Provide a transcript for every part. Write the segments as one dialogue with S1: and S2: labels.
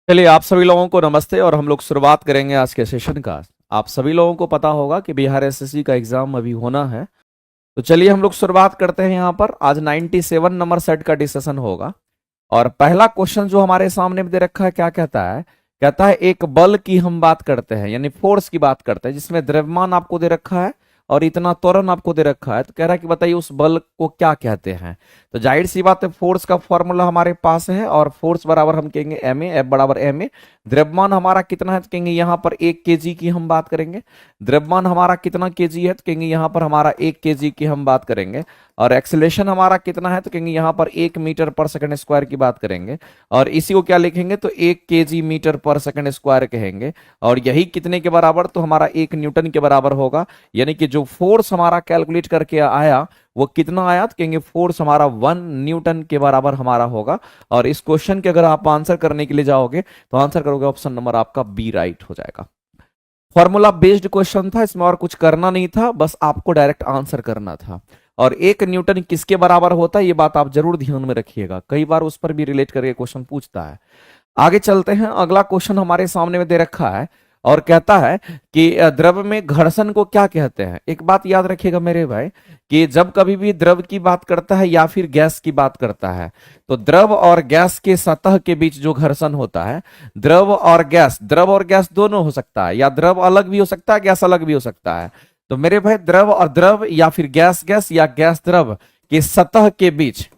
S1: चलिए आप सभी लोगों को नमस्ते और हम लोग शुरुआत करेंगे आज के सेशन का। आप सभी लोगों को पता होगा कि बिहार एसएससी का एग्जाम अभी होना है। तो चलिए हम लोग शुरुआत करते हैं। यहाँ पर आज 97 नंबर सेट का डिस्कशन होगा और पहला क्वेश्चन जो हमारे सामने दे रखा है क्या कहता है। कहता है एक बल की हम बात करते हैं यानी फोर्स की बात करते हैं जिसमें द्रव्यमान आपको दे रखा है और इतना त्वरण आपको दे रखा है। तो कह रहा है कि बताइए उस बल को क्या कहते हैं। तो जाहिर सी बात है फोर्स का फॉर्मूला हमारे पास है और फोर्स बराबर हम कहेंगे एम ए, एफ बराबर एम ए। द्रव्यमान हमारा कितना है तो कहेंगे यहाँ पर 1 kg की हम बात करेंगे। द्रव्यमान हमारा कितना केजी है तो कहेंगे यहाँ पर हमारा 1 kg की हम बात करेंगे। और एक्सेलेरेशन हमारा कितना है तो कहेंगे यहाँ पर 1 मीटर पर सेकंड स्क्वायर की बात करेंगे। और इसी को क्या लिखेंगे तो 1 kg मीटर पर सेकंड स्क्वायर कहेंगे। और यही कितने के बराबर तो हमारा 1 न्यूटन के बराबर होगा। यानी कि जो फोर्स हमारा कैलकुलेट करके आया वो कितना आया तो कहेंगे फोर्स हमारा 1 न्यूटन के बराबर हमारा होगा। और इस क्वेश्चन के अगर आप आंसर करने के लिए जाओगे तो आंसर करोगे ऑप्शन नंबर आपका बी राइट हो जाएगा। फॉर्मूला बेस्ड क्वेश्चन था, इसमें और कुछ करना नहीं था, बस आपको डायरेक्ट आंसर करना था। और 1 न्यूटन किसके बराबर होता है ये बात आप जरूर ध्यान में रखिएगा, कई बार उस पर भी रिलेट करके क्वेश्चन पूछता है। आगे चलते हैं। अगला क्वेश्चन हमारे सामने में दे रखा है और कहता है कि द्रव में घर्षण को क्या कहते हैं। एक बात याद रखिएगा मेरे भाई कि जब कभी भी द्रव की बात करता है या फिर गैस की बात करता है तो द्रव और गैस के सतह के बीच जो घर्षण होता है, द्रव और गैस दोनों हो सकता है या द्रव अलग भी हो सकता है गैस अलग भी हो सकता है। तो मेरे भाई द्रव और द्रव या फिर गैस गैस या गैस द्रव के सतह के बीच,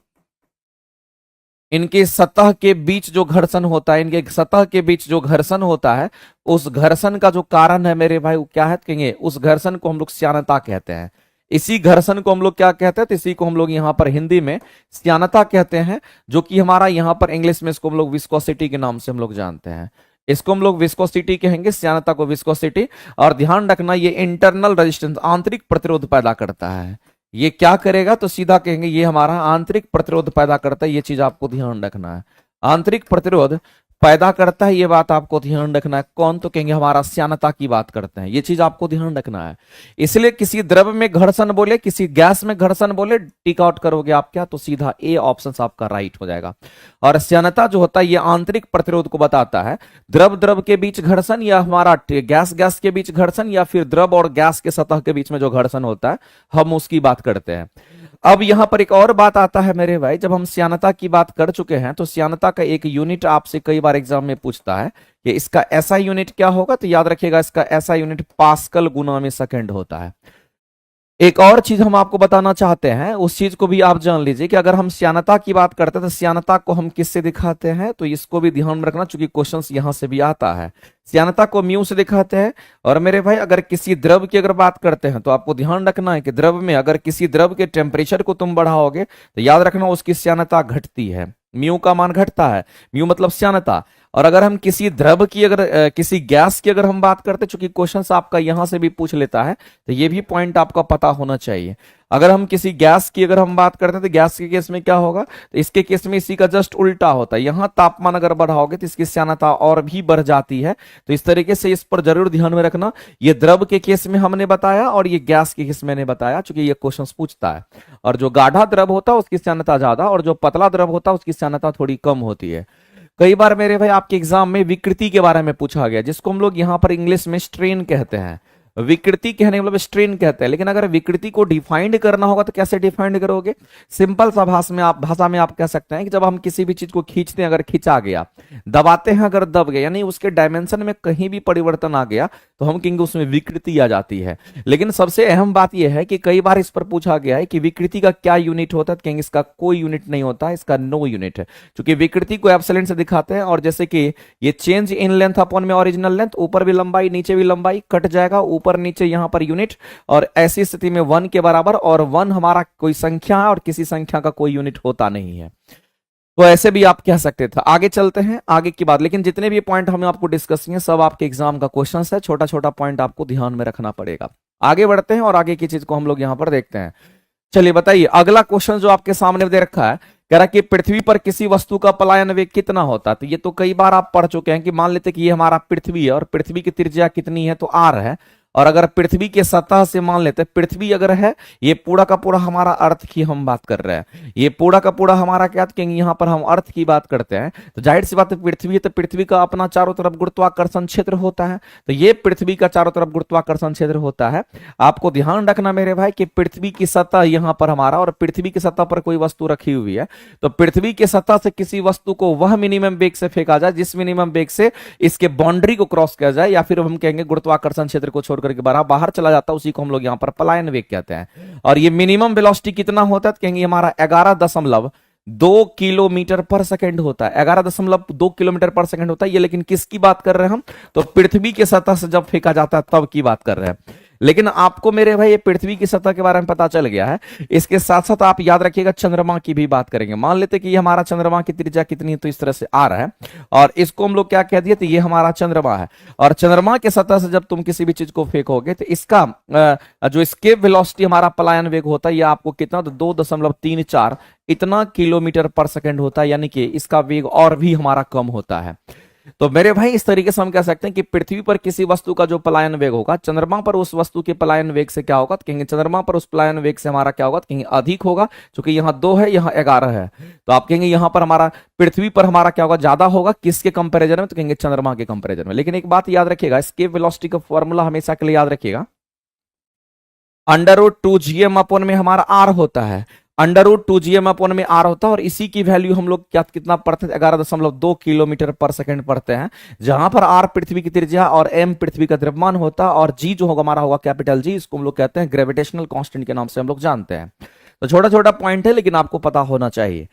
S1: इनके सतह के बीच जो घर्षण होता है, इनके सतह के बीच जो घर्षण होता है उस घर्षण का जो कारण है मेरे भाई वो क्या है कहेंगे उस घर्षण को हम लोग श्यानता कहते हैं। इसी घर्षण को हम लोग क्या कहते हैं तो इसी को हम लोग यहाँ पर हिंदी में श्यानता कहते हैं, जो कि हमारा यहाँ पर इंग्लिश में इसको हम लोग विस्कोसिटी के नाम से हम लोग जानते हैं। इसको हम लोग विस्कोसिटी कहेंगे, श्यानता को विस्कोसिटी। और ध्यान रखना ये इंटरनल रेजिस्टेंस आंतरिक प्रतिरोध पैदा करता है। ये क्या करेगा तो सीधा कहेंगे ये हमारा आंतरिक प्रतिरोध पैदा करता है। ये चीज आपको ध्यान रखना है, आंतरिक प्रतिरोध पैदा करता है, ये बात आपको ध्यान रखना है। कौन तो कहेंगे हमारा श्यानता की बात करते हैं, ये चीज आपको ध्यान रखना है। इसलिए किसी द्रव में घर्षण बोले किसी गैस में घर्षण बोले टिक आउट करोगे आप क्या तो सीधा ए ऑप्शन आपका राइट हो जाएगा। और श्यानता जो होता है ये आंतरिक प्रतिरोध को बताता है। द्रव द्रव के बीच घर्षण या हमारा गैस गैस के बीच घर्षण या फिर द्रव और गैस के सतह के बीच में जो घर्षण होता है हम उसकी बात करते हैं। अब यहां पर एक और बात आता है मेरे भाई, जब हम श्यानता की बात कर चुके हैं तो श्यानता का एक यूनिट आपसे कई बार एग्जाम में पूछता है कि इसका ऐसा यूनिट क्या होगा, तो याद रखिएगा इसका ऐसा यूनिट पास्कल गुना में सेकंड होता है। एक और चीज हम आपको बताना चाहते हैं, उस चीज को भी आप जान लीजिए कि अगर हम श्यानता की बात करते हैं तो श्यानता को हम किससे दिखाते हैं, तो इसको भी ध्यान में रखना चूंकि क्वेश्चंस यहां से भी आता है। श्यानता को म्यू से दिखाते हैं। और मेरे भाई अगर किसी द्रव की अगर बात करते हैं तो आपको ध्यान रखना है कि द्रव में अगर किसी द्रव के टेम्परेचर को तुम बढ़ाओगे तो याद रखना उसकी श्यानता घटती है, म्यू का मान घटता है, म्यू मतलब श्यानता। और अगर हम किसी द्रव की अगर किसी गैस की अगर हम बात करते, चूंकि क्वेश्चंस आपका यहां से भी पूछ लेता है तो ये भी पॉइंट आपका पता होना चाहिए। अगर हम किसी गैस की अगर हम बात करते हैं तो गैस के केस में क्या होगा, तो इसके केस में इसी का जस्ट उल्टा होता है। यहां तापमान अगर बढ़ाओगे तो इसकी श्यानता और भी बढ़ जाती है। तो इस तरीके से इस पर जरूर ध्यान में रखना। ये द्रव के केस में हमने बताया और ये गैस के केस में मैंने बताया, चूंकि ये क्वेश्चन पूछता है। और जो गाढ़ा द्रव होता है उसकी श्यानता ज्यादा और जो पतला द्रव होता है उसकी श्यानता थोड़ी कम होती है। कई बार मेरे भाई आपके एग्जाम में विकृति के बारे में पूछा गया, जिसको हम लोग यहां पर इंग्लिश में स्ट्रेन कहते हैं। विकृति कहने मतलब स्ट्रेन कहते हैं, लेकिन अगर विकृति को डिफाइंड करना होगा तो कैसे डिफाइंड करोगे। सिंपल सा भाषा में आप कह सकते हैं कि जब हम किसी भी चीज को खींचते हैं, अगर खींचा गया, दबाते हैं अगर दब गया, यानी उसके डायमेंशन में कहीं भी परिवर्तन आ गया तो हम कहेंगे उसमें विकृति आ जाती है। लेकिन सबसे अहम बात यह है कि कई बार इस पर पूछा गया है कि विकृति का क्या यूनिट होता है, तो कहेंगे इसका कोई यूनिट नहीं होता, इसका नो यूनिट है। क्योंकि विकृति को एप्सिलॉन से दिखाते हैं और जैसे कि ये चेंज इन लेंथ अपॉन में ओरिजिनल लेंथ, ऊपर भी लंबाई नीचे भी लंबाई, कट जाएगा ऊपर नीचे यहां पर यूनिट। और ऐसी स्थिति में 1 के बराबर, और 1 हमारा कोई संख्या है और किसी संख्या का कोई यूनिट होता नहीं है। तो ऐसे भी आप कह सकते थे। आगे चलते हैं आगे की बात, लेकिन जितने भी पॉइंट हमें आपको डिस्कस किए सब आपके एग्जाम का क्वेश्चन है, छोटा छोटा पॉइंट आपको ध्यान में रखना पड़ेगा। आगे बढ़ते हैं और आगे की चीज को हम लोग यहां पर देखते हैं। चलिए बताइए अगला क्वेश्चन जो आपके सामने दे रखा है, कह रहा कि पृथ्वी पर किसी वस्तु का पलायन वेग कितना होता है। तो ये तो कई बार आप पढ़ चुके हैं कि मान लेते कि ये हमारा पृथ्वी है और पृथ्वी की त्रिज्या कितनी है तो r है, और अगर पृथ्वी के सतह से मान लेते हैं, पृथ्वी अगर है, ये पूरा का पूरा हमारा अर्थ की हम बात कर रहे हैं, ये पूरा का पूरा हमारा क्या कहेंगे, यहां पर हम अर्थ की बात करते हैं, तो जाहिर सी बात है पृथ्वी है, तो पृथ्वी का अपना चारों तरफ गुरुत्वाकर्षण क्षेत्र होता है, तो ये पृथ्वी का चारों तरफ गुरुत्वाकर्षण क्षेत्र होता है। आपको ध्यान रखना मेरे भाई कि पृथ्वी की सतह यहां पर हमारा, और पृथ्वी की सतह पर कोई वस्तु रखी हुई है, तो पृथ्वी की सतह से किसी वस्तु को वह मिनिमम वेग से फेंका जाए जिस मिनिमम वेग से इसके बाउंड्री को क्रॉस किया जाए, या फिर हम कहेंगे गुरुत्वाकर्षण क्षेत्र को छोड़कर के बाहर चला जाता है, उसी को हम लोग यहां पर पलायन वेग कहते हैं। और ये मिनिमम वेलोसिटी कितना होता है, तो कहेंगे हमारा 11.2 किलोमीटर पर सेकंड होता है, 11.2 किलोमीटर पर सेकंड होता है ये। लेकिन किसकी बात कर रहे हैं हम, तो पृथ्वी की सतह से जब फेंका जाता है तब की बात कर रहे हैं। लेकिन आपको मेरे भाई ये पृथ्वी की सतह के बारे में पता चल गया है, इसके साथ साथ आप याद रखिएगा चंद्रमा की भी बात करेंगे। मान लेते कि ये हमारा चंद्रमा की त्रिज्या कितनी है, तो इस तरह से आ रहा है, और इसको हम लोग क्या कह दिए, तो ये हमारा चंद्रमा है, और चंद्रमा के सतह से जब तुम किसी भी चीज को फेंकोगे तो इसका जो एस्केप वेलोसिटी हमारा पलायन वेग होता है, ये आपको कितना, तो 2.34 इतना किलोमीटर पर सेकंड होता है, यानी कि इसका वेग और भी हमारा कम होता है। तो मेरे भाई इस तरीके से हम कह सकते हैं कि पृथ्वी पर किसी वस्तु का जो पलायन वेग होगा, चंद्रमा पर उस वस्तु के पलायन वेग से क्या होगा, तो कहेंगे चंद्रमा पर उस पलायन वेग से हमारा क्या होगा, तो कहेंगे अधिक होगा, क्योंकि यहाँ 2 है, यहाँ 11 है, तो आप कहेंगे यहाँ पर हमारा पृथ्वी पर हमारा क्या होगा, ज्यादा होगा, किसके कंपेरिजन में, तो कहेंगे चंद्रमा के कंपेरिजन में। लेकिन एक बात याद रखिएगा, एस्केप वेलोसिटी का फॉर्मूला हमेशा के लिए याद रखिएगा, √2gm अपॉन में हमारा आर होता है, √2gm अपॉन में आर होता है, और इसी की वैल्यू हम लोग क्या कितना पढ़ते हैं, 11.2 किलोमीटर पर सेकंड पढ़ते हैं, जहां पर आर पृथ्वी की त्रिज्या और एम पृथ्वी का द्रव्यमान होता है, और जी जो होगा हमारा होगा कैपिटल जी, इसको हम लोग कहते हैं ग्रेविटेशनल कांस्टेंट के नाम से हम लोग जानते हैं। तो छोटा छोटा पॉइंट है, लेकिन आपको पता होना चाहिए।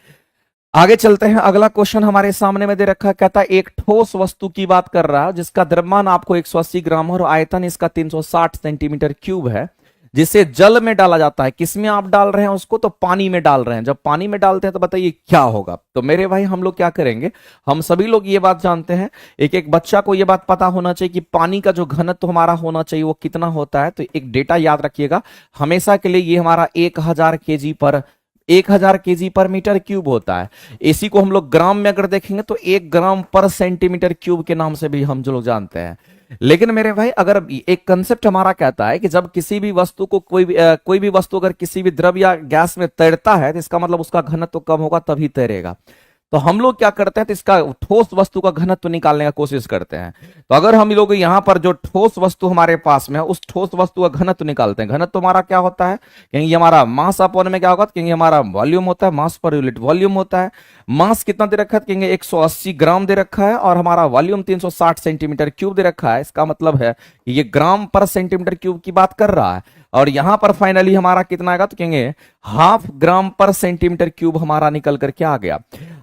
S1: आगे चलते हैं, अगला क्वेश्चन हमारे सामने में दे रखा है, कहता है एक ठोस वस्तु की बात कर रहा है जिसका द्रव्यमान आपको 180 ग्राम और आयतन इसका 360 सेंटीमीटर क्यूब है, जिसे जल में डाला जाता है। किसमें आप डाल रहे हैं उसको, तो पानी में डाल रहे हैं। जब पानी में डालते हैं तो बताइए क्या होगा। तो मेरे भाई हम लोग क्या करेंगे, हम सभी लोग ये बात जानते हैं, एक एक बच्चा को ये बात पता होना चाहिए कि पानी का जो घनत्व हमारा होना चाहिए वो कितना होता है। तो एक डेटा याद रखिएगा हमेशा के लिए, ये हमारा 1000 केजी पर मीटर क्यूब होता है। इसी को हम लोग ग्राम में अगर देखेंगे तो 1 ग्राम पर सेंटीमीटर क्यूब के नाम से भी हम जो लोग जानते हैं। लेकिन मेरे भाई अगर एक कंसेप्ट हमारा कहता है कि जब किसी भी वस्तु को कोई भी वस्तु अगर किसी भी द्रव या गैस में तैरता है तो इसका मतलब उसका घनत्व कम होगा तभी तैरेगा। तो हम लोग क्या करते हैं, तो इसका ठोस वस्तु का घनत्व निकालने का कोशिश करते हैं। तो अगर हम लोग यहां पर जो ठोस वस्तु हमारे पास में है उस ठोस वस्तु का घनत्व निकालते हैं, घनत्व हमारा क्या होता है, कहेंगे हमारा मास अपॉन में क्या होगा, कहेंगे हमारा वॉल्यूम होता है, मास पर यूनिट वॉल्यूम होता है। मास कितना दे रखा है, कहेंगे 180 ग्राम दे रखा है, और हमारा वॉल्यूम 360 सेंटीमीटर क्यूब दे रखा है। इसका मतलब है कि ये ग्राम पर सेंटीमीटर क्यूब की बात कर रहा है। और यहां पर फाइनली हमारा कितना आएगा, तो कहेंगे 1/2 ग्राम पर सेंटीमीटर क्यूब हमारा निकल करके आ गया।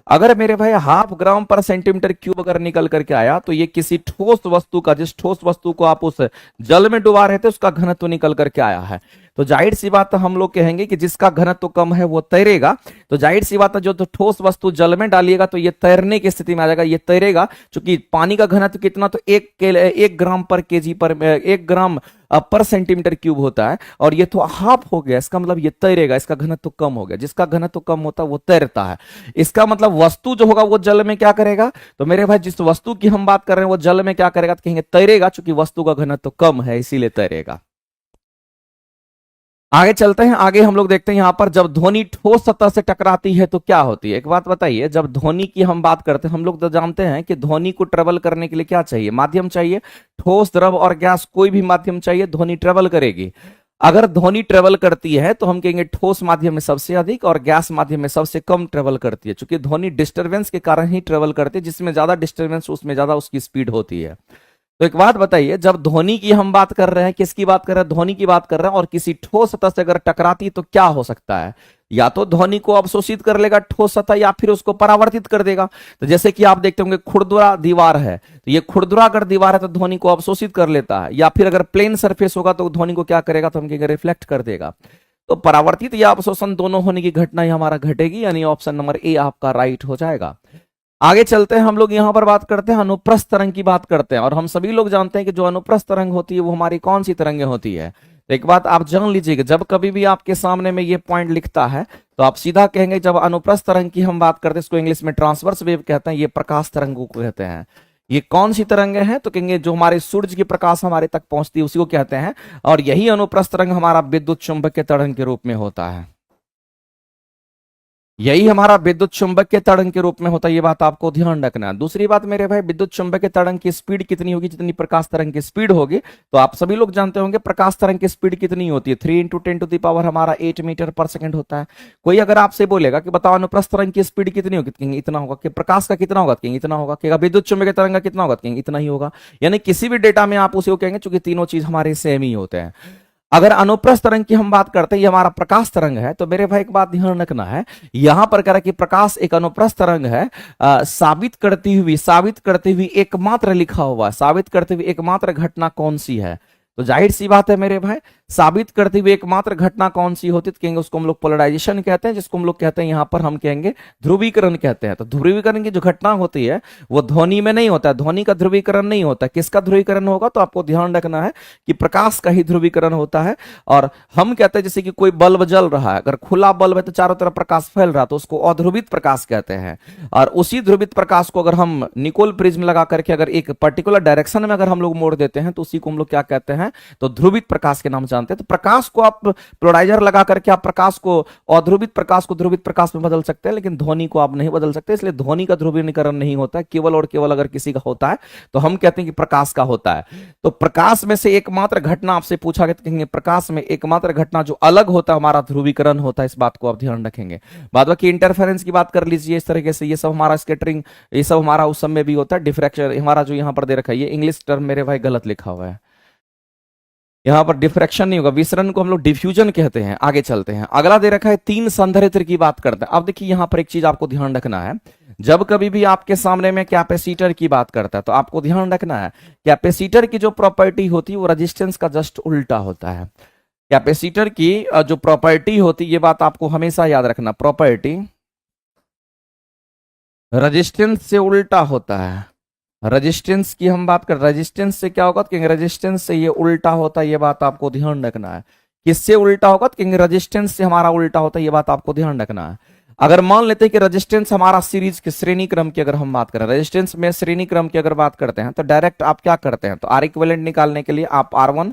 S1: अगर मेरे भाई 1/2 ग्राम पर सेंटीमीटर क्यूब अगर निकल करके आया तो ये किसी ठोस वस्तु का, जिस ठोस वस्तु को आप उस जल में डुबा रहे थे उसका घनत्व निकल करके आया है। तो जाहिर सी बात हम लोग कहेंगे कि जिसका घनत्व कम है वो तैरेगा। तो जाहिर सी बात है जो तो ठोस वस्तु जल में डालिएगा तो ये तैरने की स्थिति में आ जाएगा, ये तैरेगा। क्योंकि पानी का घनत्व कितना, तो 1 ग्राम पर केजी पर 1 ग्राम पर सेंटीमीटर क्यूब होता है, और ये तो हाफ हो गया। इसका मतलब ये तैरेगा, इसका घनत्व कम हो गया। जिसका घनत्व कम होता है वो तैरता है। इसका मतलब वस्तु जो होगा वो जल में क्या करेगा, तो मेरे भाई जिस वस्तु की हम बात कर रहे हैं वो जल में क्या करेगा, तो कहेंगे तैरेगा, चूंकि वस्तु का घनत्व कम है इसीलिए तैरेगा। आगे चलते हैं, आगे हम लोग देखते हैं यहां पर जब ध्वनि ठोस सतह से टकराती है तो क्या होती है। एक बात बताइए, जब ध्वनि की हम बात करते हैं, हम लोग तो जानते हैं कि ध्वनि को ट्रेवल करने के लिए क्या चाहिए, माध्यम चाहिए। ठोस, द्रव और गैस कोई भी माध्यम चाहिए, ध्वनि ट्रेवल करेगी। अगर ध्वनि ट्रेवल करती है तो हम कहेंगे ठोस माध्यम में सबसे अधिक और गैस माध्यम में सबसे कम ट्रेवल करती है। क्योंकि ध्वनि डिस्टर्बेंस के कारण ही ट्रेवल करती है, जिसमें ज्यादा डिस्टर्बेंस उसमें ज्यादा उसकी स्पीड होती है। तो एक बात बताइए, जब ध्वनि की हम बात कर रहे हैं, किसकी बात कर रहे हैं, ध्वनि की बात कर रहे हैं, और किसी ठोस सतह से अगर टकराती तो क्या हो सकता है, या तो ध्वनि को अवशोषित कर लेगा ठोस सतह, या फिर उसको परावर्तित कर देगा। तो जैसे कि आप देखते होंगे खुरदुरा दीवार है, तो ये खुरदुरा अगर दीवार है तो ध्वनि को अवशोषित कर लेता है, या फिर अगर प्लेन सरफेस होगा तो ध्वनि को क्या करेगा, तो हम कहेंगे रिफ्लेक्ट कर देगा। तो परावर्तित या अवशोषण दोनों होने की घटना ही हमारा घटेगी, यानी ऑप्शन नंबर ए आपका राइट हो जाएगा। आगे चलते हैं, हम लोग यहां पर बात करते हैं अनुप्रस्थ तरंग की बात करते हैं। और हम सभी लोग जानते हैं कि जो अनुप्रस्थ तरंग होती है वो हमारी कौन सी तरंगें होती है। तो एक बात आप जान लीजिएगा, जब कभी भी आपके सामने में ये पॉइंट लिखता है तो आप सीधा कहेंगे जब अनुप्रस्थ तरंग की हम बात करते हैं, इसको इंग्लिश में ट्रांसवर्स वेव कहते हैं, ये प्रकाश तरंगों को कहते हैं। ये कौन सी तरंगें हैं? तो कहेंगे जो हमारे सूरज की प्रकाश हमारे तक पहुंचती है उसी को कहते हैं। और यही अनुप्रस्थ तरंग हमारा विद्युत चुंबकीय तरंग के रूप में होता है। यही हमारा विद्युत चुंबकीय तरंग के रूप में होता है। ये बात आपको ध्यान रखना है। दूसरी बात मेरे भाई, विद्युत चुंबकीय तरंग की स्पीड कितनी होगी? जितनी प्रकाश तरंग की स्पीड होगी। तो आप सभी लोग जानते होंगे प्रकाश तरंग की स्पीड कितनी होती है? 3 × 10⁻⁸ हमारा 8 मीटर पर सेकंड होता है। कोई अगर आपसे बोलेगा कि बताओ अनुप्रस्थ तरंग की स्पीड कितनी होगी? तो कहेंगे इतना होगा। कि प्रकाश का कितना होगा? कहेंगे इतना होगा। कहेगा विद्युत चुंबकीय तरंग का कितना होगा? कहेंगे इतना ही होगा। यानी किसी भी डेटा में आप उसी को कहेंगे, चूंकि तीनों चीज हमारे सेम ही होते हैं। अगर अनुप्रस्थ तरंग की हम बात करते हैं, ये हमारा प्रकाश तरंग है, तो मेरे भाई एक बात ध्यान रखना है, यहां पर कह रहा है कि प्रकाश एक अनुप्रस्थ तरंग है। साबित करती हुई एकमात्र लिखा हुआ, साबित करती हुई एकमात्र घटना कौन सी है? तो जाहिर सी बात है मेरे भाई, साबित करती हुई एकमात्र घटना कौन सी होती है? तो कहेंगे उसको हम लोग पोलराइजेशन कहते हैं, जिसको हम लोग कहते हैं यहां पर हम कहेंगे ध्रुवीकरण कहते हैं। तो ध्रुवीकरण की जो घटना होती है वो ध्वनि में नहीं होता है। ध्वनि का ध्रुवीकरण नहीं होता। किसका ध्रुवीकरण होगा? तो आपको ध्यान रखना है कि प्रकाश का ही ध्रुवीकरण होता है। और हम कहते हैं जैसे कि कोई बल्ब जल रहा है, अगर खुला बल्ब है तो चारों तरफ प्रकाश फैल रहा है, तो उसको अध्रुवित प्रकाश कहते हैं। और उसी ध्रुवित प्रकाश को अगर हम निकोल प्रिज्म लगा करके अगर एक पर्टिकुलर डायरेक्शन में अगर हम लोग मोड़ देते हैं, तो उसी को हम लोग क्या कहते हैं? तो ध्रुवित प्रकाश के नाम जानते हैं। तो प्रकाश को आप पोलराइजर लगा करके आप प्रकाश को, अध्रुवित प्रकाश को ध्रुवित प्रकाश में बदल सकते हैं, लेकिन ध्वनि को आप नहीं बदल सकते। इसलिए ध्वनि का ध्रुवीकरण नहीं होता है। केवल और केवल अगर किसी का होता है तो हम कहते हैं कि प्रकाश का होता है। तो प्रकाश में से एकमात्र घटना आपसे पूछा गया, तो कहेंगे प्रकाश में एकमात्र घटना जो अलग होता है हमारा ध्रुवीकरण होता है। इस बात को आप ध्यान रखेंगे। बाद बाकी इंटरफेरेंस की बात कर लीजिए इस तरीके से, ये सब हमारा स्कैटरिंग, ये सब हमारा उस समय भी होता है। डिफ्रैक्शन हमारा जो यहां पर दे रखा है, ये इंग्लिश टर्म मेरे भाई गलत लिखा हुआ है, यहां पर डिफ्रैक्शन नहीं होगा। विसरण को हम लोग डिफ्यूजन कहते हैं। आगे चलते हैं, अगला दे रखा है तीन संधारित्र की बात करते हैं। अब देखिए यहां पर एक चीज आपको ध्यान रखना है, जब कभी भी आपके सामने में कैपेसिटर की बात करता है तो आपको ध्यान रखना है कैपेसिटर की जो प्रॉपर्टी होती है वो रेजिस्टेंस का जस्ट उल्टा होता है। कैपेसिटर की जो प्रॉपर्टी होती है, ये बात आपको हमेशा याद रखना, प्रॉपर्टी रेजिस्टेंस से उल्टा होता है। रेजिस्टेंस की हम बात कर, रेजिस्टेंस से क्या होगा? तो रेजिस्टेंस से ये उल्टा होता है। ये बात आपको ध्यान रखना है। किससे उल्टा होगा? तो रेजिस्टेंस से हमारा उल्टा होता है। ये बात आपको ध्यान रखना है। अगर मान लेते हैं कि रेजिस्टेंस हमारा सीरीज की श्रेणी क्रम की अगर हम बात करें, रेजिस्टेंस में श्रेणी क्रम की अगर बात करते हैं, तो डायरेक्ट आप क्या करते हैं? तो आर इक्विवेलेंट निकालने के लिए आप R1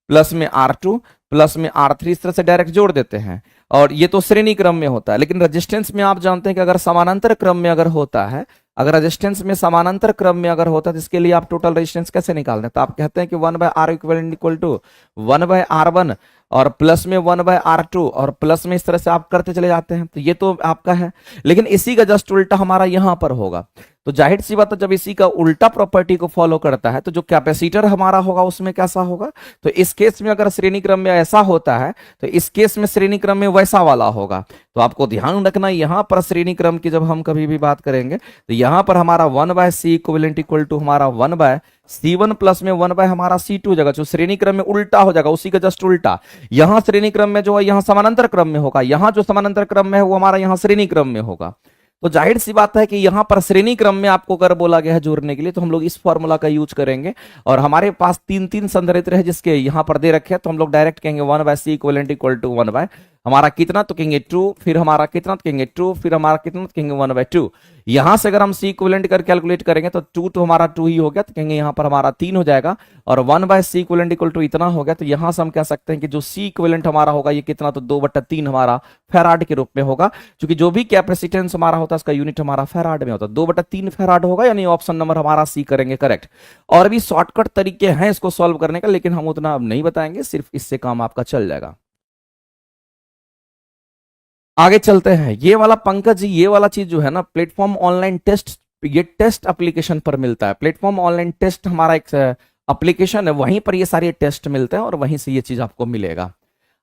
S1: प्लस में R2 प्लस में R3 इस तरह से डायरेक्ट जोड़ देते हैं। और ये तो श्रेणी क्रम में होता है, लेकिन रेजिस्टेंस में आप जानते हैं कि अगर समानांतर क्रम में अगर होता है, अगर रेजिस्टेंस में समानांतर क्रम में अगर होता है तो इसके लिए आप टोटल रेजिस्टेंस कैसे निकालते हैं? तो आप कहते हैं कि 1/R equivalent equal to 1/R1 और प्लस में 1/R2 और प्लस में इस तरह से आप करते चले जाते हैं। तो ये तो आपका है, लेकिन इसी का जस्ट उल्टा हमारा यहां पर होगा। तो जाहिर सी बात है जब इसी का उल्टा प्रॉपर्टी को फॉलो करता है तो जो कैपेसिटर हमारा होगा उसमें कैसा होगा? तो इस केस में अगर श्रेणी क्रम में ऐसा होता है तो इस केस में श्रेणी क्रम में वैसा वाला होगा। तो आपको ध्यान रखना, यहां पर श्रेणी क्रम की जब हम कभी भी बात करेंगे तो यहां पर हमारा 1/C इक्विवेलेंट इक्वल टू हमारा 1/C1 प्लस में 1/ हमारा C2 जगह जो श्रेणी क्रम में उल्टा हो जाएगा, उसी का जस्ट उल्टा यहां श्रेणी क्रम में जो है यहां समानांतर क्रम में होगा, यहां जो समानांतर क्रम में है वो हमारा यहां श्रेणी क्रम में होगा। तो जाहिर सी बात है कि यहां पर श्रेणी क्रम में आपको अगर बोला गया है जोड़ने के लिए तो हम लोग इस फॉर्मूला का यूज करेंगे। और हमारे पास तीन संधारित्र है जिसके यहां पर दे रखे हैं, तो हम लोग डायरेक्ट कहेंगे 1/C इक्विवेलेंट इक्वल टू 1/ हमारा कितना? तो कहेंगे 2, फिर हमारा कितना? तो कहेंगे 2, फिर हमारा कितना? तो कहेंगे 1/2। यहां से अगर हम C इक्विवेलेंट कर कैलकुलेट करेंगे तो 2 तो हमारा 2 ही हो गया, तो कहेंगे यहां पर हमारा 3 हो जाएगा और 1/C इक्विवेलेंट इक्वल टू इतना हो गया। तो यहां से हम कह सकते हैं कि जो C इक्विवेलेंट हमारा होगा ये कितना? तो 2/3 हमारा फैराड के रूप में होगा, क्योंकि जो भी कैपेसिटेंस हमारा होता है उसका यूनिट हमारा फैराड में होता है। 2/3 फैराड होगा, यानी ऑप्शन नंबर हमारा C करेंगे करेक्ट। और भी शॉर्टकट तरीके हैं इसको सॉल्व करने का, लेकिन हम उतना अब नहीं बताएंगे, सिर्फ इससे काम आपका चल जाएगा। आगे चलते हैं। ये वाला पंकज जी, ये वाला चीज जो है ना, प्लेटफॉर्म ऑनलाइन टेस्ट, ये टेस्ट एप्लीकेशन पर मिलता है। प्लेटफॉर्म ऑनलाइन टेस्ट हमारा एक एप्लीकेशन है, वहीं पर ये सारे टेस्ट मिलते हैं और वहीं से ये चीज आपको मिलेगा।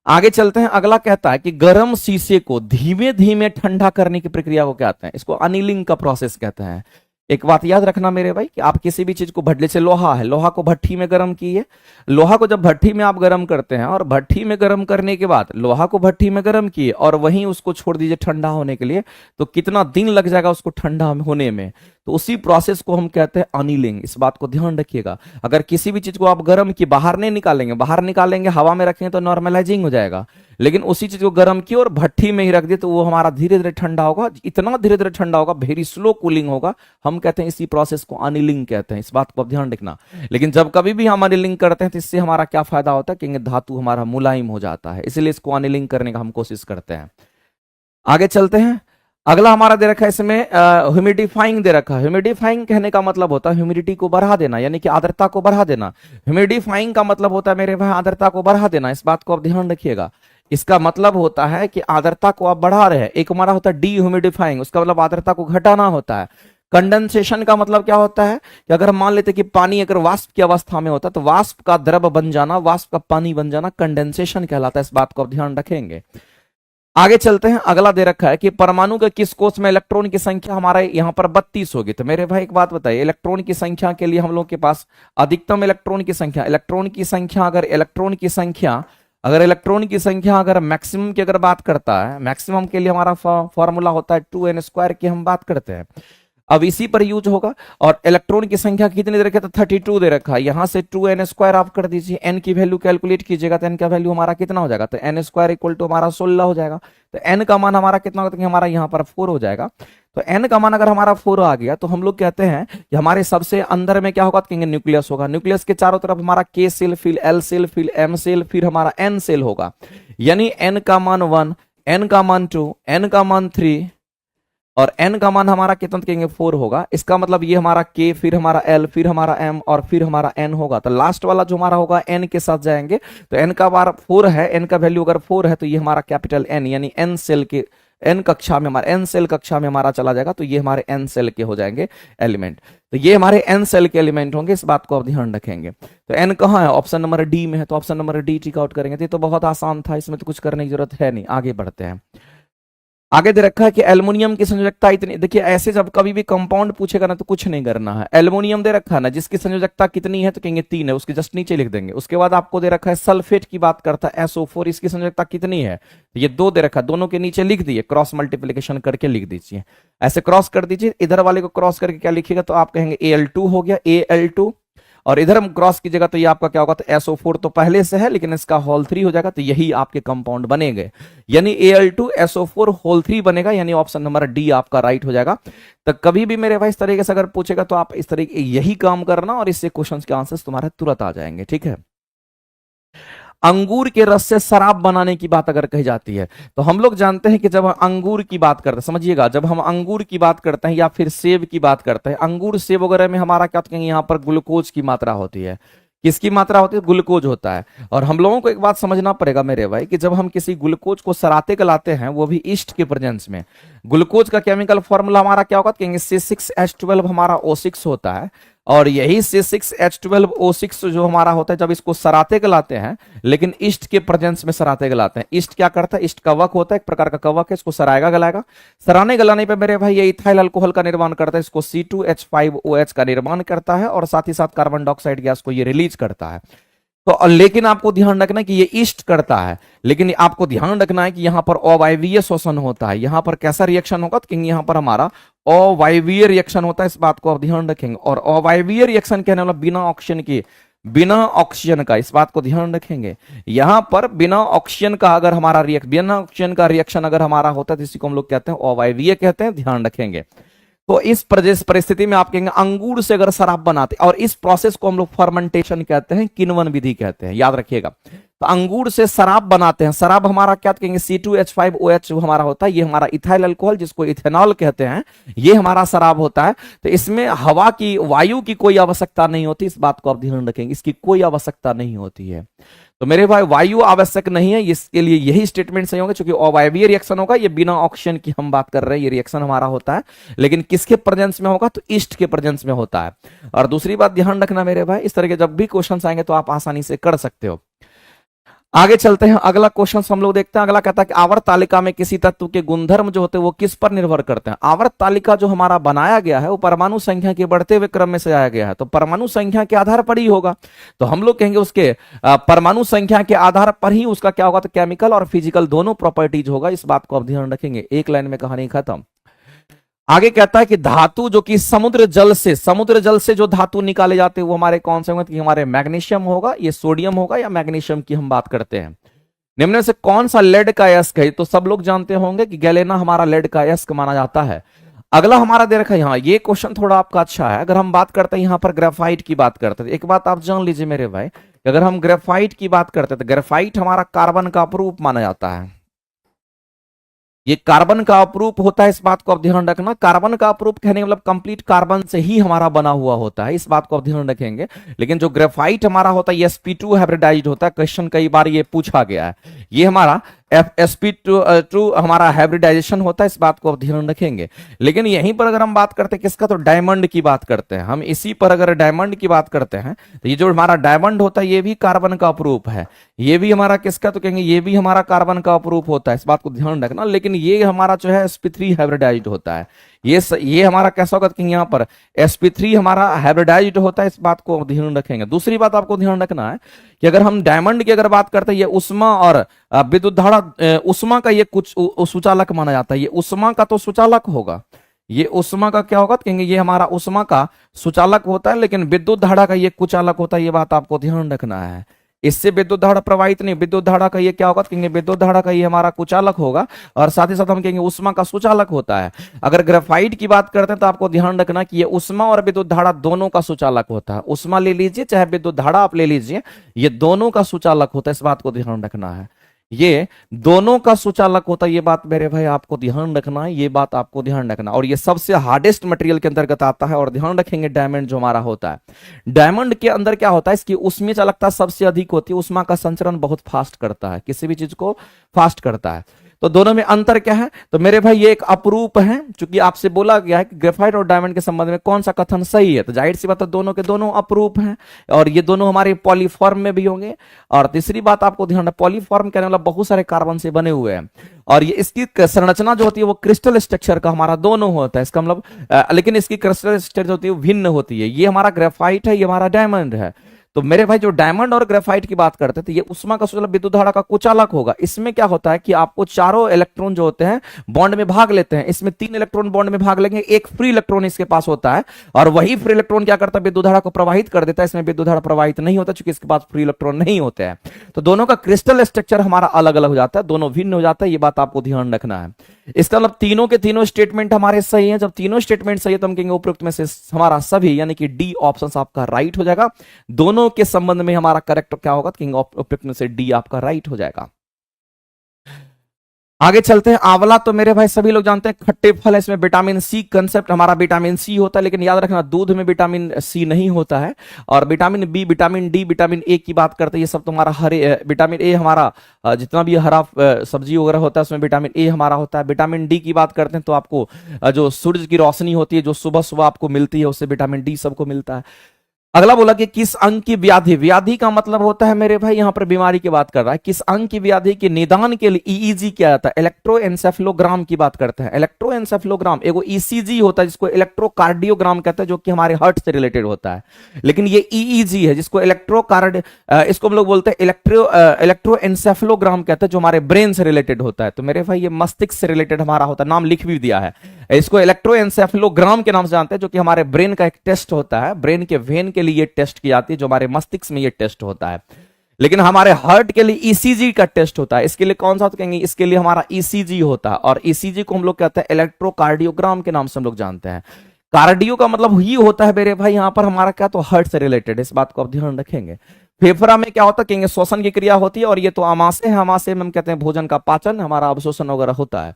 S1: आगे चलते हैं, अगला कहता है कि गर्म शीशे को धीमे धीमे ठंडा करने की प्रक्रिया को कहते हैं, इसको अनिलिंग का प्रोसेस कहते हैं। एक बात याद रखना मेरे भाई कि आप किसी भी चीज को भट्टी से, लोहा है, लोहा को भट्टी में गर्म कीजिए, लोहा को जब भट्टी में आप गर्म करते हैं और भट्टी में गर्म करने के बाद लोहा को भट्टी में गर्म किए और वहीं उसको छोड़ दीजिए ठंडा होने के लिए, तो कितना दिन लग जाएगा उसको ठंडा होने में? तो उसी प्रोसेस को हम कहते हैं अनिलिंग। इस बात को ध्यान रखिएगा। अगर किसी भी चीज को आप गर्म की बाहर नहीं निकालेंगे, बाहर निकालेंगे हवा में रखेंगे तो नॉर्मलाइजिंग हो जाएगा, लेकिन उसी चीज को गर्म किया और भट्ठी में ही रख दिया तो वो हमारा धीरे धीरे ठंडा होगा, इतना धीरे धीरे ठंडा होगा, वेरी स्लो कूलिंग होगा। हम कहते हैं इसी प्रोसेस को अनिलिंग कहते हैं, इस बात को ध्यान रखना। लेकिन जब कभी भी हम अनिलिंग करते हैं तो इससे हमारा क्या फायदा होता है कि धातु हमारा मुलायम हो जाता है, इसलिए इसको अनिलिंग करने का हम कोशिश करते हैं। आगे चलते हैं। अगला हमारा दे रखा है इसमें ह्यूमिडिफाइंग दे रखा है। ह्यूमिडिफाइंग कहने का मतलब होता है ह्यूमिडिटी को बढ़ा देना, यानी कि आर्द्रता को बढ़ा देना। ह्यूमिडिफाइंग का मतलब होता है मेरे भाई आर्द्रता को बढ़ा देना, इस बात को आप ध्यान रखिएगा। इसका मतलब होता है कि आर्द्रता को आप बढ़ा रहे हैं। एक हमारा होता है डी ह्यूमिडिफाइंग, उसका मतलब आर्द्रता को घटाना होता है। कंडेंसेशन का मतलब क्या होता है कि अगर मान लेते कि पानी अगर वाष्प की अवस्था में होता है तो वाष्प का द्रव बन जाना, वाष्प का पानी बन जाना कंडेंसेशन कहलाता है, इस बात को आप ध्यान रखेंगे। आगे चलते हैं। अगला दे रखा है कि परमाणु के किस कोष में इलेक्ट्रॉन की संख्या हमारे यहां पर 32 होगी। तो मेरे भाई एक बात बताइए, इलेक्ट्रॉन की संख्या के लिए हम लोग के पास अधिकतम इलेक्ट्रॉन की संख्या अगर इलेक्ट्रॉन की संख्या अगर मैक्सिमम की अगर बात करता है, मैक्सिमम के लिए हमारा फॉर्मूला होता है 2n² की हम बात करते हैं, अब इसी पर यूज होगा। और इलेक्ट्रॉन की संख्या कितनी दे रखी है तो 32 दे रखा है। यहां से 2n² आप कर दीजिए, n की वैल्यू कैलकुलेट कीजिएगा तो n का वैल्यू हमारा कितना हो जाएगा, तो n² इक्वल टू हमारा 16 हो जाएगा। तो n का मान हमारा कितना होगा, हमारा यहाँ पर 4 हो जाएगा। तो n का मान अगर हमारा 4 आ गया तो हम लोग कहते हैं कि हमारे सबसे अंदर में क्या होगा, कहेंगे न्यूक्लियस होगा। न्यूक्लियस के चारों तरफ हमारा k सेल, फिर l सेल, फिर m सेल, फिर हमारा n सेल होगा। यानी n का मान 1, n का मान 2, n का मान 3 और n का मान हमारा कितना कहेंगे 4 होगा। इसका मतलब ये हमारा k, फिर हमारा l, फिर हमारा m और फिर हमारा n होगा। तो लास्ट वाला जो हमारा होगा n के साथ जाएंगे। तो n का बार 4 है, n का वैल्यू अगर 4 है तो ये हमारा कैपिटल n यानी n सेल के n कक्षा में हमारा n सेल कक्षा में हमारा चला जाएगा। तो ये हमारे n सेल के हो जाएंगे एलिमेंट। तो ये हमारे n सेल के एलिमेंट होंगे, इस बात को आप ध्यान रखेंगे। तो n कहाँ है, ऑप्शन नंबर डी में है। तो option number D tick out करेंगे। तो बहुत आसान था, इसमें तो कुछ करने की जरूरत है नहीं। आगे बढ़ते हैं। आगे दे रखा है कि एल्युमिनियम की संयोजकता इतनी, देखिए ऐसे जब कभी भी कंपाउंड पूछेगा ना तो कुछ नहीं करना है। एल्युमिनियम दे रखा है ना, जिसकी संयोजकता कितनी है तो कहेंगे 3 है, उसके जस्ट नीचे लिख देंगे। उसके बाद आपको दे रखा है सल्फेट की बात करता है SO4, इसकी संयोजकता कितनी है, तो ये 2 दे रखा है, दोनों के नीचे लिख दिए, क्रॉस मल्टीप्लीकेशन करके लिख दीजिए। ऐसे क्रॉस कर दीजिए, इधर वाले को क्रॉस करके क्या लिखिएगा तो आप कहेंगे Al2 हो गया, Al2। और इधर हम क्रॉस कीजिएगा तो ये आपका क्या होगा, तो SO4 तो पहले से है लेकिन इसका होल 3 हो जाएगा, तो यही आपके कंपाउंड बनेंगे। यानी Al2SO4 होल 3 बनेगा, यानी ऑप्शन नंबर डी आपका राइट हो जाएगा। तो कभी भी मेरे भाई इस तरीके से अगर पूछेगा तो आप इस तरीके यही काम करना और इससे क्वेश्चंस के आंसर्स तुम्हारे तुरंत आ जाएंगे। ठीक है। अंगूर के रस से शराब बनाने की बात अगर कही जाती है तो हम लोग जानते हैं कि जब हम अंगूर की बात करते हैं, समझिएगा, जब हम अंगूर की बात करते हैं या फिर सेब की बात करते हैं, अंगूर सेब वगैरह में हमारा क्या कहेंगे, यहाँ पर ग्लूकोज की मात्रा होती है। किसकी मात्रा होती है, ग्लूकोज होता है। और हम लोगों को एक बात समझना पड़ेगा मेरे भाई कि जब हम किसी ग्लूकोज को सराते गलाते हैं, वो भी ईस्ट के प्रेजेंस में, ग्लूकोज का केमिकल फॉर्मूला हमारा क्या होगा, कहेंगे C6H12 हमारा O6 होता है। और यही C6H12O6 जो हमारा होता है, जब इसको सराते गलाते हैं, लेकिन ईस्ट के प्रेजेंस में सराते गलाते हैं। ईस्ट क्या करता है, ईस्ट कवक होता है, एक प्रकार का कवक है, इसको सराएगा गलाएगा। सराने गलाने पे मेरे भाई ये इथाइल अल्कोहल का निर्माण करता है, इसको C2H5OH का निर्माण करता है और साथ ही साथ कार्बन डाइऑक्साइड गैस को ये रिलीज करता है। तो लेकिन आपको ध्यान रखना है कि ये ईस्ट करता है, लेकिन आपको ध्यान रखना है कि यहां पर अवायवीय श्वसन होता है। यहां पर कैसा रिएक्शन होगा, तो यहां पर हमारा अवायवीय रिएक्शन होता है, इस बात को आप ध्यान रखेंगे। और अवायवीय रिएक्शन कहने वाला बिना ऑक्सीजन के, बिना ऑक्सीजन का, इस बात को ध्यान रखेंगे। यहां पर बिना ऑक्सीजन का अगर हमारा बिना ऑक्सीजन का रिएक्शन अगर हमारा होता है तो इसी को हम लोग कहते हैं अवायवीय कहते हैं, ध्यान रखेंगे। तो इस परिस्थिति में आप कहेंगे अंगूर से अगर शराब बनाते, और इस प्रोसेस को हम लोग फर्मेंटेशन कहते हैं, किण्वन विधि कहते हैं, याद रखिएगा। तो अंगूर से शराब बनाते हैं, शराब हमारा क्या कहेंगे, C2H5OH जो हमारा होता है, ये हमारा इथाइल अल्कोहल जिसको इथेनॉल कहते हैं, ये हमारा शराब होता है। तो इसमें हवा की, वायु की कोई आवश्यकता नहीं होती, इस बात को आप ध्यान रखेंगे, इसकी कोई आवश्यकता नहीं होती है। तो मेरे भाई वायु आवश्यक नहीं है, इसके लिए यही स्टेटमेंट सही होगा, क्योंकि अवायवीय रिएक्शन होगा, ये बिना ऑक्सीजन की हम बात कर रहे हैं, ये रिएक्शन हमारा होता है, लेकिन किसके प्रेजेंस में होगा, तो ईस्ट के प्रेजेंस में होता है। और दूसरी बात ध्यान रखना मेरे भाई, इस तरह के जब भी क्वेश्चन आएंगे तो आप आसानी से कर सकते हो। आगे चलते हैं, अगला क्वेश्चन हम लोग देखते हैं। अगला कहता है कि आवर्त तालिका में किसी तत्व के गुणधर्म जो होते हैं वो किस पर निर्भर करते हैं। आवर्त तालिका जो हमारा बनाया गया है वो परमाणु संख्या के बढ़ते हुए क्रम में से आया गया है, तो परमाणु संख्या के आधार पर ही होगा। तो हम लोग कहेंगे उसके परमाणु संख्या के आधार पर ही उसका क्या होगा, तो केमिकल और फिजिकल दोनों प्रॉपर्टीज होगा, इस बात को आप ध्यान रखेंगे। एक लाइन में कहानी खत्म। आगे कहता है कि धातु जो कि समुद्र जल से जो धातु निकाले जाते हैं वो हमारे कौन से होंगे, तो हमारे मैग्नीशियम होगा, ये सोडियम होगा, या मैग्नीशियम की हम बात करते हैं। निम्न में से कौन सा लेड का अयस्क है? तो सब लोग जानते होंगे कि गैलेना हमारा लेड का अयस्क माना जाता है। अगला हमारा दे रखा है यहाँ, ये क्वेश्चन थोड़ा आपका अच्छा है। अगर हम बात करते हैं यहाँ पर ग्रेफाइट की बात करते हैं, एक बात आप जान लीजिए मेरे भाई, अगर हम ग्रेफाइट की बात करते हैं तो ग्रेफाइट हमारा कार्बन का अपरूप माना जाता है। ये कार्बन का अपरूप होता है, इस बात को आप ध्यान रखना। कार्बन का अपरूप कहने का मतलब कंप्लीट कार्बन से ही हमारा बना हुआ होता है, इस बात को आप ध्यान रखेंगे। लेकिन जो ग्रेफाइट हमारा होता है ये sp2 हाइब्रिडाइज्ड होता है। क्वेश्चन कई बार ये पूछा गया है, ये हमारा sp2 हमारा हाइब्रिडाइजेशन होता है, इस बात को आप ध्यान रखेंगे। लेकिन यहीं पर अगर हम बात करते हैं किसका, तो डायमंड की बात करते हैं हम। इसी पर अगर डायमंड की बात करते हैं तो ये जो हमारा डायमंड होता है ये भी कार्बन का अपरूप है। ये भी हमारा किसका, तो कहेंगे ये भी हमारा कार्बन का अपरूप होता है, इस बात को ध्यान रखना। लेकिन ये हमारा जो है sp3 हाइब्रिडाइज्ड होता है। ये हमारा कैसा होगा कि यहाँ पर sp3 हमारा हाइब्रिडाइज्ड होता है, इस बात को ध्यान रखेंगे। दूसरी बात आपको ध्यान रखना है कि अगर हम डायमंड की अगर बात करते हैं, ये उष्मा और विद्युत धारा, उष्मा का ये कुछ सुचालक माना जाता है। ये उष्मा का तो सुचालक होगा, ये उष्मा का क्या होगा, तो कहेंगे ये हमारा उष्मा का सुचालक होता है। लेकिन विद्युत धारा का ये कुचालक होता है, ये बात आपको ध्यान रखना है। इससे विद्युत धारा प्रवाहित नहीं, विद्युत धारा का ये क्या होगा, तो कहेंगे विद्युत धारा का ये हमारा कुचालक होगा, और साथ ही साथ हम कहेंगे उष्मा का सुचालक होता है। अगर ग्रेफाइट की बात करते हैं तो आपको ध्यान रखना कि ये उष्मा और विद्युत धारा दोनों का सुचालक होता है। उष्मा ले लीजिए चाहे विद्युत धारा आप ले लीजिए, ये दोनों का सुचालक होता है, इस बात को ध्यान रखना है। ये दोनों का सुचालक होता है, ये बात मेरे भाई आपको ध्यान रखना है, ये बात आपको ध्यान रखना। और ये सबसे हार्डेस्ट मटेरियल के अंतर्गत आता है। और ध्यान रखेंगे डायमंड जो हमारा होता है, डायमंड के अंदर क्या होता है, इसकी ऊष्मीय चालकता सबसे अधिक होती है, ऊष्मा का संचरण बहुत फास्ट करता है, किसी भी चीज को फास्ट करता है। तो दोनों में अंतर क्या है, तो मेरे भाई ये एक अपरूप है। चूंकि आपसे बोला गया है कि ग्रेफाइट और डायमंड के संबंध में कौन सा कथन सही है, तो जाहिर सी बात है दोनों के दोनों अपरूप हैं, और ये दोनों हमारे पॉलीफॉर्म में भी होंगे। और तीसरी बात आपको ध्यान रखना, पॉलीफॉर्म कहने वाला बहुत सारे कार्बन से बने हुए हैं, और ये इसकी संरचना जो होती है वो क्रिस्टल स्ट्रक्चर का हमारा दोनों होता है, इसका मतलब लेकिन इसकी क्रिस्टल स्ट्रक्चर होती है वो भिन्न होती है। ये हमारा ग्रेफाइट है, ये हमारा डायमंड है। तो मेरे भाई जो डायमंड और ग्रेफाइट की बात करते थे, ये उष्मा का सुचालक विद्युत धारा का कुचालक होगा। इसमें क्या होता है कि आपको चारों इलेक्ट्रॉन जो होते हैं बॉन्ड में भाग लेते हैं, इसमें 3 इलेक्ट्रॉन बॉन्ड में भाग लेंगे, एक फ्री इलेक्ट्रॉन इसके पास होता है, और वही फ्री इलेक्ट्रॉन क्या करता है, विद्युत धारा को प्रवाहित कर देता है। इसमें विद्युत धारा प्रवाहित नहीं होता क्योंकि इसके पास फ्री इलेक्ट्रॉन नहीं होते हैं। तो दोनों का क्रिस्टल स्ट्रक्चर हमारा अलग अलग हो जाता है, दोनों भिन्न हो जाता है, ये बात आपको ध्यान रखना है। इसका मतलब तीनों के तीनों स्टेटमेंट हमारे सही हैं। जब तीनों स्टेटमेंट सही है तो हम कहेंगे उपयुक्त में से हमारा सभी यानी कि डी ऑप्शन आपका राइट हो जाएगा। दोनों के संबंध में हमारा करेक्ट क्या होगा, किंग उपयुक्त में से डी आपका राइट हो जाएगा। आगे चलते हैं। आंवला तो मेरे भाई सभी लोग जानते हैं खट्टे फल है, इसमें विटामिन सी कंसेप्ट हमारा विटामिन सी होता है, लेकिन याद रखना दूध में विटामिन सी नहीं होता है। और vitamin B, vitamin D, vitamin A की बात करते हैं, ये सब तुम्हारा हरे, विटामिन ए हमारा जितना भी हरा सब्जी वगैरह होता है उसमें विटामिन ए हमारा होता है। विटामिन डी की बात करते हैं तो आपको जो सूरज की रोशनी होती है जो सुबह सुबह आपको मिलती है उससे विटामिन डी सबको मिलता है। अगला बोला कि किस अंग की व्याधि, व्याधि का मतलब होता है मेरे भाई यहां पर बीमारी की बात कर रहा है, किस अंग की व्याधि के निदान के लिए ईईजी क्या आता है, इलेक्ट्रोएन्सेफेलोग्राम की बात करते हैं। इलेक्ट्रोएन्सेफेलोग्राम एगो ईसीजी होता है जिसको इलेक्ट्रोकार्डियोग्राम कहते हैं, जो कि हमारे हार्ट से रिलेटेड होता है। लेकिन ये ईईजी है जिसको इसको हम लोग बोलते हैं इलेक्ट्रोएन्सेफेलोग्राम कहते हैं, जो हमारे ब्रेन से रिलेटेड होता है। तो मेरे भाई ये मस्तिष्क से रिलेटेड हमारा होता है, नाम लिख भी दिया है। इसको इलेक्ट्रोएन्सेफेलोग्राम के नाम से जानते हैं, जो कि हमारे ब्रेन का एक टेस्ट होता है, ब्रेन के वेन के लिए ये टेस्ट की जाती है, जो हमारे मस्तिष्क में ये टेस्ट होता है। लेकिन हमारे हार्ट के लिए ईसीजी का टेस्ट होता है। इसके लिए कौन सा तो कहेंगे, इसके लिए हमारा ईसीजी होता है, और ईसीजी को हम लोग कहते हैं इलेक्ट्रोकार्डियोग्राम के नाम से हम लोग जानते हैं। कार्डियो का मतलब ही होता है मेरे भाई यहां पर हमारा क्या, तो हार्ट से रिलेटेड है, इस बात को आप ध्यान रखेंगे। फेफड़ा में क्या होता है, कहेंगे श्वसन की क्रिया होती है, और ये तो आमाशय है, आमाशय में हम कहते हैं भोजन का पाचन, हमारा अवशोषण वगैरह होता है।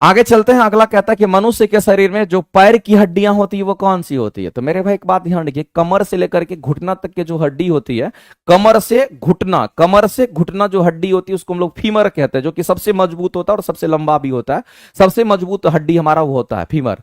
S1: आगे चलते हैं। अगला कहता है कि मनुष्य के शरीर में जो पैर की हड्डियां होती है वो कौन सी होती है। तो मेरे भाई एक बात ध्यान रखिए, कमर से लेकर के घुटना तक के जो हड्डी होती है, कमर से घुटना जो हड्डी होती है उसको हम लोग फीमर कहते हैं, जो कि सबसे मजबूत होता है और सबसे लंबा भी होता है। सबसे मजबूत हड्डी हमारा वो होता है फीमर।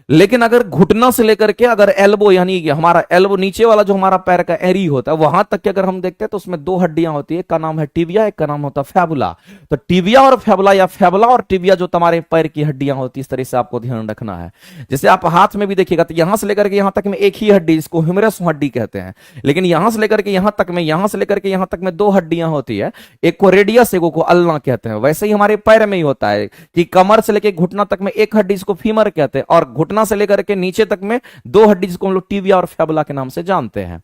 S1: लेकिन अगर घुटना से लेकर के अगर एल्बो यानी कि हमारा एल्बो नीचे वाला जो हमारा पैर का एरी होता है वहां तक के अगर हम देखते हैं तो उसमें 2 हड्डियां होती है, एक का नाम है टिबिया, एक का नाम होता है फैबुला। तो टिबिया और फैबुला या फैबुला और टिबिया जो तुम्हारे पैर की हड्डियां होती है, इस तरह से आपको ध्यान रखना है। जैसे आप हाथ में भी देखिएगा तो यहां से लेकर के यहां तक में एक ही हड्डी, जिसको ह्यूमरस हड्डी कहते हैं, लेकिन यहां से लेकर के यहां तक में, यहां से लेकर के यहां तक में 2 हड्डियां होती है, एक को रेडियस, एक को अल्ना कहते हैं। वैसे ही हमारे पैर में ही होता है कि कमर से लेकर घुटना तक में एक हड्डी जिसको फीमर कहते हैं, और घुटना से लेकर के नीचे तक में 2 हड्डी जिसको हम लोग टिबिया और फैबुला के नाम से जानते हैं।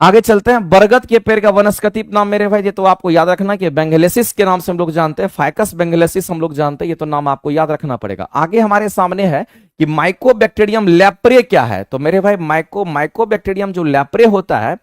S1: आगे चलते हैं। बरगद के पेड़ का वनस्पति नाम मेरे भाई, ये तो आपको याद रखना कि बेंगलेसिस के नाम से हम लोग जानते हैं, फाइकस बेंगलेसिस हम लोग जानते हैं, ये तो नाम आपको याद रखना पड़ेगा। आगे हमारे सामने है कि माइकोबैक्टीरियम लैप्रे क्या है। तो मेरे भाई माइकोबैक्टीरियम जो लैप्रे होता है,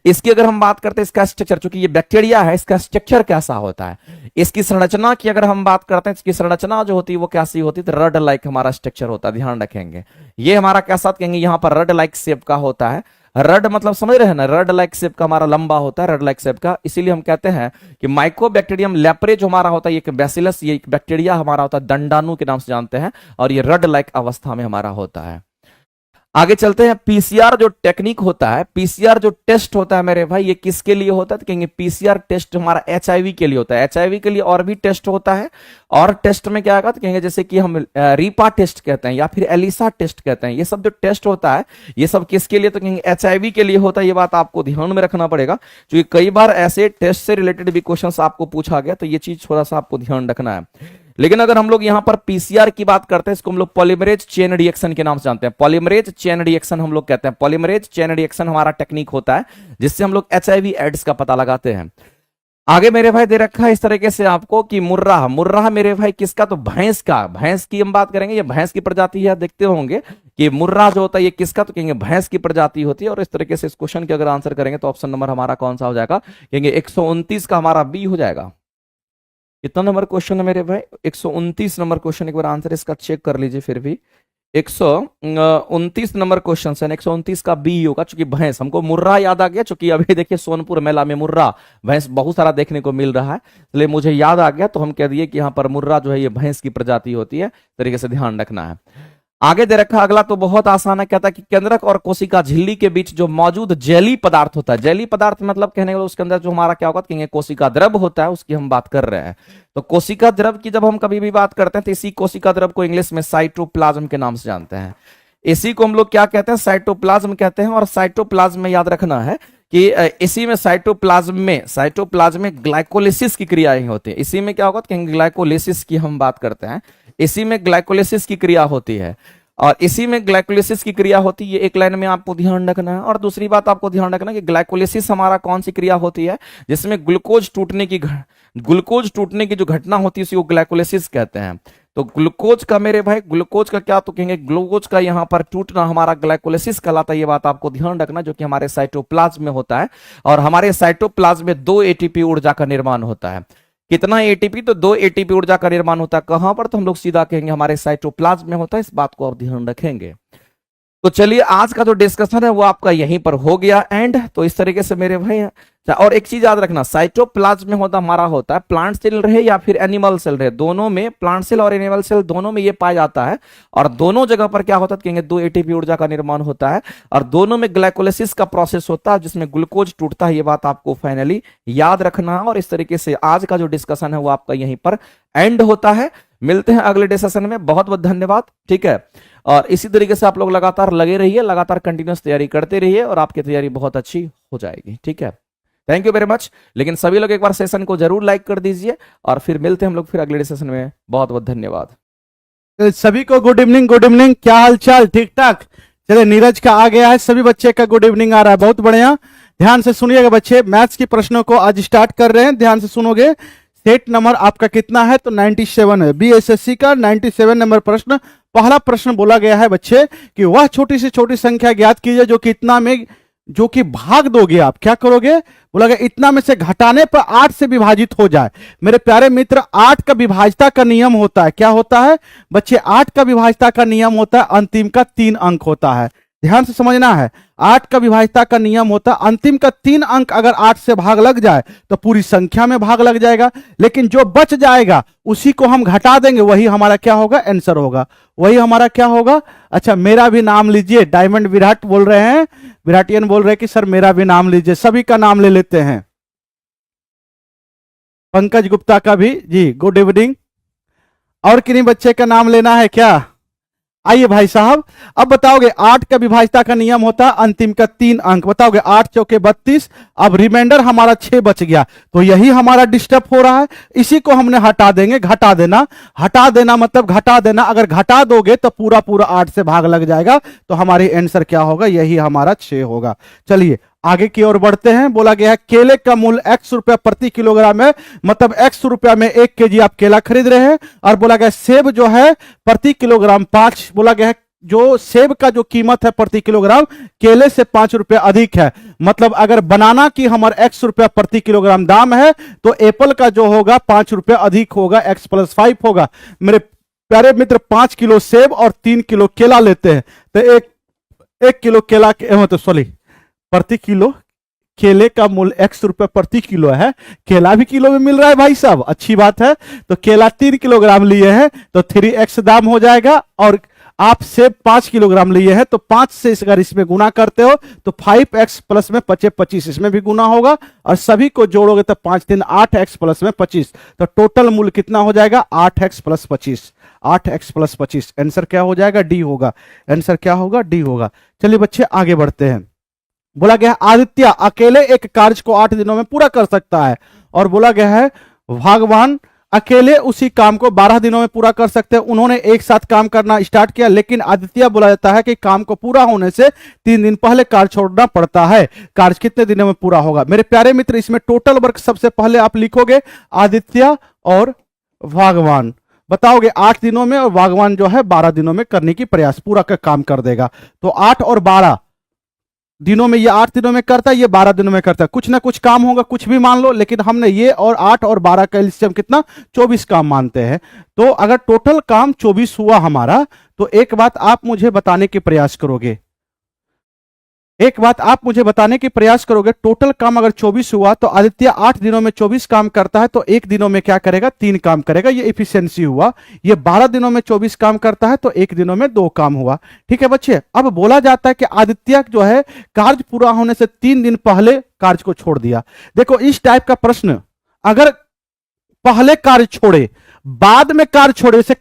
S1: इसकी अगर हम बात करते हैं इसका स्ट्रक्चर, चूंकि ये बैक्टीरिया है, इसका स्ट्रक्चर कैसा होता है, इसकी संरचना की अगर हम बात करते हैं, इसकी संरचना जो होती है वो कैसी होती है, तो रड लाइक हमारा स्ट्रक्चर होता है, ध्यान रखेंगे। ये हमारा कैसा कहेंगे, यहां पर रड लाइक शेप का होता है। रड मतलब समझ रहे हैं ना, रड लाइक शेप का हमारा लंबा होता है, रड लाइक शेप का, इसीलिए हम कहते हैं कि माइकोबैक्टीरियम लैप्रे जो हमारा होता है, ये बैसिलस, ये एक बैक्टीरिया हमारा होता है, दंडाणु के नाम से जानते हैं, और ये रड लाइक अवस्था में हमारा होता है। आगे चलते हैं। पीसीआर जो टेक्निक होता है, पीसीआर जो टेस्ट होता है मेरे भाई, ये किसके लिए होता है, तो कहेंगे पीसीआर टेस्ट हमारा एचआईवी के लिए होता है। एचआईवी के लिए और भी टेस्ट होता है, और टेस्ट में क्या आएगा, तो कहेंगे जैसे कि हम रीपा टेस्ट कहते हैं या फिर एलिसा टेस्ट कहते हैं। ये सब जो टेस्ट होता है, ये सब किसके लिए, तो कहेंगे एचआईवी के लिए होता है। ये बात आपको ध्यान में रखना पड़ेगा, क्योंकि कई बार ऐसे टेस्ट से रिलेटेड भी क्वेश्चन आपको पूछा गया, तो ये चीज थोड़ा सा आपको ध्यान रखना है। लेकिन अगर हम लोग यहां पर पीसीआर की बात करते हैं, इसको हम लोग पॉलीमरेज चेन रिएक्शन के नाम से जानते हैं। पॉलीमरेज चेन रिएक्शन हम लोग कहते हैं, पॉलीमरेज चेन रिएक्शन हमारा टेक्निक होता है, जिससे हम लोग एचआईवी एड्स का पता लगाते हैं। आगे मेरे भाई दे रखा है इस तरीके से आपको कि मुर्राह, मुर्राह मेरे भाई किसका, तो भैंस का, भैंस की हम बात करेंगे, ये भैंस की प्रजाति है। देखते होंगे कि मुर्राह जो होता है ये किसका, तो कहेंगे भैंस की प्रजाति होती है। और इस तरीके से इस क्वेश्चन के अगर आंसर करेंगे तो ऑप्शन नंबर हमारा कौन सा हो जाएगा, कहेंगे 129 का हमारा बी हो जाएगा। कितना नंबर क्वेश्चन है मेरे भाई, 129 नंबर क्वेश्चन। एक बार आंसर इसका चेक कर लीजिए, फिर भी 129 नंबर क्वेश्चन है, 129 का बी होगा। चूंकि भैंस, हमको मुर्रा याद आ गया, चूंकि अभी देखिए सोनपुर मेला में मुर्रा भैंस बहुत सारा देखने को मिल रहा है, इसलिए मुझे याद आ गया, तो हम कह दिए कि यहाँ पर मुर्रा जो है ये भैंस की प्रजाति होती है, तरीके से ध्यान रखना है। आगे दे रखा अगला तो बहुत आसान है, कहता है कि केंद्रक और कोशिका झिल्ली के बीच जो मौजूद जेली पदार्थ होता है, जेली पदार्थ मतलब कहने का उसके अंदर जो हमारा क्या होगा, कहेंगे कोशिका द्रव होता है, उसकी हम बात कर रहे हैं। तो कोशिका द्रव की जब हम कभी भी बात करते हैं, तो इसी कोशिका द्रव को इंग्लिश में साइटोप्लाज्म के नाम से जानते हैं। इसी को हम लोग क्या कहते हैं, साइटोप्लाज्म कहते हैं। और साइटोप्लाज्म में याद रखना है कि इसी में साइटोप्लाज्म में ग्लाइकोलिसिस की क्रियाएं होती है। इसी में क्या होगा, कहेंगे ग्लाइकोलिसिस की हम बात करते हैं, इसी में ग्लाइकोलिसिस की क्रिया होती है, और इसी में ग्लाइकोलिसिस की क्रिया होती है। एक लाइन में आपको ध्यान रखना है। और दूसरी बात आपको ध्यान रखना है कि ग्लाइकोलिसिस हमारा कौन सी क्रिया होती है, जिसमें ग्लूकोज टूटने की जो घटना होती है उसी को ग्लाइकोलिसिस कहते हैं। तो ग्लूकोज का मेरे भाई, ग्लूकोज का क्या, तो कहेंगे ग्लूकोज का यहाँ पर टूटना हमारा ग्लाइकोलिसिस कहलाता है। ये बात आपको ध्यान रखना, जो कि हमारे साइटोप्लाज्म में होता है। और हमारे साइटोप्लाज्म में 2 एटीपी ऊर्जा का निर्माण होता है। कितना एटीपी, तो 2 एटीपी ऊर्जा का निर्माण होता है। कहां पर, तो हम लोग सीधा कहेंगे हमारे साइटोप्लाज्म में होता है। इस बात को आप ध्यान रखेंगे। तो चलिए आज का जो डिस्कशन है वो आपका यहीं पर हो गया एंड। तो इस तरीके से मेरे भाई, और एक चीज याद रखना, साइटोप्लाज्म में हमारा होता है प्लांट सेल रहे या फिर एनिमल सेल रहे, दोनों में, प्लांट सेल और एनिमल सेल दोनों में ये पाया जाता है। और दोनों जगह पर क्या होता है, कहेंगे 2 एटीपी ऊर्जा का निर्माण होता है, और दोनों में ग्लाइकोलिसिस का प्रोसेस होता है, जिसमें ग्लूकोज टूटता है। ये बात आपको फाइनली याद रखना है। और इस तरीके से आज का जो डिस्कशन है वो आपका यहीं पर एंड होता है। मिलते हैं अगले डिस्कशन में। बहुत बहुत धन्यवाद, ठीक है। और इसी तरीके से आप लोग लगातार लगे रहिए, लगातार कंटिन्यूस तैयारी करते रहिए, और आपकी तैयारी बहुत अच्छी हो जाएगी, ठीक है। Thank you very much. लेकिन सभी लोग एक बार सेशन को जरूर लाइक कर दीजिए, और फिर मिलते हैं हम लोग फिर अगले सेशन में। बहुत बहुत धन्यवाद।
S2: सभी को गुड इवनिंग, गुड इवनिंग। क्या हाल चाल, ठीक ठाक? चलिए, नीरज का आ गया है, सभी बच्चे का गुड इवनिंग आ रहा है, बहुत बढ़िया। ध्यान से सुनिएगा बच्चे, मैथ्स के प्रश्नों को आज स्टार्ट कर रहे हैं, ध्यान से सुनोगे। सेट नंबर आपका कितना है, तो 97 है। बीएसएससी का 97 नंबर प्रश्न। पहला प्रश्न बोला गया है बच्चे कि वह छोटी से छोटी संख्या ज्ञात कीजिए जो कि इतना में, जो कि भाग दोगे आप, क्या करोगे, बोला गया इतना में से घटाने पर 8 से विभाजित हो जाए। मेरे प्यारे मित्र, 8 का विभाज्यता का नियम होता है, क्या होता है बच्चे, 8 का विभाज्यता का नियम होता है अंतिम का 3 अंक होता है। ध्यान से समझना है, 8 का विभाज्यता का नियम होता है अंतिम का 3 अंक अगर 8 से भाग लग जाए तो पूरी संख्या में भाग लग जाएगा, लेकिन जो बच जाएगा उसी को हम घटा देंगे, वही हमारा क्या होगा, आंसर होगा, वही हमारा क्या होगा। अच्छा, मेरा भी नाम लीजिए। डायमंड विराट बोल रहे हैं, विराटियन बोल रहे हैं कि सर मेरा भी नाम लीजिए। सभी का नाम ले लेते हैं। पंकज गुप्ता का भी जी गुड इवनिंग। और किन्हीं बच्चे का नाम लेना है क्या? आइए भाई साहब, अब बताओगे 8 का विभाज्यता का नियम होता है अंतिम का 3 अंक। बताओगे 8 चौके 32, अब रिमाइंडर हमारा 6 बच गया, तो यही हमारा डिस्टर्ब हो रहा है। इसी को हमने हटा देंगे, घटा देना। हटा देना मतलब घटा देना, अगर घटा दोगे तो पूरा पूरा 8 से भाग लग जाएगा, तो हमारी आंसर क्या होगा, यही हमारा 6 होगा। चलिए आगे की ओर बढ़ते हैं। बोला गया है केले का मूल्य x रुपया प्रति किलोग्राम है, मतलब x रुपया में 1 केजी आप केला खरीद रहे हैं। और बोला गया सेब जो है प्रति किलोग्राम 5, बोला गया है जो सेब का जो कीमत है प्रति किलोग्राम केले से 5 रुपया अधिक है। मतलब अगर बनाना की हमारे x रुपया प्रति किलोग्राम दाम है तो एप्पल का जो होगा 5 रुपया अधिक होगा, x + 5 होगा। मेरे प्यारे मित्र 5 किलो सेब और 3 किलो केला लेते हैं तो एक किलो केला तो सॉरी प्रति किलो केले का मूल्य x रुपये प्रति किलो है। केला भी किलो में मिल रहा है भाई साहब, अच्छी बात है। तो केला 3 किलोग्राम लिए हैं तो 3x दाम हो जाएगा। और आप सेब 5 किलोग्राम लिए हैं तो 5 से अगर इसमें गुना करते हो तो 5x प्लस में 25 इसमें भी गुना होगा। और सभी को जोड़ोगे तो 5 3 8x प्लस में 25, तो टोटल मूल्य कितना हो जाएगा 8x plus 25। 8x plus 25 answer क्या हो जाएगा डी होगा। आंसर क्या होगा डी होगा। चलिए बच्चे आगे बढ़ते हैं। बोला गया है आदित्य अकेले एक कार्य को 8 दिनों में पूरा कर सकता है। और बोला गया है भगवान अकेले उसी काम को 12 दिनों में पूरा कर सकते हैं। उन्होंने एक साथ काम करना स्टार्ट किया, लेकिन आदित्य बोला जाता है कि काम को पूरा होने से 3 दिन पहले कार्य छोड़ना पड़ता है। कार्य कितने दिनों में पूरा होगा? मेरे प्यारे मित्र इसमें टोटल वर्क सबसे पहले आप लिखोगे आदित्य और भगवान, बताओगे 8 दिनों में, और भगवान जो है 12 दिनों में करने की प्रयास पूरा का काम कर देगा। तो 8 और 12 दिनों में, ये 8 दिनों में करता है, ये 12 दिनों में करता है। कुछ ना कुछ काम होगा, कुछ भी मान लो, लेकिन हमने ये और 8 और 12 का एलसीएम कितना 24 काम मानते हैं। तो अगर टोटल काम 24 हुआ हमारा, तो एक बात आप मुझे बताने की प्रयास करोगे, टोटल काम अगर 24 हुआ तो आदित्य 8 दिनों में 24 काम करता है, तो एक दिनों में क्या करेगा 3 काम करेगा, ये इफिशियंसी हुआ। ये 12 दिनों में 24 काम करता है तो एक दिनों में 2 काम हुआ। ठीक है बच्चे, अब बोला जाता है कि आदित्य जो है कार्य पूरा होने से 3 दिन पहले कार्य को छोड़ दिया। देखो इस टाइप का प्रश्न अगर पहले कार्य छोड़े बाद में कार्य छोड़े, जैसे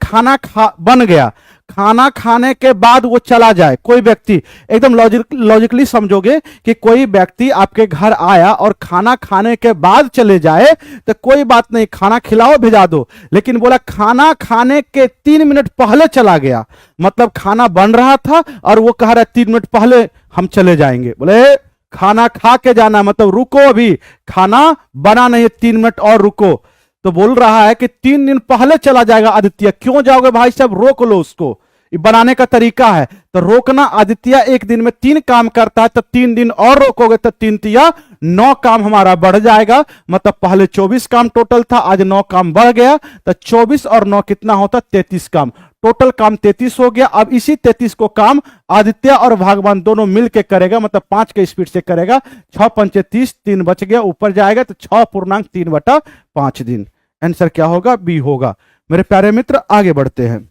S2: बन गया, खाना खाने के बाद वो चला जाए, कोई व्यक्ति, एकदम लॉजिकली समझोगे कि कोई व्यक्ति आपके घर आया और खाना खाने के बाद चले जाए तो कोई बात नहीं, खाना खिलाओ भिजा दो। लेकिन बोला खाना खाने के 3 मिनट पहले चला गया, मतलब खाना बन रहा था और वो कह रहा है 3 मिनट पहले हम चले जाएंगे। बोले खाना खा के जाना, मतलब रुको, अभी खाना बना नहीं, 3 मिनट और रुको। तो बोल रहा है कि 3 दिन पहले चला जाएगा आदित्य। क्यों जाओगे भाई साहब, रोक लो उसको, ये बनाने का तरीका है। तो रोकना, आदित्य एक दिन में 3 काम करता है तो 3 दिन और रोकोगे तो 3 तिया 9 काम हमारा बढ़ जाएगा। मतलब पहले 24 काम टोटल था, आज 9 काम बढ़ गया, तो 24 और 9 कितना होता 33 काम। टोटल काम 33 हो गया। अब इसी 33 को काम आदित्य और भगवान दोनों मिलकर करेगा, मतलब 5 के स्पीड से करेगा। 6 पंचे 30, 3 बच गया, ऊपर जाएगा तो 6.3/5 दिन। आंसर क्या होगा बी होगा। मेरे प्यारे मित्र आगे बढ़ते हैं।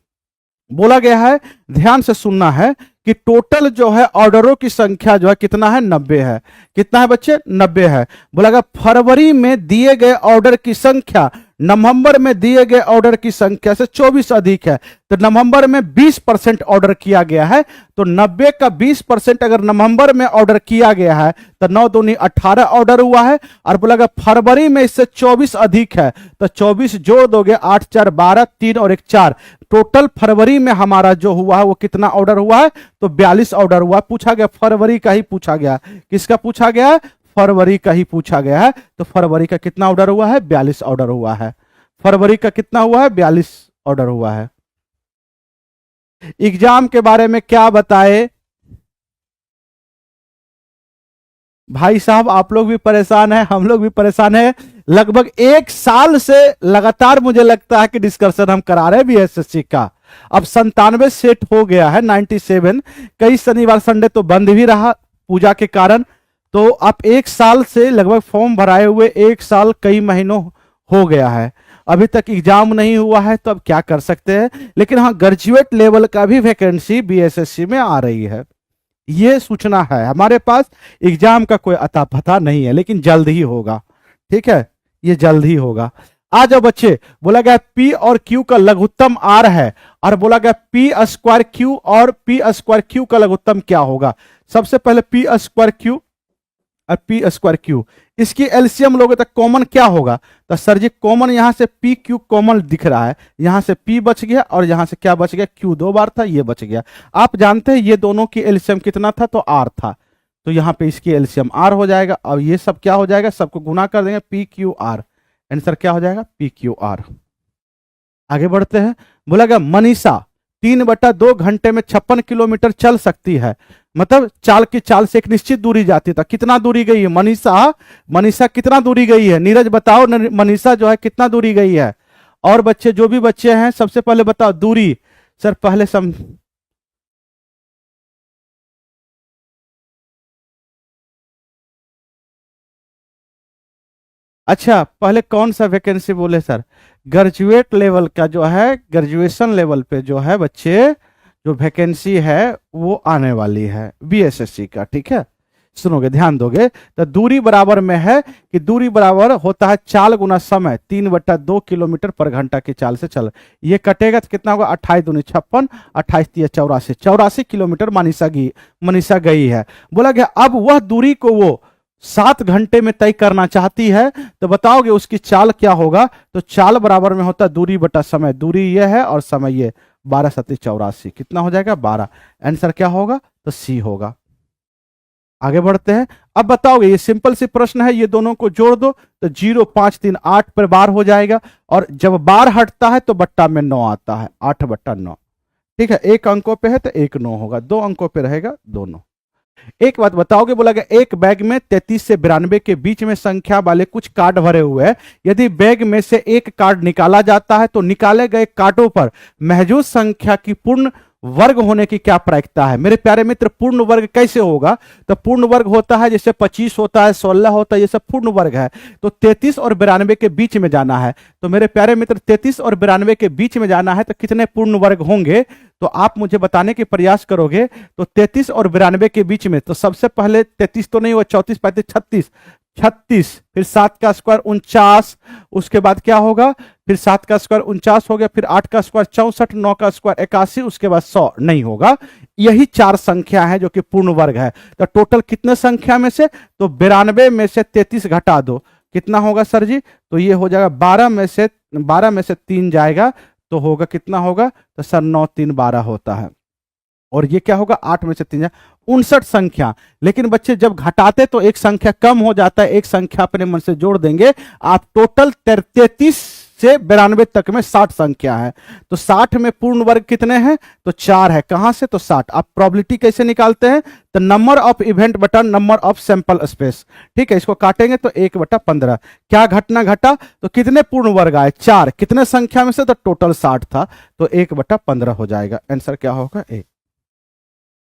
S2: बोला गया है, ध्यान से सुनना है कि टोटल जो है ऑर्डरों की संख्या जो है कितना है 90 है। कितना है बच्चे 90 है। बोला गया फरवरी में दिए गए ऑर्डर की संख्या नवंबर में दिए गए ऑर्डर की संख्या से 24 अधिक है। तो नवंबर में 20% ऑर्डर किया गया है, तो 90 का 20% अगर नवंबर में ऑर्डर किया गया है तो 9 दूनी 18 ऑर्डर हुआ है। और बोला गया फरवरी में इससे 24 अधिक है, तो 24 जोड़ दोगे 8 4 12, 3 और 1 4, टोटल फरवरी में हमारा जो हुआ है वो कितना ऑर्डर हुआ है तो 42 ऑर्डर हुआ। पूछा गया फरवरी का ही पूछा गया, किसका पूछा गया है फरवरी का ही पूछा गया है। तो फरवरी का कितना ऑर्डर हुआ है 42 ऑर्डर हुआ है। फरवरी का कितना हुआ है 42 ऑर्डर हुआ है। एग्जाम के बारे में क्या बताए भाई साहब, आप लोग भी परेशान हैं, हम लोग भी परेशान हैं। लगभग 1 साल से लगातार मुझे लगता है कि डिस्कशन हम करा रहे हैं बीएसएससी का। अब 97 सेट हो गया है, 97। कई शनिवार संडे तो बंद भी रहा पूजा के कारण। तो आप 1 साल से लगभग फॉर्म भराए हुए 1 साल कई महीनों हो गया है, अभी तक एग्जाम नहीं हुआ है, तो अब क्या कर सकते हैं। लेकिन हाँ ग्रेजुएट लेवल का भी वैकेंसी बीएसएससी में आ रही है, ये सूचना है हमारे पास। एग्जाम का कोई अता पता नहीं है, लेकिन जल्द ही होगा। ठीक है, ये जल्द ही होगा। आ जाओ बच्चे, बोला गया P और Q का लघुत्तम R है, और बोला गया P² Q और P² Q का लघुत्तम क्या होगा। सबसे पहले P² Q और P² Q, इसकी एलसीएम लोगे तो कॉमन क्या होगा। तो सर जी कॉमन यहां से PQ कॉमन दिख रहा है, यहां से P बच गया और यहां से क्या बच गया Q 2 बार था, ये बच गया। आप जानते हैं ये दोनों की एलसीएम कितना था तो R था। तो यहाँ पे इसकी एलसीएम आर हो जाएगा। अब ये सब क्या हो जाएगा, सबको गुना कर देंगे, पी क्यू आर। आंसर क्या हो जाएगा, पी क्यू आर। आगे बढ़ते हैं, बोला गया मनीषा 3/2 घंटे में 56 किलोमीटर चल सकती है। मतलब चाल से एक निश्चित दूरी जाती था। कितना दूरी गई है मनीषा कितना दूरी गई है, नीरज बताओ मनीषा जो है कितना दूरी गई है। और बच्चे जो भी बच्चे हैं सबसे पहले बताओ दूरी। सर पहले अच्छा पहले कौन सा वैकेंसी बोले सर, ग्रेजुएट लेवल का जो है, ग्रेजुएशन लेवल पे जो है बच्चे जो वैकेंसी है वो आने वाली है बीएसएससी का। ठीक है, सुनोगे ध्यान दोगे तो दूरी बराबर में है कि दूरी बराबर होता है चाल गुना समय, 3/2 किलोमीटर पर घंटा की चाल से चल। ये कटेगा तो कितना होगा, 28 दूनी 56, 28 3 84, 84 किलोमीटर मनीषा गई है। बोला गया अब वह दूरी को वो 7 घंटे में तय करना चाहती है, तो बताओगे उसकी चाल क्या होगा। तो चाल बराबर में होता है दूरी बटा समय, दूरी ये है और समय ये, 12 7 84, कितना हो जाएगा 12। आंसर क्या होगा, तो सी होगा। आगे बढ़ते हैं, अब बताओगे ये सिंपल सी प्रश्न है, ये दोनों को जोड़ दो तो 0 5 3 8 पर बार हो जाएगा, और जब बार हटता है तो बट्टा में 9 आता है, 8/9। ठीक है, एक अंकों पे है तो 1 9 होगा, 2 अंकों पे रहेगा 2 9। एक बात बताओगे, बोला गया एक बैग में 33 से 92 के बीच में संख्या वाले कुछ कार्ड भरे हुए हैं। यदि बैग में से एक कार्ड निकाला जाता है तो निकाले गए कार्डों पर मौजूद संख्या की पूर्ण वर्ग होने की क्या प्रायिकता है। मेरे प्यारे मित्र पूर्ण वर्ग कैसे होगा, तो पूर्ण वर्ग होता है जैसे 25 होता है, 16 होता है, ये सब पूर्ण वर्ग है। तो 33 और 92 के बीच में जाना है। तो मेरे प्यारे मित्र 33 और 92 के बीच में जाना है तो कितने पूर्ण वर्ग होंगे, तो आप मुझे बताने के प्रयास करोगे। तो 33 और 92 के बीच में, तो सबसे पहले 33 तो नहीं हुआ, 34 35 36, 36, फिर 7 का स्क्वायर 49, उसके बाद क्या होगा, फिर 7 का स्क्वायर 49 हो गया, फिर 8 का स्क्वायर 64, 9 का स्क्वायर 81, उसके बाद 100 नहीं होगा। यही 4 संख्या है जो कि पूर्ण वर्ग है। तो टोटल कितने संख्या में से, तो 92 में से 33 घटा दो, कितना होगा सर जी, तो ये हो जाएगा 12 में से 3 जाएगा तो होगा कितना होगा, तो सर 9 3 12 होता है। और ये क्या होगा, 8 में से 3 59 संख्या। लेकिन बच्चे जब घटाते तो एक संख्या कम हो जाता है, एक संख्या अपने मन से जोड़ देंगे आप। टोटल 33 से 92 तक में 60 संख्या है। तो 60 में पूर्ण वर्ग कितने हैं, तो 4 है। कहां से, तो 60। आप प्रोबेबिलिटी कैसे निकालते हैं, तो नंबर ऑफ इवेंट बटा नंबर ऑफ सैंपल स्पेस। ठीक है, इसको काटेंगे तो 1/15। क्या घटना घटा, तो कितने पूर्ण वर्ग आए, 4। कितने संख्या में से, तो टोटल 60 था, तो 1/15 हो जाएगा। आंसर क्या होगा, 1।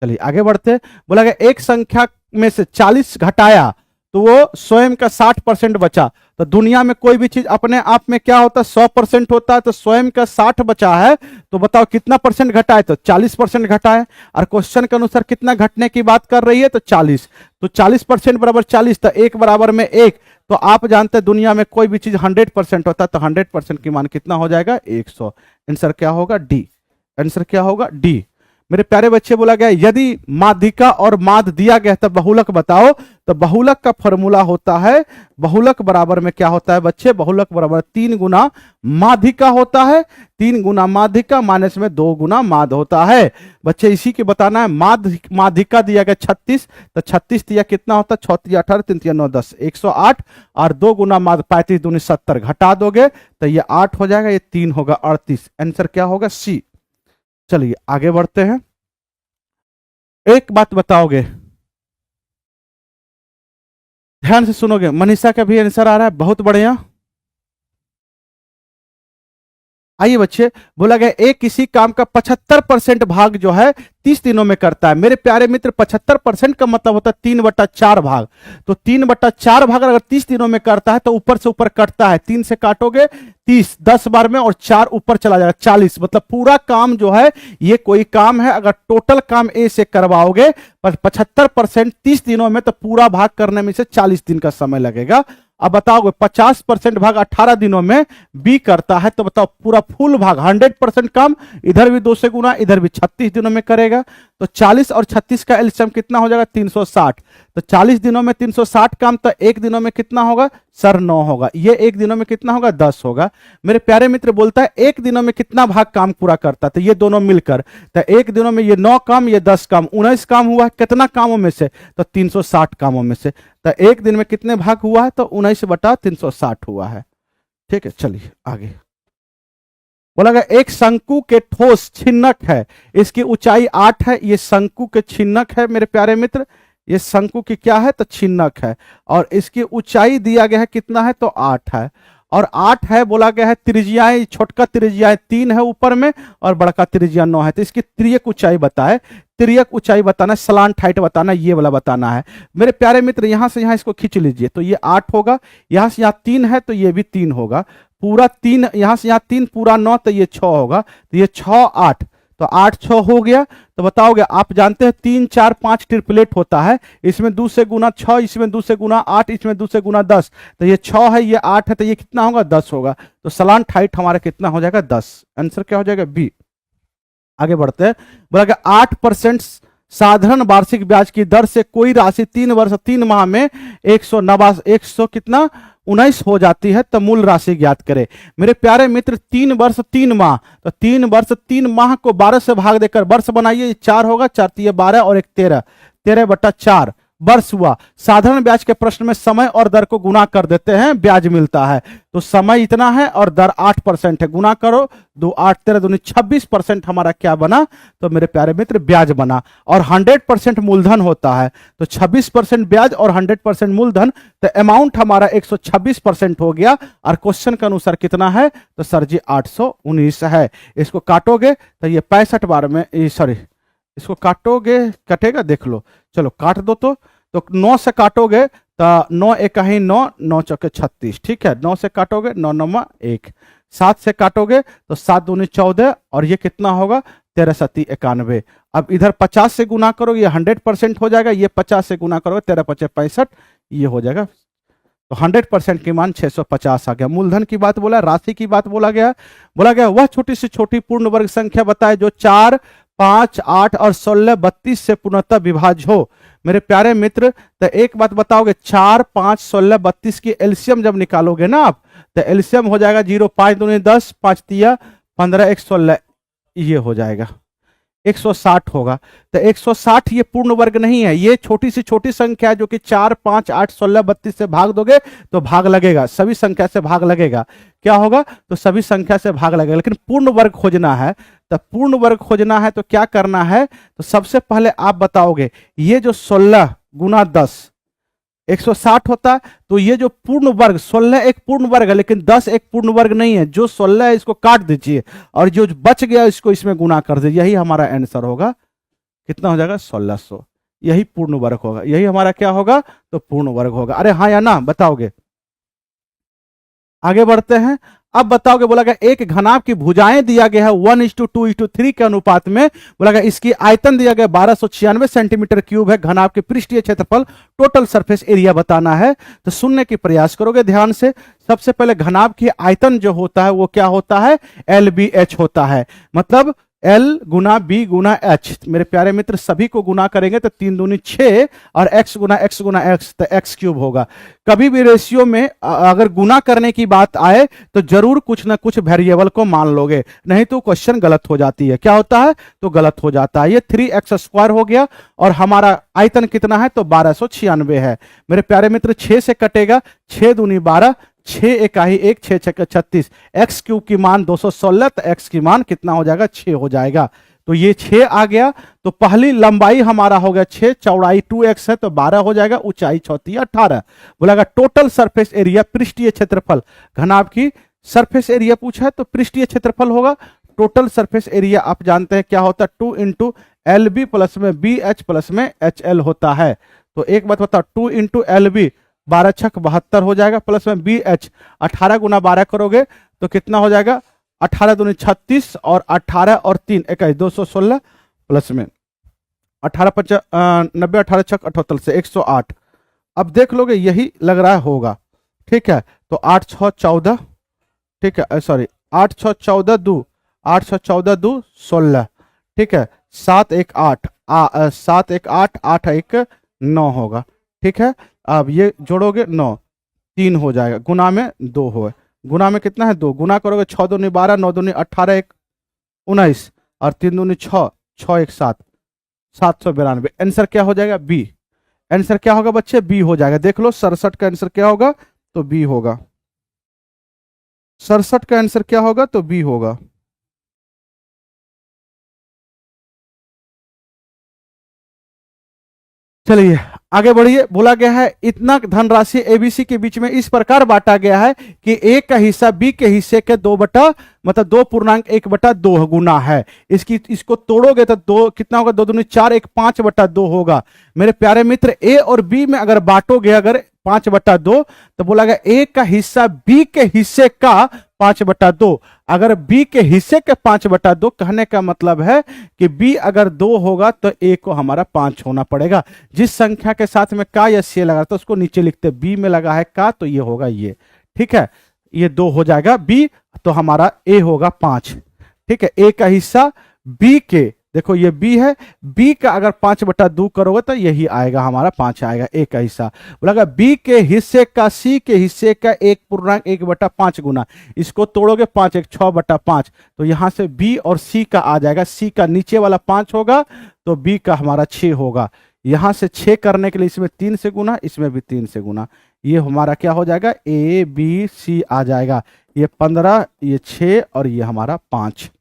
S2: चलिए आगे बढ़ते, बोला गया एक संख्या में से 40 घटाया तो वो स्वयं का 60% बचा। तो दुनिया में कोई भी चीज अपने आप में क्या होता है, 100% होता है। तो स्वयं का 60 बचा है, तो बताओ कितना परसेंट घटा है, तो 40% घटा है। और क्वेश्चन के अनुसार कितना घटने की बात कर रही है, तो 40। तो 40% बराबर 40, तो 1 बराबर में 1। तो आप जानते हैं दुनिया में कोई भी चीज 100% होता है, तो 100% की मान कितना हो जाएगा, 100। आंसर क्या होगा, डी। आंसर क्या होगा, डी। मेरे प्यारे बच्चे, बोला गया यदि माध्यिका और माध्य दिया गया तो बहुलक बताओ। तो बहुलक का फॉर्मूला होता है, बहुलक बराबर में क्या होता है बच्चे, बहुलक बराबर 3 गुना माध्यिका होता है। 3 गुना माध्यिका माइनस में 2 गुना माध्य होता है। बच्चे इसी के बताना है। माध्यिका दिया गया 36, तो 36 दिया कितना होता है, 6 3 18 3 3 9 10, 108। और 2 गुना माध्य 35 दूनी 70, घटा दोगे तो ये 8 हो जाएगा, ये 3 होगा 38। आंसर क्या होगा, सी। चलिए आगे बढ़ते हैं, एक बात बताओगे, ध्यान से सुनोगे। मनीषा का भी आंसर आ रहा है, बहुत बढ़िया। आइए बच्चे, बोला गया एक किसी काम का 75% भाग जो है 30 दिनों में करता है। मेरे प्यारे मित्र 75% का मतलब होता है 3/4 भाग। तो 3/4 भाग अगर 30 दिनों में करता है तो ऊपर से ऊपर कटता है, 3 से काटोगे 30, 10 बार में, और 4 ऊपर चला जाएगा 40। मतलब पूरा काम जो है, ये कोई काम है, अगर टोटल काम ए से करवाओगे पर 75% 30 दिनों में, तो पूरा भाग करने में से 40 दिन का समय लगेगा। अब बताओगे 50% भाग 18 दिनों में बी करता है, तो बताओ पूरा फुल भाग 100% काम, इधर भी 2 से गुना, इधर भी 36 दिनों में करेगा। तो 40 और 36 का एलसीएम कितना हो जाएगा 360। तो 40 दिनों में 360 काम, तो एक दिनों में कितना होगा सर 9 होगा। ये एक दिनों में कितना होगा 10 होगा। मेरे प्यारे मित्र बोलता है एक दिनों में कितना भाग काम पूरा करता, तो ये दोनों मिलकर, तो एक दिनों में ये 9 काम ये 10 काम 19 काम हुआ। कितना कामों में से, तो 360 कामों में से। तो एक दिन में कितने भाग हुआ है, तो 19/360 हुआ है। ठीक है, चलिए आगे बोला गया एक शंकु के ठोस छिन्नक है, इसकी ऊंचाई 8 है। ये शंकु के छिन्नक है मेरे प्यारे मित्र, ये शंकु की क्या है, तो छिन्नक है। और इसकी ऊंचाई दिया गया है कितना है, तो 8 है। और 8 है बोला गया है, त्रिज्याएं छोटका त्रिज्याएं 3 है ऊपर में और बड़का त्रिज्या 9 है। तो इसकी त्रियक ऊंचाई बताए, त्रियक ऊंचाई बताना, सलांट हाइट बताना, ये वाला बताना है मेरे प्यारे मित्र। यहां से यहां इसको खींच लीजिए, तो ये 8 होगा। यहां से यहां 3 है, तो ये भी 3 होगा। पूरा 3, यहां से यहां 3 पूरा 9, तो ये 6 होगा। तो ये 6 8, तो 8 6 हो गया। तो बताओगे, आप जानते हैं 3 4 5 ट्रिपलेट होता है। इसमें 2 से गुना 6, इसमें 2 से गुना 8, इसमें 2 से गुना 10। तो ये 6 है, ये 8 है, तो ये कितना होगा 10 होगा। तो सलांट हाइट हमारा कितना हो जाएगा 10। आंसर क्या हो जाएगा बी। आगे बढ़ते हैं, बोला कि 8% साधारण वार्षिक ब्याज की दर से कोई राशि 3 वर्ष 3 माह में 100 कितना 19 हो जाती है, तो मूल राशि ज्ञात करें। मेरे प्यारे मित्र 3 वर्ष 3 माह, तो 3 वर्ष 3 माह को 12 से भाग देकर वर्ष बनाइए, 4 होगा, 4 3 12 और 1 13, 13/4 वर्ष हुआ। साधारण ब्याज के प्रश्न में समय और दर को गुना कर देते हैं, ब्याज मिलता है। तो समय इतना है और दर 8% है, गुना करो 2 8 13 दूनी 26% हमारा क्या बना, तो मेरे प्यारे मित्र ब्याज बना। और 100% मूलधन होता है, तो 26% ब्याज और 100% मूलधन, तो अमाउंट हमारा 126% हो गया। और क्वेश्चन के अनुसार कितना है, तो सर जी 819 है। इसको काटोगे तो ये 65 बार में, सॉरी इसको काटोगे, कटेगा देख लो, चलो काट दो। तो 9 से काटोगे तो 9 1 9, 9 चौके 36, ठीक है। 9 से काटोगे 9 9 1, 7 से काटोगे तो 7 दूनी 14 और ये कितना होगा 13 7 91। अब इधर 50 से गुना करोगे, ये 100% हो जाएगा। ये 50 से गुना करोगे 13 5 65, ये हो जाएगा। तो 100% की मान 650 आ गया। मूलधन की बात बोला, राशि की बात बोला गया वह छोटी से छोटी पूर्ण वर्ग संख्या बताए जो 4 5 8 और 16 32 से पूर्णतः विभाज्य हो। मेरे प्यारे मित्र, तो एक बात बताओगे, 4 5 16 32 की एलसीएम जब निकालोगे ना आप, तो एलसीएम हो जाएगा 0 5 दूनी 10, 5 तिया 15 1 16, ये हो जाएगा 160 होगा। तो 160 ये पूर्ण वर्ग नहीं है, ये छोटी सी छोटी संख्या है जो कि 4 5 8 16 32 से भाग दोगे तो भाग लगेगा, सभी संख्या से भाग लगेगा। क्या होगा, तो सभी संख्या से भाग लगेगा। लेकिन पूर्ण वर्ग खोजना है, तो पूर्ण वर्ग खोजना है तो क्या करना है, तो सबसे पहले आप बताओगे ये जो 16 गुना 10 160 होता है, तो ये जो पूर्ण वर्ग 16 एक पूर्ण वर्ग है, लेकिन 10 एक पूर्ण वर्ग नहीं है। जो 16 है इसको काट दीजिए और जो बच गया इसको इसमें गुना कर दीजिए, यही हमारा आंसर होगा। कितना हो जाएगा 1600, यही पूर्ण वर्ग होगा, यही हमारा क्या होगा, तो पूर्ण वर्ग होगा। अरे हाँ या ना बताओगे। आगे बढ़ते हैं, अब बताओगे, बोला गया एक घनाभ की भुजाएं दिया गया है 1:2:3 के अनुपात में। बोला गया इसकी आयतन दिया गया 1296 सेंटीमीटर क्यूब है। घनाभ के पृष्ठीय क्षेत्रफल टोटल सरफेस एरिया बताना है। तो सुनने की प्रयास करोगे ध्यान से। सबसे पहले घनाभ की आयतन जो होता है वो क्या होता है, LBH होता है, मतलब L गुना B गुना H। मेरे प्यारे मित्र सभी को गुना करेंगे तो 3 दूनी 6 और x गुना x गुना x, तो x क्यूब होगा। कभी भी रेशियो में अगर गुना करने की बात आए तो जरूर कुछ ना कुछ वेरिएबल को मान लोगे, नहीं तो क्वेश्चन गलत हो जाती है। क्या होता है, तो गलत हो जाता है। ये 3x² हो गया और हमारा आयतन कितना है, तो 1296 है। मेरे प्यारे मित्र 6 से कटेगा, 6 दूनी 12, 6 1 1, 6 6 36, x क्यूब की मान 216, तो x की मान कितना हो जाएगा 6 हो जाएगा। तो ये 6 आ गया। तो पहली लंबाई हमारा हो गया 6, चौड़ाई 2x है तो 12 हो जाएगा, ऊंचाई 6 18। बोलेगा टोटल सरफेस एरिया पृष्ठीय क्षेत्रफल, घनाभ की सरफेस एरिया पूछा है तो पृष्ठीय क्षेत्रफल होगा। टोटल सरफेस एरिया आप जानते हैं क्या होता है, 2 इंटू LB प्लस में BH प्लस में HL होता है। तो एक बात बताओ, 2 इंटू LB 12 छक 72 हो जाएगा, प्लस में BH 18 गुना 12 करोगे तो कितना हो जाएगा, 18 दूनी 36 और 18 और 3 21 216, प्लस में 18 5 90 18 छक 78 से 108। अब देख लोगे यही लग रहा होगा, ठीक है। तो 8 6 14, ठीक है, सॉरी 8 6 14 2, 8 6 14 2 16, ठीक है, 7 1 8 7 एक 8, 8 एक 9 होगा। ठीक है, अब ये जोड़ोगे 9, 3 हो जाएगा, गुना में 2 हो, गुना में कितना है 2, गुना करोगे 6 दूनी 12, 9 दूनी 18, एक 19 और 3 दूनी 6, 6 एक 7, 792। आंसर क्या हो जाएगा बी। आंसर क्या होगा बच्चे, बी हो जाएगा। देख लो 67 का आंसर क्या होगा, तो बी होगा। 67 का आंसर क्या होगा, तो बी होगा। चलिए आगे बढ़िए। बोला गया है इतना धनराशि एबीसी के बीच में इस प्रकार बांटा गया है कि ए का हिस्सा बी के हिस्से के 2/2 गुना है। इसको तोड़ोगे तो 2 कितना होगा, 2 दूनी 4, एक 5/2 होगा। मेरे प्यारे मित्र, ए और बी में अगर बांटोगे अगर 5/2, तो बोला गया ए का हिस्सा बी के हिस्से का 5/2। अगर बी के हिस्से के 5/2 कहने का मतलब है कि बी अगर 2 होगा तो ए को हमारा 5 होना पड़ेगा। जिस संख्या के साथ में का या से लगा तो उसको नीचे लिखते, बी में लगा है का तो ये होगा ये। ठीक है, ये 2 हो जाएगा बी, तो हमारा ए होगा 5। ठीक है, ए का हिस्सा बी के, देखो ये बी है, बी का अगर 5/2 करोगे तो यही आएगा हमारा 5 आएगा ए का हिस्सा। बोला बी के हिस्से का सी के हिस्से का 1/1/5 गुना, इसको तोड़ोगे 5 एक 6/5, तो यहां से बी और सी का आ जाएगा। सी का नीचे वाला 5 होगा तो बी का हमारा 6 होगा। यहां से 6 करने के लिए इसमें 3 से गुना, इसमें भी 3 से गुना, ये हमारा क्या हो जाएगा, ए बी सी आ जाएगा। ये 15, ये 6 और ये हमारा 5।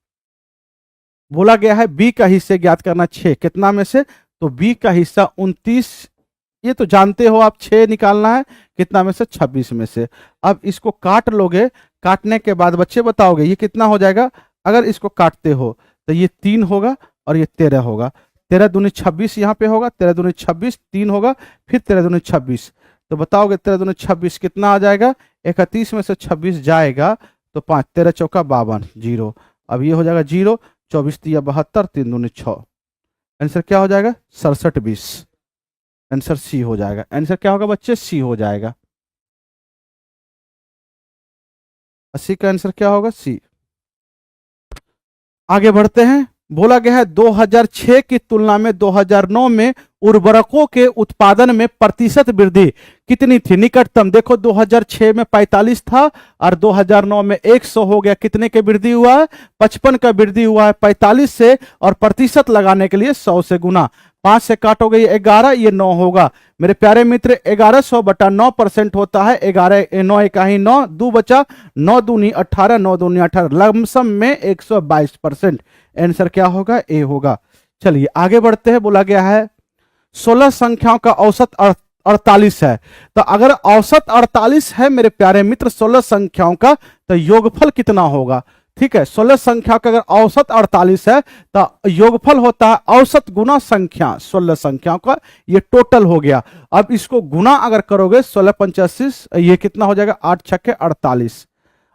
S2: बोला गया है बी का हिस्से ज्ञात करना 6 कितना में से, तो बी का हिस्सा 29, ये तो जानते हो आप, 6 निकालना है कितना में से, 26 में से। अब इसको काट लोगे, काटने के बाद बच्चे बताओगे ये कितना हो जाएगा। अगर इसको काटते हो तो ये 3 होगा और ये 13 होगा। 13 दूनी 26 यहाँ पे होगा, 13 दूनी 26, 3 होगा, फिर 13 दूनी 26, तो बताओगे 13 दूनी 26 कितना आ जाएगा, 31 में से 26 जाएगा तो 5, 13 चौका 52, 0। अब ये हो जाएगा 0, 24 3 72, 3 दूनी 6। आंसर क्या हो जाएगा, 67 20। आंसर सी हो जाएगा। आंसर क्या होगा बच्चे, सी हो जाएगा। 80 का आंसर क्या होगा, सी। आगे बढ़ते हैं। बोला गया है 2006 की तुलना में 2009 में उर्वरकों के उत्पादन में प्रतिशत वृद्धि कितनी थी। निकटतम देखो, 2006 में 45 था और 2009 में 100 हो गया। कितने के वृद्धि हुआ है, 55 का वृद्धि हुआ है 45 से, और प्रतिशत लगाने के लिए 100 से गुना। 5 से काटोगे ये 11, ये 9 होगा। मेरे प्यारे मित्र 1100/9% होता है। 11 9 इकाई 9, 2 बचा, 9 दूनी 18, 9 दूनी 18, लमसम में 122%। आंसर क्या होगा, ए होगा। चलिए आगे बढ़ते हैं। बोला गया है 16 संख्याओं का औसत 48 है। तो अगर औसत 48 है मेरे प्यारे मित्र 16 संख्याओं का, तो योगफल कितना होगा। ठीक है, 16 संख्या का अगर औसत 48 है तो योगफल होता है औसत गुना संख्या 16 संख्याओं का, ये टोटल हो गया। अब इसको गुना अगर करोगे 16 85, ये कितना हो जाएगा, 8 छक्के 48,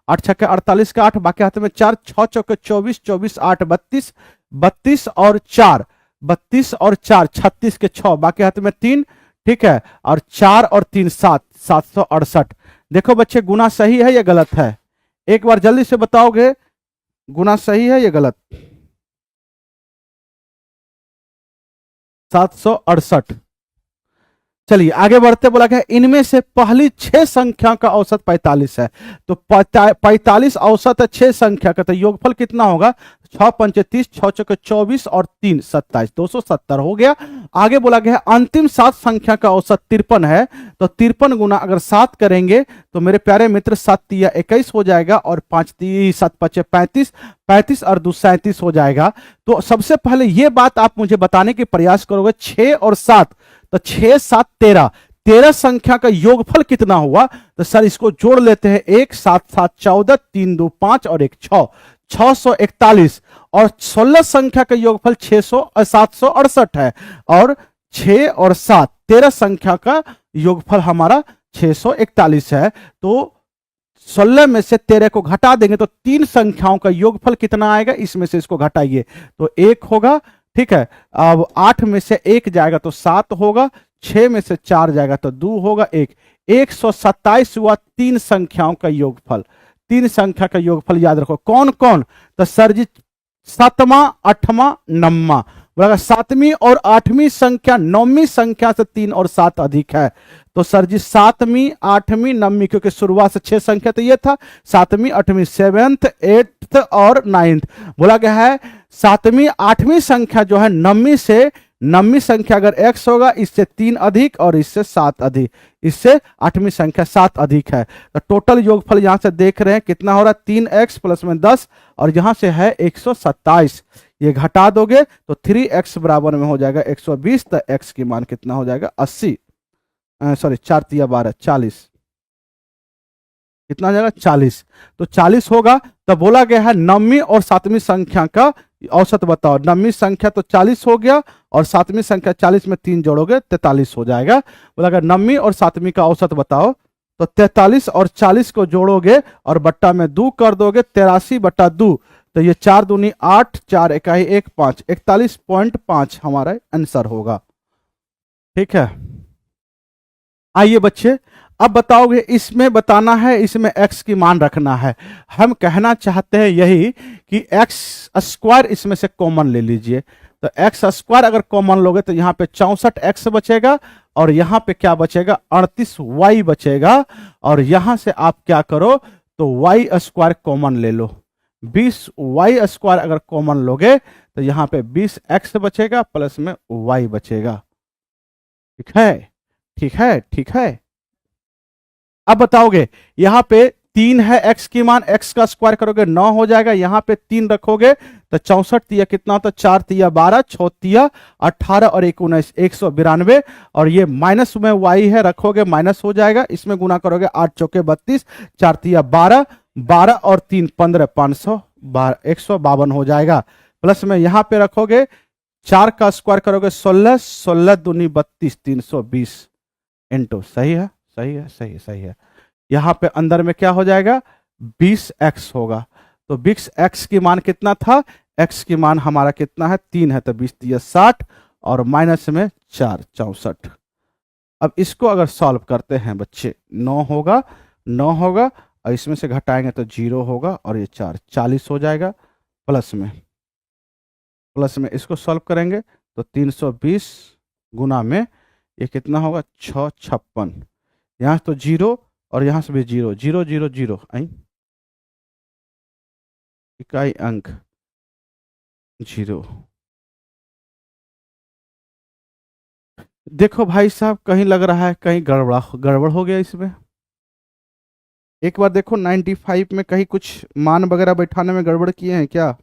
S2: 8 छक्के 48 का 8, बाकी हाथ में 4, 6 चौके 24, 24 8 32, 32 और 4, 32 और 4 36 के 6, बाकी हाथ में 3। ठीक है, और 4 और 3 7, 768। देखो बच्चे गुना सही है या गलत है, एक बार जल्दी से बताओगे, गुना सही है या गलत। 768। चलिए आगे बढ़ते। बोला गया इनमें से पहली 6 संख्या का औसत 45 है। तो 45 औसत है 6 संख्या का, तो योगफल कितना होगा, 6 पंचे 30, 6 चौके 24 और 3 27, 270 हो गया। आगे बोला गया अंतिम 7 संख्या का औसत 53 है। तो 53 गुना अगर 7 करेंगे तो मेरे प्यारे मित्र 7 तिया 21 हो जाएगा, और 5 7 5 35, 35 और 2 37 हो जाएगा। तो सबसे पहले ये बात आप मुझे बताने के प्रयास करोगे, 6 और 7, तो 6 7 13, 13 संख्या का योगफल कितना हुआ। तो सर इसको जोड़ लेते हैं, 1 7 7 14, 3 2 5 और 1 6, 641, और 16 संख्या का योगफल 768 है, और 6 और 7 13 संख्या का योगफल हमारा 641 है। तो 16 में से 13 को घटा देंगे तो 3 संख्याओं का योगफल कितना आएगा, इसमें से इसको घटाइए तो 1 होगा। ठीक है, अब 8 में से 1 जाएगा तो 7 होगा, 6 में से 4 जाएगा तो 2 होगा, 1 127 हुआ 3 संख्याओं का योगफल। 3 संख्या का योगफल याद रखो कौन कौन, तो सर जी 7वां 8वां 9वां बोला 7वीं और 8वीं संख्या 9वीं संख्या से 3 और 7 अधिक है। तो सर जी 7वीं 8वीं 9वीं, क्योंकि शुरुआत से 6 संख्या तो ये था, 7वीं 8वीं 7th 8th और 9th। बोला गया है 7वीं 8वीं संख्या जो है 9वीं से, 9वीं संख्या अगर x होगा इससे 3 अधिक और इससे 7 अधिक, इससे 8वीं संख्या 7 अधिक है। तो टोटल योगफल यहां से देख रहे हैं कितना हो रहा है 3x प्लस में 10 और यहां से है 127। ये घटा दोगे तो 3x बराबर में हो जाएगा 120। तो x की मान कितना हो जाएगा 80, सॉरी 4 तिया 12 40, कितना हो जाएगा 40। तो 40 होगा। तो बोला गया है 9वीं और 7वीं संख्या का औसत बताओ। 9वीं संख्या तो 40 हो गया और 7वीं संख्या 40 में 3 जोड़ोगे 43 हो जाएगा। बोला अगर 9वीं और 7वीं का औसत बताओ तो 43 और 40 को जोड़ोगे और बट्टा में 2 कर दोगे, 83 बट्टा 2, तो ये 4 दूनी 8, 4 इकाई 1 5, 41.5 हमारा आंसर होगा। ठीक है, आइए बच्चे अब बताओगे, इसमें बताना है, इसमें x की मान रखना है। हम कहना चाहते हैं यही कि x स्क्वायर इसमें से कॉमन ले लीजिए। तो x स्क्वायर अगर कॉमन लोगे तो यहाँ पे 64x बचेगा और यहाँ पे क्या बचेगा 38y बचेगा। और यहां से आप क्या करो तो y स्क्वायर कॉमन ले लो। 20y स्क्वायर अगर कॉमन लोगे तो यहाँ पे 20x बचेगा प्लस में y बचेगा। ठीक है, ठीक है, ठीक है। अब बताओगे यहां पे 3 है x की मान, x का स्क्वायर करोगे 9 हो जाएगा। यहां पे 3 रखोगे तो 64 तिया कितना होता है 4 तिया 12, 6 तिया 18 और 19 192। और ये माइनस में y है, रखोगे माइनस हो जाएगा। इसमें गुना करोगे 8 चौके 32, 4 तिया 12, 12 और 3 15, 152 हो जाएगा। प्लस में यहां पे रखोगे 4 का स्क्वायर करोगे 16, 16 दूनी 32, 320 इंटू, सही है, सही है, सही है, सही है। यहां पे अंदर में क्या हो जाएगा 20x होगा। तो 20x की मान कितना था, x की मान हमारा कितना है 3 है, तो 20 तिया 60 और माइनस में 4 64। अब इसको अगर सॉल्व करते हैं बच्चे 9 होगा, 9 होगा और इसमें से घटाएंगे तो 0 होगा और ये 4 40 हो जाएगा। प्लस में इसको सॉल्व करेंगे तो 320 गुना में ये कितना होगा 6 56, यहां तो 0 और यहां से भी 0 0 0 0 इकाई अंक 0। देखो भाई साहब कहीं लग रहा है कहीं गड़बड़ हो गया इसमें। एक बार देखो 95 में कहीं कुछ मान वगैरह बैठाने में गड़बड़ किए हैं क्या।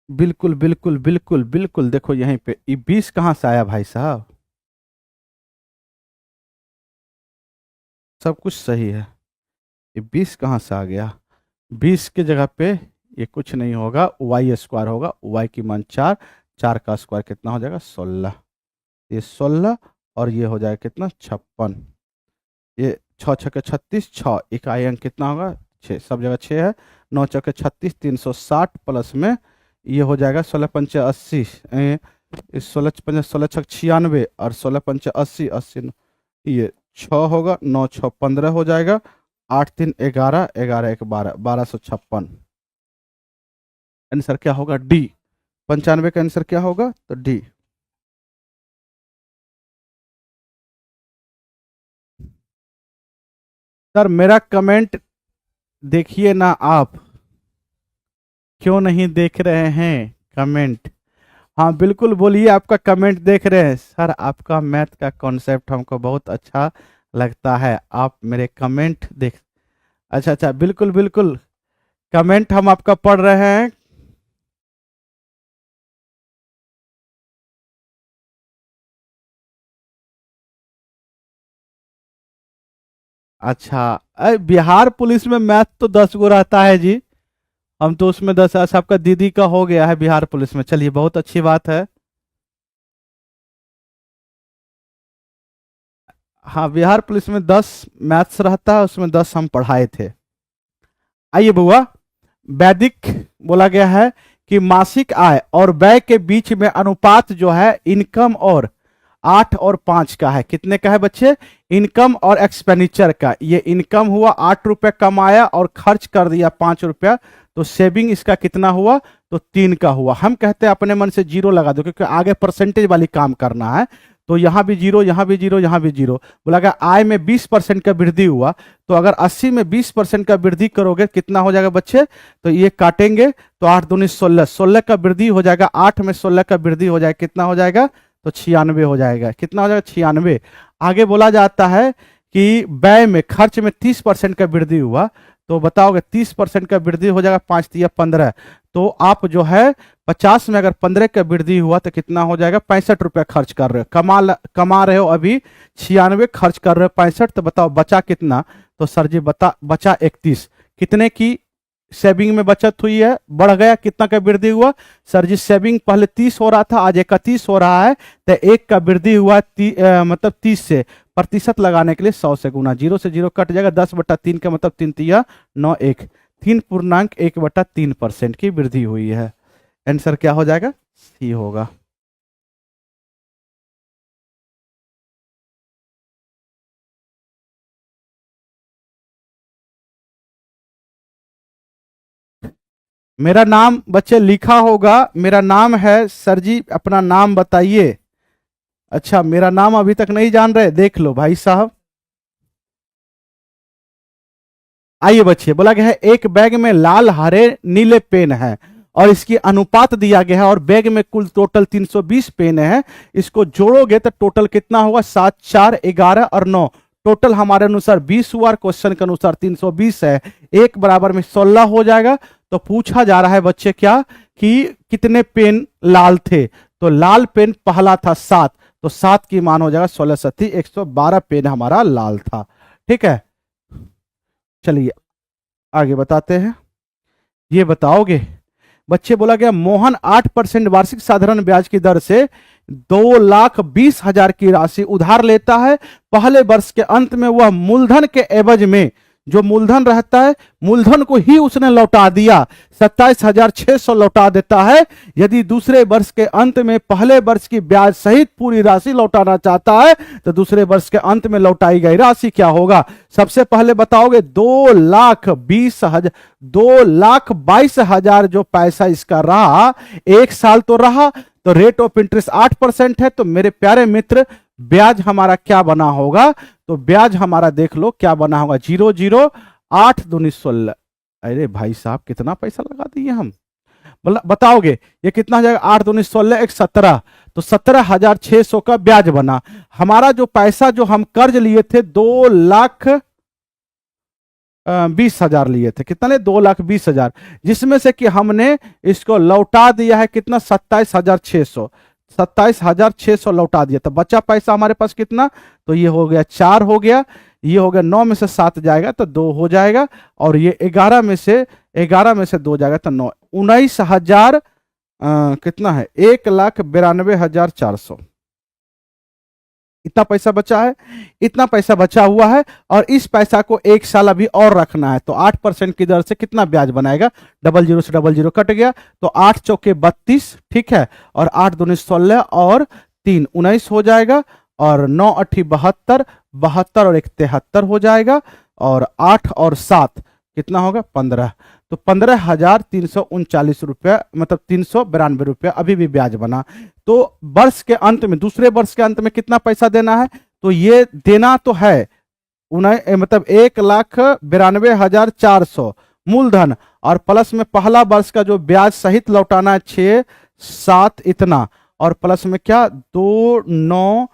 S2: बिल्कुल बिल्कुल बिल्कुल बिल्कुल, देखो यहीं पे ये 20 कहां से आया भाई साहब, सब कुछ सही है। ये 20 कहां से आ गया, 20 की जगह पे ये कुछ नहीं होगा, वाई स्क्वायर होगा। वाई की मान 4, 4 का स्क्वायर कितना हो जाएगा 16, ये 16 और ये हो जाएगा कितना 56। ये 6 छक्के 36, 6 इकाई अंक कितना होगा 6, सब जगह 6 है। 9 चौके 36, 360 प्लस में ये हो जाएगा 16 पंचे 80, 16 पंचे 16 छक 96 और 16 पंचे 80, 80 ये 6 होगा, 9 6 15 हो जाएगा, 8 3 11, 11 1 12, 1256। आंसर क्या होगा डी। 95 का आंसर क्या होगा तो डी। सर मेरा कमेंट देखिए ना आप, क्यों नहीं देख रहे हैं कमेंट। हाँ बिल्कुल बोलिए, आपका कमेंट देख रहे हैं। सर आपका मैथ का कॉन्सेप्ट हमको बहुत अच्छा लगता है, आप मेरे कमेंट देख। अच्छा अच्छा, बिल्कुल बिल्कुल, कमेंट हम आपका पढ़ रहे हैं। अच्छा, बिहार पुलिस में मैथ तो 10 गो रहता है जी, हम तो उसमें 10। अच्छा आपका दीदी का हो गया है बिहार पुलिस में, चलिए बहुत अच्छी बात है। हाँ बिहार पुलिस में 10 मैथ्स रहता है, उसमें 10 हम पढ़ाए थे। आइए बुआ, वैदिक बोला गया है कि मासिक आय और व्यय के बीच में अनुपात जो है इनकम और 8 और 5 का है। कितने का है बच्चे? इनकम और एक्सपेंडिचर का। ये इनकम हुआ 8 रुपए कमाया और खर्च कर दिया 5 रुपया, तो सेविंग इसका कितना हुआ? तो 3 का हुआ। हम कहते हैं अपने मन से 0 लगा दो, क्योंकि आगे परसेंटेज वाली काम करना है। तो यहां भी 0, यहां भी 0, यहां भी 0। बोला गया आय में 20% का वृद्धि हुआ, तो अगर 80 में 20% का वृद्धि करोगे कितना हो जाएगा बच्चे? तो ये काटेंगे तो 8 दूनी 16, 16 का वृद्धि हो जाएगा, 8 में 16 का वृद्धि हो जाएगा, कितना हो जाएगा? तो 96 हो जाएगा। कितना हो जाएगा? 96। आगे बोला जाता है कि व्यय में, खर्च में 30% का वृद्धि हुआ, तो बताओगे 30% का वृद्धि हो जाएगा, 5 तिया 15। तो आप जो है 50 में अगर 15 का वृद्धि हुआ तो कितना हो जाएगा? 65 रुपया खर्च कर रहे हो। कमा रहे हो अभी 96, खर्च कर रहे हो 65, तो बताओ बचा कितना? तो सर जी बचा 31। कितने की सेविंग में बचत हुई है? बढ़ गया। कितना का वृद्धि हुआ? सर जी सेविंग पहले 30 हो रहा था, आज 31 हो रहा है, तो 1 का वृद्धि हुआ मतलब 30 से। प्रतिशत लगाने के लिए 100 से गुना, 0 से 0 कट जाएगा, 10/3 का मतलब 3 तिया 9, 1, 3.1/3% की वृद्धि हुई है। आंसर क्या हो जाएगा? सी होगा। मेरा नाम बच्चे लिखा होगा, मेरा नाम है, सर जी अपना नाम बताइए। अच्छा, मेरा नाम अभी तक नहीं जान रहे? देख लो भाई साहब। आइए बच्चे, बोला गया है एक बैग में लाल, हरे, नीले पेन है और इसकी अनुपात दिया गया है और बैग में कुल टोटल 320 पेन है। इसको जोड़ोगे तो टोटल कितना होगा? 7, 4, 11 और 9। टोटल हमारे अनुसार 20 हुआ, क्वेश्चन के अनुसार 320 है, 1 बराबर में 16 हो जाएगा। तो पूछा जा रहा है बच्चे क्या कि कितने पेन लाल थे? तो लाल पेन पहला था 7, तो 7 की मान हो जाएगा 16 सत्ती 112 पेन हमारा लाल था। ठीक है, चलिए आगे बताते हैं। ये बताओगे बच्चे, बोला गया मोहन 8% वार्षिक साधारण ब्याज की दर से 2,20,000 की राशि उधार लेता है। पहले वर्ष के अंत में वह मूलधन के एवज में, जो मूलधन रहता है, मूलधन को ही उसने लौटा दिया, 27,600 लौटा देता है। यदि दूसरे वर्ष के अंत में पहले वर्ष की ब्याज सहित पूरी राशि लौटाना चाहता है तो दूसरे वर्ष के अंत में लौटाई गई राशि क्या होगा? सबसे पहले बताओगे 2,22,000 जो पैसा इसका रहा, 1 साल तो रहा, तो रेट ऑफ इंटरेस्ट 8% है। तो मेरे प्यारे मित्र, ब्याज हमारा क्या बना होगा? तो ब्याज हमारा देख लो क्या बना होगा, 0, 0, 8 दूनी 16। अरे भाई साहब कितना पैसा लगा दिए हम। बताओगे ये कितना हो जाएगा? 8 दूनी 16, 1 17, तो 17,600 का ब्याज बना। हमारा जो पैसा जो हम कर्ज लिए थे 2,20,000 लिए थे। कितना ले? 2,20,000, जिसमें से कि हमने इसको लौटा दिया है कितना? 27,600। 27,600 लौटा दिया, तो बचा पैसा हमारे पास कितना? तो ये हो गया 4 हो गया, ये हो गया 9 में से 7 जाएगा तो 2 हो जाएगा, और ये 11 में से 2 जाएगा तो 9, 19,000 कितना है? 1,92,400। इतना पैसा बचा है, इतना पैसा बचा हुआ है, और इस पैसा को 1 साल अभी और रखना है। तो 8% की दर से कितना ब्याज बनाएगा? 00 से 00 कट गया, तो 8 चौके 32, ठीक है, और 8 दूनी 16 और 3 19 हो जाएगा, और 9 8 72, 72 और 1 73 हो जाएगा, और 8 और 7 कितना होगा? 15। तो 15,339 रुपया, मतलब 392 रुपया अभी भी ब्याज बना। तो वर्ष के अंत में, दूसरे वर्ष के अंत में कितना पैसा देना है? तो ये देना तो है मतलब 1,92,400 मूलधन, और प्लस में पहला वर्ष का जो ब्याज सहित लौटाना है 6, 7 इतना, और प्लस में क्या 2, 9,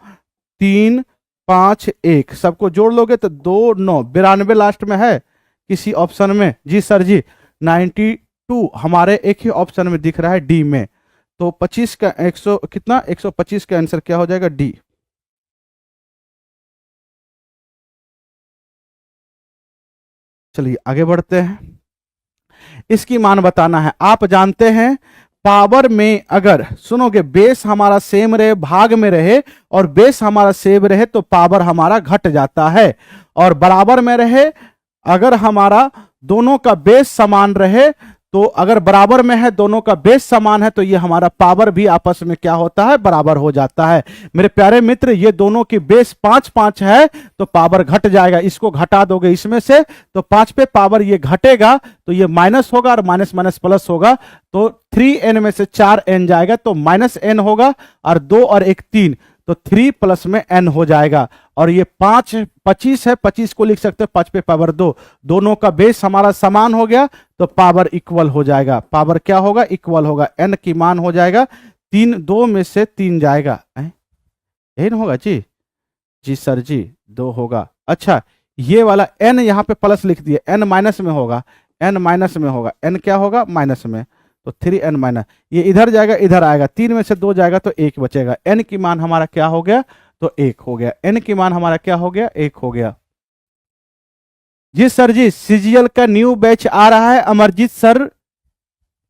S2: 3, 5, 1 सबको जोड़ लोगे तो 2, 9, 92 लास्ट में है किसी ऑप्शन में? जी सर जी, 92 हमारे एक ही ऑप्शन में दिख रहा है, डी में। तो 25 का 100 कितना? 125 का आंसर क्या हो जाएगा? डी। चलिए आगे बढ़ते हैं। इसकी मान बताना है। आप जानते हैं पावर में अगर सुनोगे बेस हमारा सेम रहे, भाग में रहे, और बेस हमारा सेम रहे तो पावर हमारा घट जाता है, और बराबर में रहे, अगर हमारा दोनों का बेस समान रहे तो अगर बराबर में है, दोनों का बेस समान है, तो ये हमारा पावर भी आपस में क्या होता है, बराबर हो जाता है। मेरे प्यारे मित्र, ये दोनों की बेस 5-5 है तो पावर घट जाएगा। इसको घटा दोगे इसमें से तो 5 पे पावर ये घटेगा, तो ये माइनस होगा और माइनस माइनस प्लस होगा, तो 3n में से 4n जाएगा तो -n होगा, और 2 और 1 3, तो 3 प्लस में n हो जाएगा। और ये 25 है, 25 को लिख सकते हो 5 पे पावर 2, दोनों का बेस हमारा समान हो गया तो पावर इक्वल हो जाएगा। पावर क्या होगा, इक्वल होगा। n की मान हो जाएगा 3, 2 में से 3 जाएगा, यही ना होगा जी? जी सर जी, 2 होगा। अच्छा, ये वाला n यहाँ पे प्लस लिख दिए, n माइनस में होगा, n माइनस में होगा, n क्या होगा, माइनस में, तो 3n माइनस, ये इधर जाएगा इधर आएगा, 3 में से 2 जाएगा तो 1 बचेगा। n की मान हमारा क्या हो गया, तो 1 हो गया। n की मान हमारा क्या हो गया, 1 हो गया। जी सर जी, सीजीएल का न्यू बैच आ रहा है, अमरजीत सर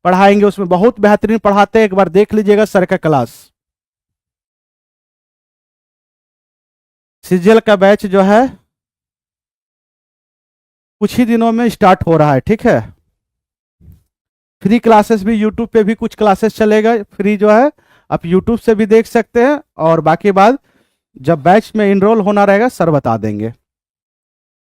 S2: पढ़ाएंगे, उसमें बहुत बेहतरीन पढ़ाते हैं, एक बार देख लीजिएगा सर का क्लास। सीजीएल का बैच जो है कुछ ही दिनों में स्टार्ट हो रहा है, ठीक है। फ्री क्लासेस भी यूट्यूब पे भी कुछ क्लासेस चलेगा, फ्री जो है आप यूट्यूब से भी देख सकते हैं, और बाकी बात जब बैच में इनरोल होना रहेगा सर बता देंगे।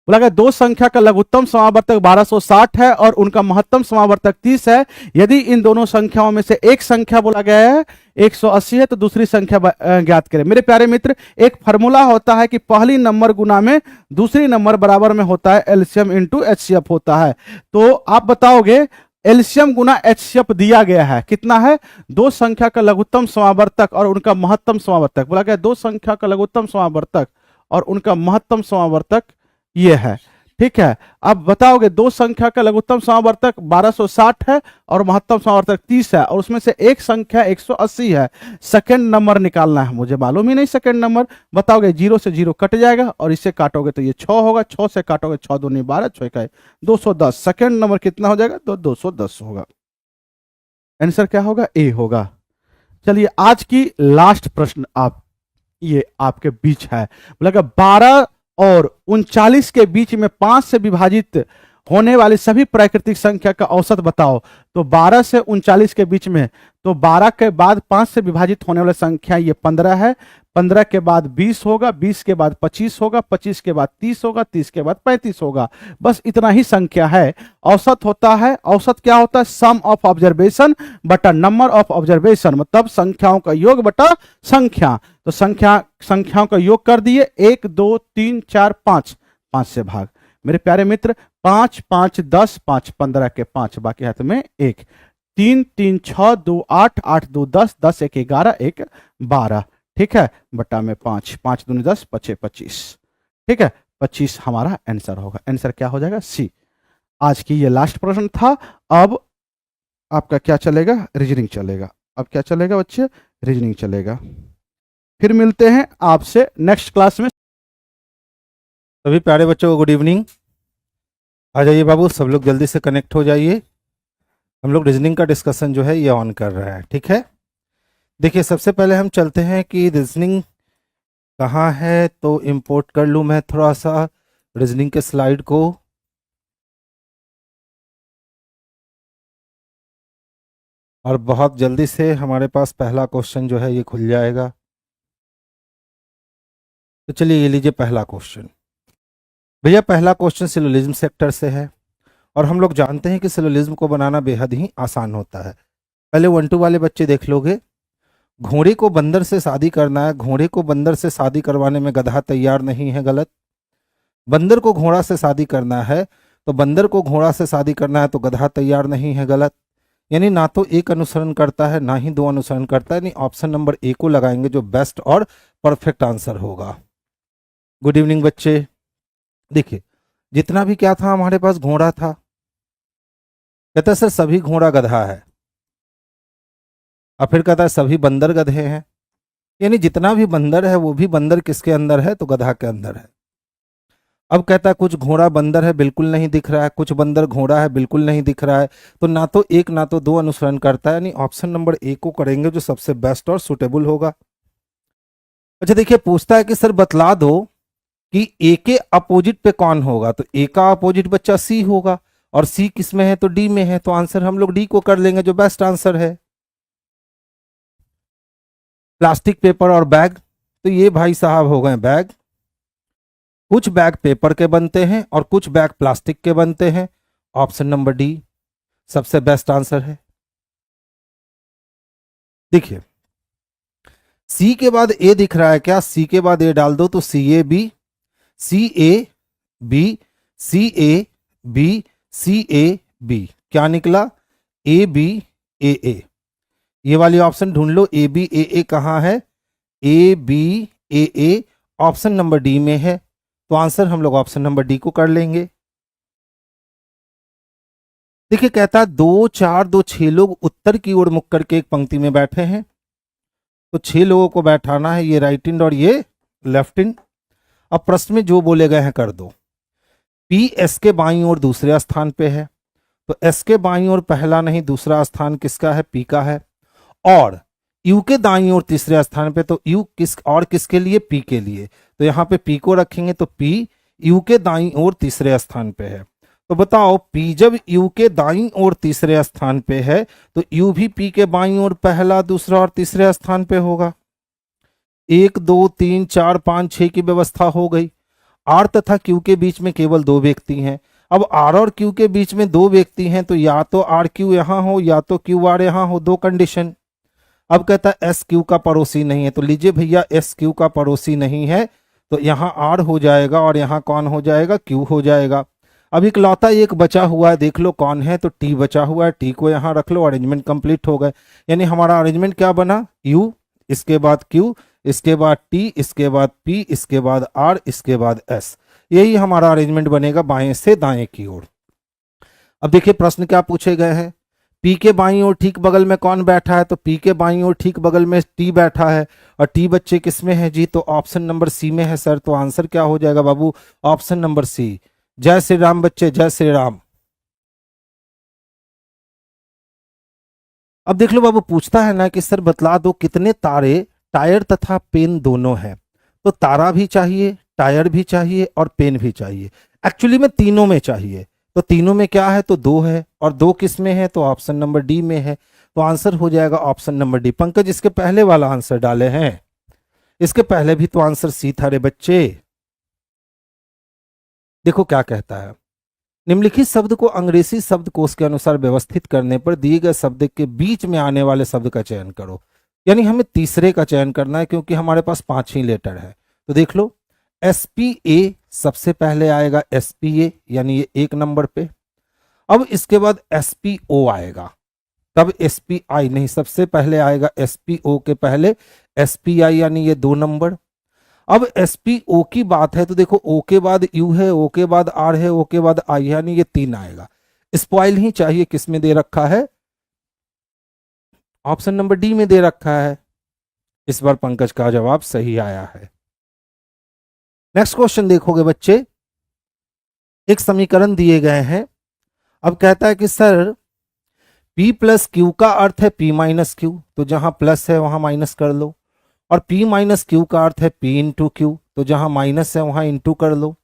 S2: बोला गया दो संख्या का लघुत्तम समावर्तक 1260 है और उनका महत्तम समावर्तक 30 है। यदि इन दोनों संख्याओं में से एक संख्या बोला गया है 180 है तो दूसरी संख्या ज्ञात करें। मेरे प्यारे मित्र, एक फार्मूला होता है कि पहली नंबर गुना में दूसरी नंबर बराबर में होता है एलसीएम इंटू एचसीएफ होता है। तो आप बताओगे एलसीएम गुना एचसीएफ दिया गया है, कितना है, दो संख्या का लघुत्तम समावर्तक और उनका महत्तम समावर्तक। बोला गया दो संख्या का लघुत्तम समावर्तक और उनका महत्तम समावर्तक ये है, ठीक है। अब बताओगे दो संख्या का लघुत्तम समावर्तक 1260 है और महत्तम समावर्तक 30 है और उसमें से एक संख्या 180 है। सेकंड नंबर निकालना है, मुझे मालूम ही नहीं सेकंड नंबर। बताओगे 0 से 0 कट जाएगा और इसे काटोगे तो ये 6 होगा, 6 से काटोगे 6 दूनी 12, 6 का 210। सेकंड नंबर कितना हो जाएगा, तो 210 होगा। आंसर क्या होगा, ए होगा। चलिए आज की लास्ट प्रश्न आप ये आपके बीच है। बोला 12 और 39 के बीच में 5 से विभाजित होने वाली सभी प्राकृतिक संख्या का औसत बताओ। तो 12 से 39 के बीच में, तो 12 के बाद 5 से विभाजित होने वाली संख्या ये 15 है, 15 के बाद 20 होगा, 20 के बाद 25 होगा, 25 के बाद 30 होगा, 30 के बाद 35 होगा। बस इतना ही संख्या है। औसत होता है, औसत क्या होता है, सम ऑफ ऑब्जर्वेशन बटा नंबर ऑफ ऑब्जर्वेशन, मतलब संख्याओं का योग बटा संख्या। तो संख्याओं का योग कर दिए, 1 2 3 4 5, 5 से भाग। मेरे प्यारे मित्र 5 5 10, 5 15 के 5, बाकी हाथ में 1, 3 3 6 2 8, 8 2 10, 10 1 11, 1 12, ठीक है, बटा में 5, 5 दूनी 10, 5 25, ठीक है, 25 हमारा आंसर होगा। आंसर क्या हो जाएगा, सी। आज की ये लास्ट प्रश्न था। अब आपका क्या चलेगा, रीजनिंग चलेगा। अब क्या चलेगा बच्चे, रीजनिंग चलेगा। फिर मिलते हैं आपसे नेक्स्ट क्लास में।
S3: सभी प्यारे बच्चों को गुड इवनिंग। आ जाइए बाबू, सब लोग जल्दी से कनेक्ट हो जाइए। हम लोग रीजनिंग का डिस्कशन जो है ये ऑन कर रहे हैं, ठीक है। देखिए सबसे पहले हम चलते हैं कि रीजनिंग कहाँ है, तो इंपोर्ट कर लूँ मैं थोड़ा सा रीजनिंग के स्लाइड को। और बहुत जल्दी से हमारे पास पहला क्वेश्चन जो है ये खुल जाएगा। तो चलिए ये लीजिए पहला क्वेश्चन। भैया पहला क्वेश्चन सिलोलिज्म सेक्टर से है और हम लोग जानते हैं कि सिलोलिज्म को बनाना बेहद ही आसान होता है। पहले 1 2 वाले बच्चे देख लोगे। घोड़े को बंदर से शादी करना है, घोड़े को बंदर से शादी करवाने में गधा तैयार नहीं है, गलत। बंदर को घोड़ा से शादी करना है तो बंदर को घोड़ा से शादी करना है तो गधा तैयार नहीं है, गलत। यानी ना तो एक अनुसरण करता है ना ही दो अनुसरण करता है, यानी ऑप्शन नंबर ए को लगाएंगे जो बेस्ट और परफेक्ट आंसर होगा। गुड इवनिंग बच्चे। देखिए जितना भी क्या था हमारे पास घोड़ा था, कहता है सर सभी घोड़ा गधा है, और फिर कहता है सभी बंदर गधे हैं। यानी जितना भी बंदर है वो भी बंदर किसके अंदर है, तो गधा के अंदर है। अब कहता है कुछ घोड़ा बंदर है, बिल्कुल नहीं दिख रहा है, कुछ बंदर घोड़ा है, बिल्कुल नहीं दिख रहा है। तो ना तो एक ना तो दो अनुसरण करता है, यानी ऑप्शन नंबर ए को करेंगे जो सबसे बेस्ट और सुटेबल होगा। अच्छा देखिए पूछता है कि सर बतला दो कि ए के अपोजिट पे कौन होगा, तो ए का अपोजिट बच्चा सी होगा और सी किस में है, तो डी में है, तो आंसर हम लोग डी को कर लेंगे जो बेस्ट आंसर है। प्लास्टिक, पेपर और बैग, तो ये भाई साहब हो गए बैग। कुछ बैग पेपर के बनते हैं और कुछ बैग प्लास्टिक के बनते हैं। ऑप्शन नंबर डी सबसे बेस्ट आंसर है। देखिए सी के बाद ए दिख रहा है क्या, सी के बाद ए डाल दो तो C A B, C A B, C A B, C A B, क्या निकला, ए बी ए ए। ये वाली ऑप्शन ढूंढ लो, ए बी ए ए कहां है, A B A A option number D में है, तो आंसर हम लोग ऑप्शन नंबर डी को कर लेंगे। देखिए कहता है 2 4 2 6 लोग उत्तर की ओर मुख करके एक पंक्ति में बैठे हैं, तो 6 लोगों को बैठाना है, ये राइट हैंड और ये लेफ्ट हैंड। अब प्रश्न में जो बोले गए हैं कर दो। पी एस के बाईं ओर दूसरे स्थान पे है, तो एस के बाईं ओर पहला नहीं दूसरा स्थान किसका है, पी का है। और यू के दाईं ओर तीसरे स्थान पे, तो यू किसके लिए, पी के लिए, तो यहाँ पे पी को रखेंगे, तो पी यू के दाईं ओर तीसरे स्थान पे है। तो बताओ पी जब यू के दाईं ओर तीसरे स्थान पे है तो यू भी पी के बाईं ओर पहला दूसरा और तीसरे स्थान पे होगा। 1 2 3 4 5 6 की व्यवस्था हो गई। आर तथा क्यू के बीच में केवल 2 व्यक्ति हैं। अब आर और क्यू के बीच में 2 व्यक्ति हैं, तो या तो आर क्यू यहां हो या तो क्यू आर यहां हो, 2 कंडीशन। अब कहता है एस क्यू का पड़ोसी नहीं है, तो लीजिए भैया एस क्यू का पड़ोसी नहीं है, तो यहां आर हो जाएगा और यहां कौन हो जाएगा, क्यू हो जाएगा। अब इकलौता एक बचा हुआ है, देख लो कौन है, तो टी बचा हुआ है, टी को यहां रख लो, अरेंजमेंट कंप्लीट हो गए। यानी हमारा अरेंजमेंट क्या बना, यू, इसके बाद क्यू, इसके बाद टी, इसके बाद पी, इसके बाद आर, इसके बाद एस। यही हमारा अरेंजमेंट बनेगा बाएं से दाएं की ओर। अब देखिए प्रश्न क्या पूछे गए हैं, पी के बाईं ओर ठीक बगल में कौन बैठा है, तो पी के बाईं ओर ठीक बगल में टी बैठा है, और टी बच्चे किस में है जी, तो ऑप्शन नंबर सी में है सर। तो आंसर क्या हो जाएगा बाबू, ऑप्शन नंबर सी। जय श्री राम बच्चे, जय श्री राम। अब देख लो बाबू पूछता है ना कि सर बतला दो कितने तारे टायर तथा पेन दोनों हैं, तो तारा भी चाहिए, टायर भी चाहिए और पेन भी चाहिए। एक्चुअली में तीनों में चाहिए, तो तीनों में क्या है, तो 2 है, और 2 किस में है, तो ऑप्शन नंबर डी में है, तो आंसर हो जाएगा ऑप्शन नंबर डी। पंकज इसके पहले वाला आंसर डाले हैं, इसके पहले भी तो आंसर सी था रे बच्चे। देखो क्या कहता है, निम्नलिखित शब्द को अंग्रेजी शब्दकोश के अनुसार व्यवस्थित करने पर दिए गए शब्द के बीच में आने वाले शब्द का चयन करो। यानी हमें तीसरे का चयन करना है क्योंकि हमारे पास 5 ही लेटर है। तो देख लो SPA सबसे पहले आएगा, SPA यानी ये 1 नंबर पे। अब इसके बाद SPO आएगा, तब SPI नहीं, सबसे पहले आएगा SPO के पहले SPI यानी ये 2 नंबर। अब SPO की बात है तो देखो O के बाद U है, O के बाद R है, O के बाद I यानी ये 3 आएगा। स्पॉइल ही चाहिए, किस में दे रखा है, ऑप्शन नंबर डी में दे रखा है। इस बार पंकज का जवाब सही आया है। नेक्स्ट क्वेश्चन देखोगे बच्चे, एक समीकरण दिए गए हैं। अब कहता है कि सर P प्लस क्यू का अर्थ है P माइनस क्यू, तो जहां प्लस है वहां माइनस कर लो। और P माइनस क्यू का अर्थ है P इंटू क्यू, तो जहां माइनस है वहां इंटू कर लो।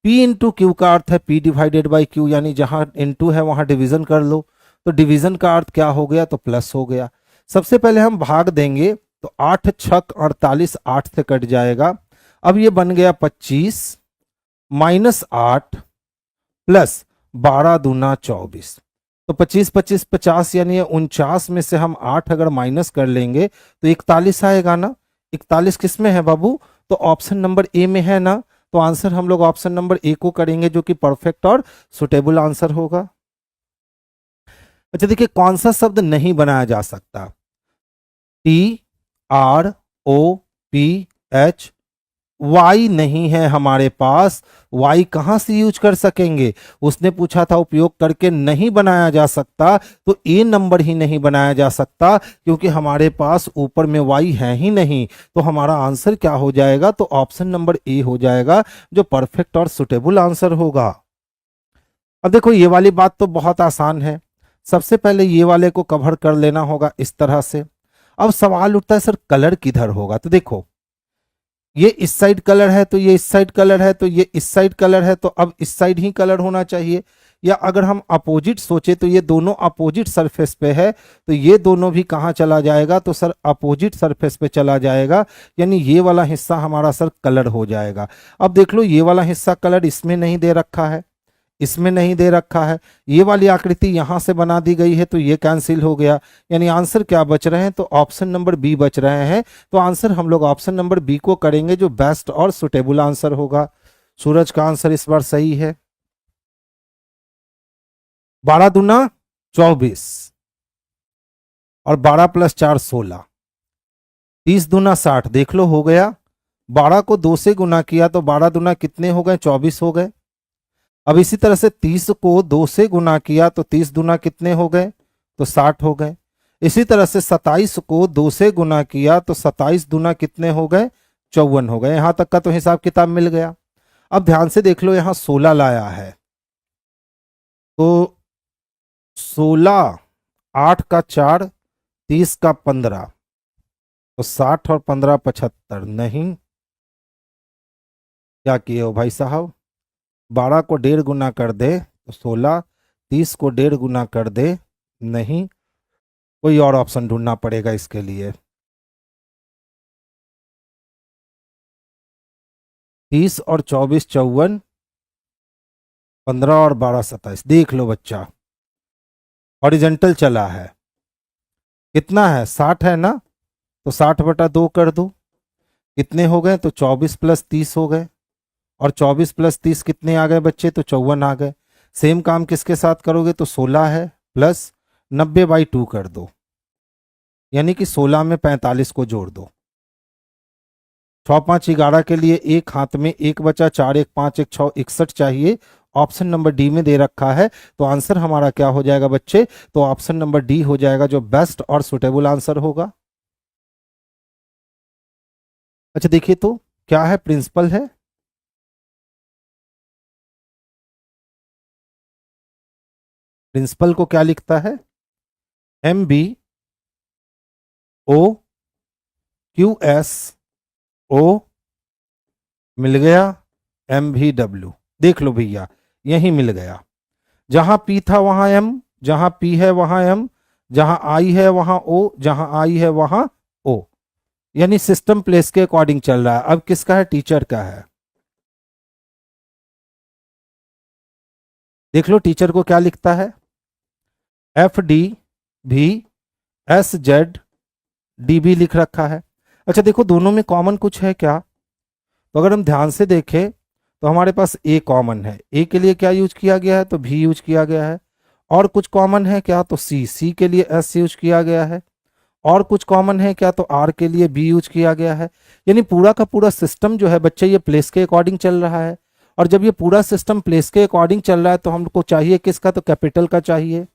S3: P इंटू क्यू का अर्थ है P डिवाइडेड बाई क्यू, यानी जहां इंटू है वहां डिवीजन कर लो। तो डिवीजन का अर्थ क्या हो गया, तो प्लस हो गया। सबसे पहले हम भाग देंगे, तो 8 छक 48, 8 से कट जाएगा। अब ये बन गया 25 माइनस 8 प्लस 12 दूना 24, तो 25 25 50 यानी 49 में से हम 8 अगर माइनस कर लेंगे तो 41 आएगा ना। 41 किस में है बाबू, तो ऑप्शन नंबर ए में है ना। तो आंसर हम लोग ऑप्शन नंबर ए को करेंगे जो कि परफेक्ट और सुटेबल आंसर होगा। अच्छा देखिए कौन सा शब्द नहीं बनाया जा सकता, TROPH वाई नहीं है हमारे पास, वाई कहां से यूज कर सकेंगे। उसने पूछा था उपयोग करके नहीं बनाया जा सकता, तो ए नंबर ही नहीं बनाया जा सकता क्योंकि हमारे पास ऊपर में वाई है ही नहीं। तो हमारा आंसर क्या हो जाएगा, तो ऑप्शन नंबर ए हो जाएगा जो परफेक्ट और सुटेबल आंसर होगा। अब देखो ये वाली बात तो बहुत आसान है, सबसे पहले ये वाले को कवर कर लेना होगा इस तरह से। अब सवाल उठता है सर कलर किधर होगा, तो देखो ये इस साइड कलर है तो ये इस साइड कलर है, तो ये इस साइड कलर है, तो अब इस साइड ही कलर होना चाहिए। या अगर हम अपोजिट सोचे तो ये दोनों अपोजिट सरफेस पे है, तो ये दोनों भी कहाँ चला जाएगा, तो सर अपोजिट सरफेस पे चला जाएगा, यानी ये वाला हिस्सा हमारा सर कलर हो जाएगा। अब देख लो ये वाला हिस्सा कलर इसमें नहीं दे रखा है, इसमें नहीं दे रखा है, ये वाली आकृति यहां से बना दी गई है, तो ये कैंसिल हो गया। यानी आंसर क्या बच रहे हैं, तो ऑप्शन नंबर बी बच रहे हैं। तो आंसर हम लोग ऑप्शन नंबर बी को करेंगे, जो बेस्ट और सुटेबल आंसर होगा। सूरज का आंसर इस बार सही है। 12 दूना 24 और 12 + 4 16, 30 दूना 60, देख लो हो गया। 12 को 2 से गुना किया तो 12 दूना कितने हो गए, 24 हो गए। अब इसी तरह से 30 को 2 से गुना किया तो 30 दूना कितने हो गए, तो 60 हो गए। इसी तरह से 27 को 2 से गुना किया तो 27 दूना कितने हो गए, 54 हो गए। यहां तक का तो हिसाब किताब मिल गया। अब ध्यान से देख लो, यहां 16 लाया है, तो 16, 8 का 4, 30 का 15, तो 60 और 15 75। नहीं, क्या किए हो भाई साहब, 12 को 1.5 गुना कर दे तो 16, 30 को 1.5 गुना कर दे, नहीं, कोई और ऑप्शन ढूंढना पड़ेगा इसके लिए। 30 और 24 54, 15 और 12 27। देख लो बच्चा, हॉरिजेंटल चला है, कितना है, 60 है ना, तो 60/2 कर दो, कितने हो गए, तो 24 + 30 हो गए। और 24 + 30 कितने आ गए बच्चे, तो 54 आ गए। सेम काम किसके साथ करोगे, तो 16 है प्लस 90/2 कर दो, यानी कि 16 में 45 को जोड़ दो। 6 5 11 के लिए एक हाथ में एक बचा, 4 1 5 1 6 61 चाहिए। ऑप्शन नंबर डी में दे रखा है, तो आंसर हमारा क्या हो जाएगा बच्चे, तो ऑप्शन नंबर डी हो जाएगा, जो बेस्ट और सुटेबल आंसर होगा। अच्छा देखिए तो क्या है, प्रिंसिपल है, प्रिंसिपल को क्या लिखता है, MBOQSO, मिल गया, MVW। देख लो भैया, यही मिल गया, जहां P था वहां M, जहां P है वहां M, जहां I है वहां O, जहां I है वहां O, यानी सिस्टम प्लेस के अकॉर्डिंग चल रहा है। अब किसका है, टीचर का है। देख लो टीचर को क्या लिखता है, FDVSZDB लिख रखा है। अच्छा देखो दोनों में कॉमन कुछ है क्या, तो अगर हम ध्यान से देखें तो हमारे पास ए कॉमन है, ए के लिए क्या यूज किया गया है, तो भी यूज किया गया है। और कुछ कॉमन है क्या, तो सी के लिए एस यूज किया गया है। और कुछ कॉमन है क्या, तो आर के लिए बी यूज किया गया है। यानी पूरा का पूरा सिस्टम जो है बच्चे ये प्लेस के अकॉर्डिंग चल रहा है। और जब ये पूरा सिस्टम प्लेस के अकॉर्डिंग चल रहा है तो हमको चाहिए किसका, तो कैपिटल का चाहिए,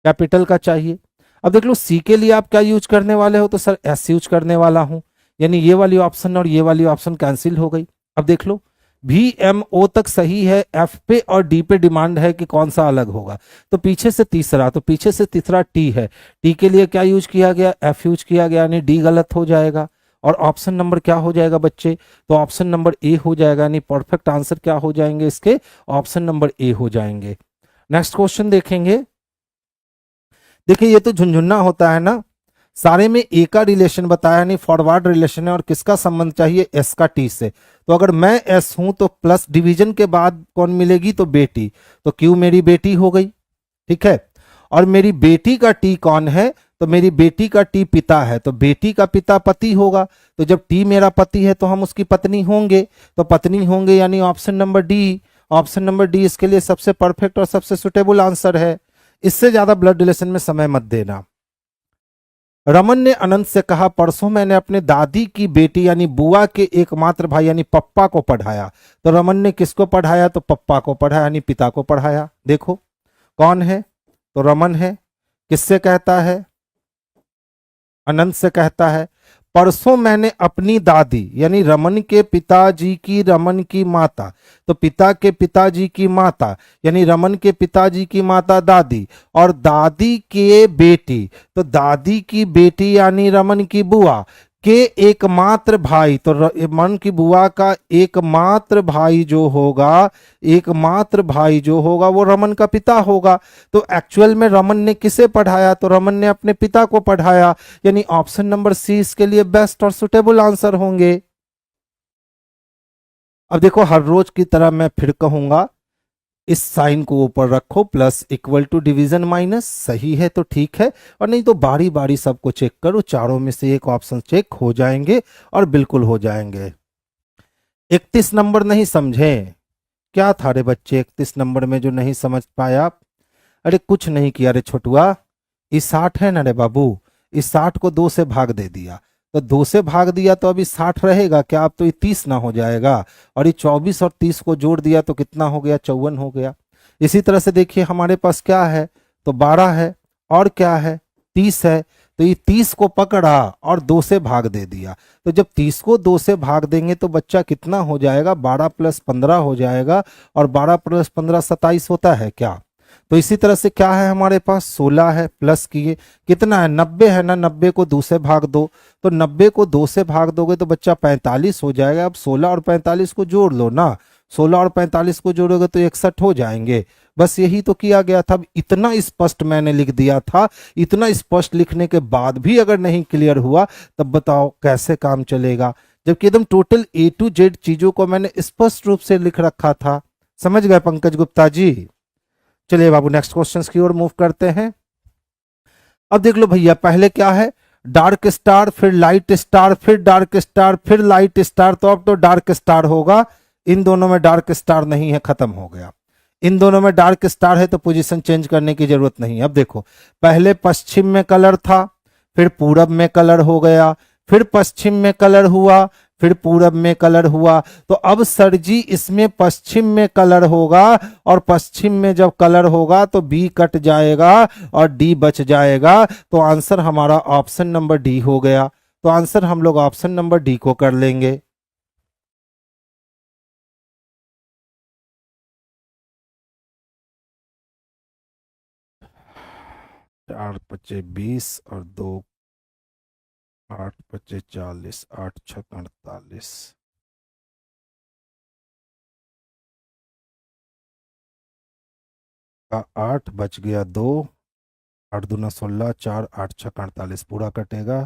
S3: कैपिटल का चाहिए। अब देख लो सी के लिए आप क्या यूज करने वाले हो, तो सर एस यूज करने वाला हूं, यानी ये वाली ऑप्शन और ये वाली ऑप्शन कैंसिल हो गई। अब देख लो VMO तक सही है, एफ पे और डी पे डिमांड है कि कौन सा अलग होगा, तो पीछे से तीसरा, तो पीछे से तीसरा टी है, टी के लिए क्या यूज किया गया, एफ यूज किया गया, यानी डी गलत हो जाएगा। और ऑप्शन नंबर क्या हो जाएगा बच्चे, तो ऑप्शन नंबर ए हो जाएगा, यानी परफेक्ट आंसर क्या हो जाएंगे इसके, ऑप्शन नंबर ए हो जाएंगे। नेक्स्ट क्वेश्चन देखेंगे। देखिए ये तो झुंझुन्ना होता है ना, सारे में ए का रिलेशन बताया, नहीं फॉरवर्ड रिलेशन है, और किसका संबंध चाहिए, एस का टी से। तो अगर मैं एस हूं तो प्लस डिवीजन के बाद कौन मिलेगी, तो बेटी, तो क्यू मेरी बेटी हो गई, ठीक है। और मेरी बेटी का टी कौन है, तो मेरी बेटी का टी पिता है, तो बेटी का पिता पति होगा, तो जब टी मेरा पति है तो हम उसकी पत्नी होंगे, तो पत्नी होंगे, यानी option number D, option number D इसके लिए सबसे परफेक्ट और सबसे सुटेबल आंसर है। इससे ज्यादा ब्लड रिलेशन में समय मत देना। रमन ने अनंत से कहा, परसों मैंने अपने दादी की बेटी यानी बुआ के एकमात्र भाई यानी पप्पा को पढ़ाया। तो रमन ने किसको पढ़ाया, तो पप्पा को पढ़ाया, यानी पिता को पढ़ाया। देखो कौन है, तो रमन है, किससे कहता है, अनंत से कहता है। परसों मैंने अपनी दादी यानी रमन के पिताजी की रमन की माता, तो पिता के पिताजी की माता यानी रमन के पिताजी की माता दादी, और दादी के बेटी तो दादी की बेटी यानी रमन की बुआ के एकमात्र भाई, तो रमन की बुआ का एकमात्र भाई जो होगा, एकमात्र भाई जो होगा वो रमन का पिता होगा। तो एक्चुअल में रमन ने किसे पढ़ाया, तो रमन ने अपने पिता को पढ़ाया, यानी ऑप्शन नंबर सी इसके लिए बेस्ट और सुटेबल आंसर होंगे। अब देखो हर रोज की तरह मैं फिर कहूंगा, इस साइन को ऊपर रखो, plus equal to division minus, सही है तो ठीक है, और नहीं तो बारी बारी सबको चेक करो, चारों में से एक ऑप्शन चेक हो जाएंगे और बिल्कुल हो जाएंगे। 31 नंबर नहीं समझे, क्या था रे बच्चे 31 नंबर में जो नहीं समझ पाया? अरे कुछ नहीं किया रे छोटुआ, इस 60 है ना रे बाबू, इस 60 को 2 से भाग दे दिया, तो 2 से भाग दिया तो अभी 60 रहेगा क्या? अब तो ये 30 ना हो जाएगा, और ये 24 और 30 को जोड़ दिया तो कितना हो गया? 54 हो गया। इसी तरह से देखिए हमारे पास क्या है, तो 12 है, और क्या है? 30 है, तो ये 30 को पकड़ा और 2 से भाग दे दिया, तो जब 30 को 2 से भाग देंगे तो बच्चा कितना हो जाएगा? 12 + 15 हो जाएगा, और 12 + 15 27 होता है क्या? तो इसी तरह से क्या है हमारे पास? 16 है, प्लस किए कितना है? 90 है ना, 90 को 2 से भाग दो, तो 90 को 2 से भाग दोगे तो बच्चा 45 हो जाएगा। अब 16 और 45 को जोड़ लो ना, 16 और 45 को जोड़ोगे तो 61 हो जाएंगे। बस यही तो किया गया था। अब इतना स्पष्ट मैंने लिख दिया था, इतना स्पष्ट लिखने के बाद भी अगर नहीं क्लियर हुआ तब बताओ कैसे काम चलेगा, जबकि एकदम टोटल A to Z चीजों को मैंने स्पष्ट रूप से लिख रखा था। समझ गए पंकज गुप्ता जी? चलिए बाबू नेक्स्ट क्वेश्चंस की ओर मूव करते हैं। अब देख लो भैया, पहले क्या है? डार्क स्टार, फिर लाइट स्टार, फिर डार्क स्टार, फिर लाइट स्टार, तो अब तो डार्क स्टार होगा। इन दोनों में डार्क स्टार नहीं है, खत्म हो गया। इन दोनों में डार्क स्टार है तो पोजीशन चेंज करने की जरूरत नहीं है। अब देखो, पहले पश्चिम में कलर था, फिर पूरब में कलर हो गया, फिर पश्चिम में कलर हुआ, फिर पूरब में कलर हुआ, तो अब सर जी इसमें पश्चिम में कलर होगा, और पश्चिम में जब कलर होगा तो बी कट जाएगा और डी बच जाएगा, तो आंसर हमारा ऑप्शन नंबर डी हो गया। तो आंसर हम लोग ऑप्शन नंबर डी को कर लेंगे। चार पच्चे 20 और 2 8 पच्चे 40, 8 छक 48। का 8 बच गया 2, 8 दूना 16, 4 8 छक 48 पूरा कटेगा,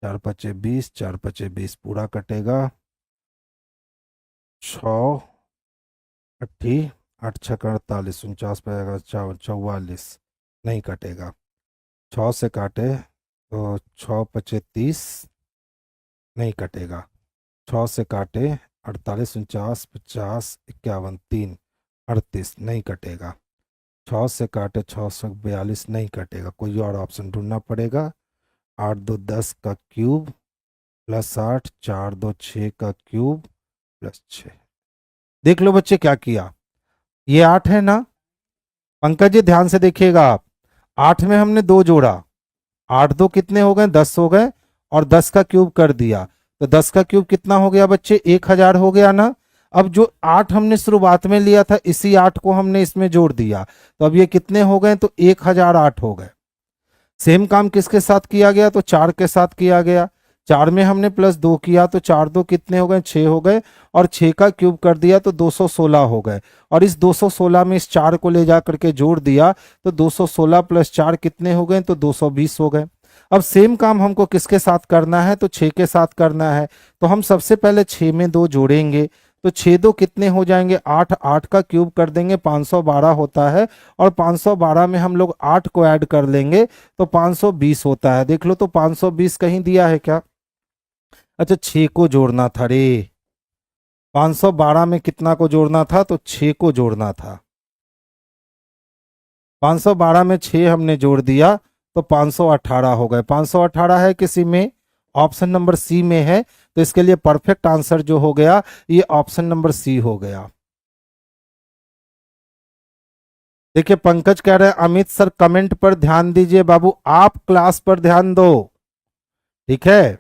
S3: 4 पच्चे 20, 4 पच्चे 20 पूरा कटेगा, 6 अट्ठी 8 छक 48, 49 पाएगा, 44 नहीं कटेगा। 6 से काटे तो 6 पच्चे 30 नहीं कटेगा। 6 से काटे 48, 49, 50, 51, 3 38 नहीं कटेगा। 6 से काटे 6 से 42 नहीं कटेगा, कोई और ऑप्शन ढूंढना पड़ेगा। 8 2 10 का क्यूब प्लस 8, 4 2 6 का क्यूब प्लस 6। देख लो बच्चे क्या किया, ये 8 है ना पंकज जी, ध्यान से देखिएगा आप। 8 में हमने 2 जोड़ा, 8 2 कितने हो गए? 10 हो गए, और 10 का क्यूब कर दिया, तो 10 का क्यूब कितना हो गया बच्चे? 1000 हो गया ना। अब जो 8 हमने शुरुआत में लिया था, इसी 8 को हमने इसमें जोड़ दिया, तो अब ये कितने हो गए? तो 1008 हो गए। सेम काम किसके साथ किया गया? तो 4 के साथ किया गया। 4 में हमने प्लस 2 किया, तो 4 2 कितने हो गए? 6 हो गए, और 6 का क्यूब कर दिया तो 216 हो गए, और इस 216 में इस 4 को ले जा करके जोड़ दिया, तो 216 + 4 कितने हो गए? तो 220 हो गए। अब सेम काम हमको किसके साथ करना है? तो 6 के साथ करना है, तो हम सबसे पहले 6 में 2 जोड़ेंगे, तो 6 2 कितने हो जाएंगे? 8, 8 का क्यूब कर देंगे, 512 होता है, और 512 में हम लोग 8 को ऐड कर लेंगे तो 520 होता है। देख लो, तो 520 कहीं दिया है क्या? अच्छा 6 को जोड़ना था रे, 512 में कितना को जोड़ना था? तो 6 को जोड़ना था। 512 में 6 हमने जोड़ दिया तो 518 हो गए। 518 है किसी में? ऑप्शन नंबर सी में है, तो इसके लिए परफेक्ट आंसर जो हो गया ये ऑप्शन नंबर सी हो गया। देखिए पंकज कह रहे हैं अमित सर कमेंट पर ध्यान दीजिए बाबू, आप क्लास पर ध्यान दो, ठीक है?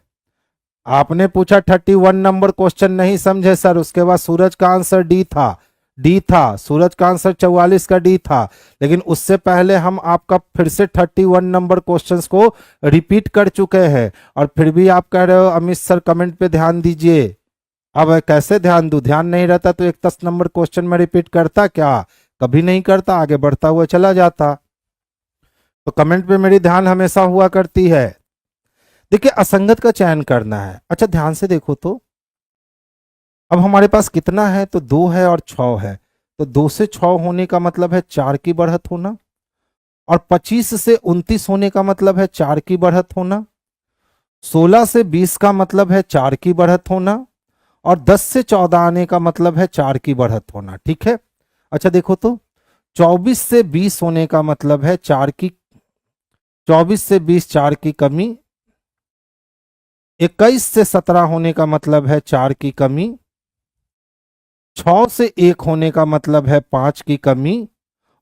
S3: आपने पूछा 31 नंबर क्वेश्चन, नहीं समझे सर। उसके बाद सूरज का आंसर डी था, सूरज का आंसर 44 का डी था। लेकिन उससे पहले हम आपका फिर से 31 नंबर क्वेश्चंस को रिपीट कर चुके हैं, और फिर भी आप कह रहे हो अमित सर कमेंट पे ध्यान दीजिए। अब कैसे ध्यान दूं? ध्यान नहीं रहता तो 10 नंबर क्वेश्चन में रिपीट करता क्या? कभी नहीं करता, आगे बढ़ता हुआ चला जाता। तो कमेंट पे मेरी ध्यान हमेशा हुआ करती है। देखिए, असंगत का चयन करना है। अच्छा ध्यान से देखो तो, अब हमारे पास कितना है? तो 2 है और 6 है। तो 2 से 6 होने का मतलब है 4 की बढ़त होना, और 25 से 29 होने का मतलब है 4 की बढ़त होना, 16 से 20 का मतलब है 4 की बढ़त होना, और 10 से 14 आने का मतलब है 4 की बढ़त होना। ठीक है। अच्छा देखो तो, 24 से 20 होने का मतलब है 24 से 20 4 की कमी, 21 से 17 होने का मतलब है 4 की कमी, 6 से 1 होने का मतलब है 5 की कमी,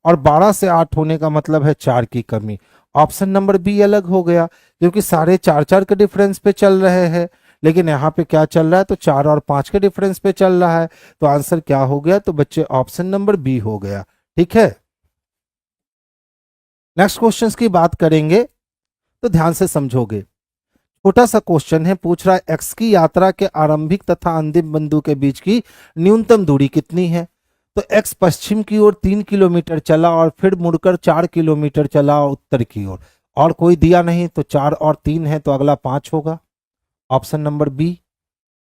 S3: और 12 से 8 होने का मतलब है 4 की कमी। ऑप्शन नंबर बी अलग हो गया, क्योंकि सारे 4 के डिफरेंस पे चल रहे हैं, लेकिन यहाँ पे क्या चल रहा है? तो 4 और 5 के डिफरेंस पे चल रहा है। तो आंसर क्या हो गया? तो बच्चे ऑप्शन नंबर बी हो गया। ठीक है। नेक्स्ट क्वेश्चंस की बात करेंगे तो ध्यान से समझोगे। छोटा सा क्वेश्चन है, पूछ रहा है एक्स की यात्रा के आरंभिक तथा अंतिम बिंदु के बीच की न्यूनतम दूरी कितनी है? तो एक्स पश्चिम की ओर 3 किलोमीटर चला और फिर मुड़कर 4 किलोमीटर चला उत्तर की ओर, और कोई दिया नहीं, तो 4 और 3 है तो अगला 5 होगा। ऑप्शन नंबर बी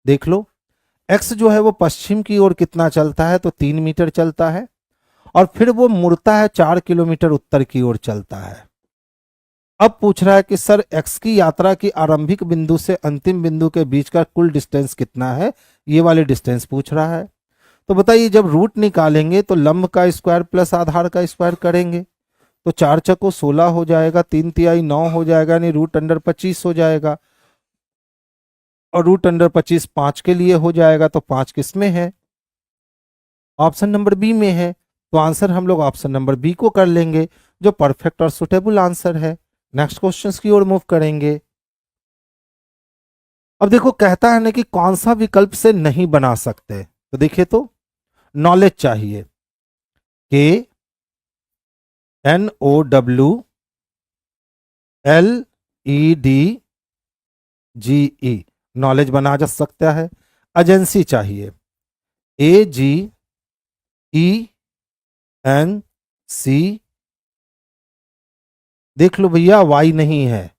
S3: देख लो। एक्स जो है वो पश्चिम की ओर कितना चलता है? तो 3 मीटर चलता है, और फिर वो मुड़ता है 4 किलोमीटर उत्तर की ओर चलता है। अब पूछ रहा है कि सर एक्स की यात्रा की आरंभिक बिंदु से अंतिम बिंदु के बीच का कुल डिस्टेंस कितना है? ये वाले डिस्टेंस पूछ रहा है। तो बताइए, जब रूट निकालेंगे तो लंब का स्क्वायर प्लस आधार का स्क्वायर करेंगे, तो 4 चको 16 हो जाएगा, 3 तिहाई 9 हो जाएगा, यानी रूट अंडर 25 हो जाएगा, और रूट अंडर 25 5 के लिए हो जाएगा। तो 5 किस में है? ऑप्शन नंबर बी में है। तो आंसर हम लोग ऑप्शन नंबर बी को कर लेंगे, जो परफेक्ट और सुटेबल आंसर है। नेक्स्ट क्वेश्चंस की ओर मूव करेंगे। अब देखो, कहता है ना कि कौन सा विकल्प से नहीं बना सकते। तो देखिए तो, नॉलेज चाहिए, KNOWLEDGE, नॉलेज बना जा सकता है। एजेंसी चाहिए, AGENC। देख लो भैया, वाई नहीं है,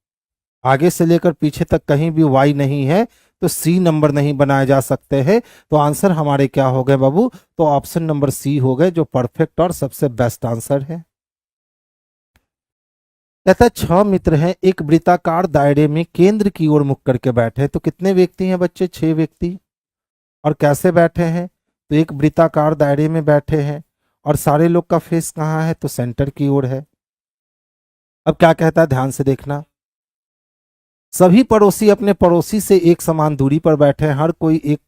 S3: आगे से लेकर पीछे तक कहीं भी वाई नहीं है, तो सी नंबर नहीं बनाए जा सकते हैं। तो आंसर हमारे क्या हो गए बाबू? तो ऑप्शन नंबर सी हो गए, जो परफेक्ट और सबसे बेस्ट आंसर है। कहता है 6 मित्र हैं, एक वृत्ताकार दायरे में केंद्र की ओर मुख करके बैठे हैं। तो कितने व्यक्ति हैं बच्चे? 6 व्यक्ति। और कैसे बैठे हैं? तो एक वृत्ताकार दायरे में बैठे हैं, और सारे लोग का फेस कहाँ है? तो सेंटर की ओर है। अब क्या कहता है, ध्यान से देखना। सभी पड़ोसी अपने पड़ोसी से एक समान दूरी पर बैठे हैं, हर कोई एक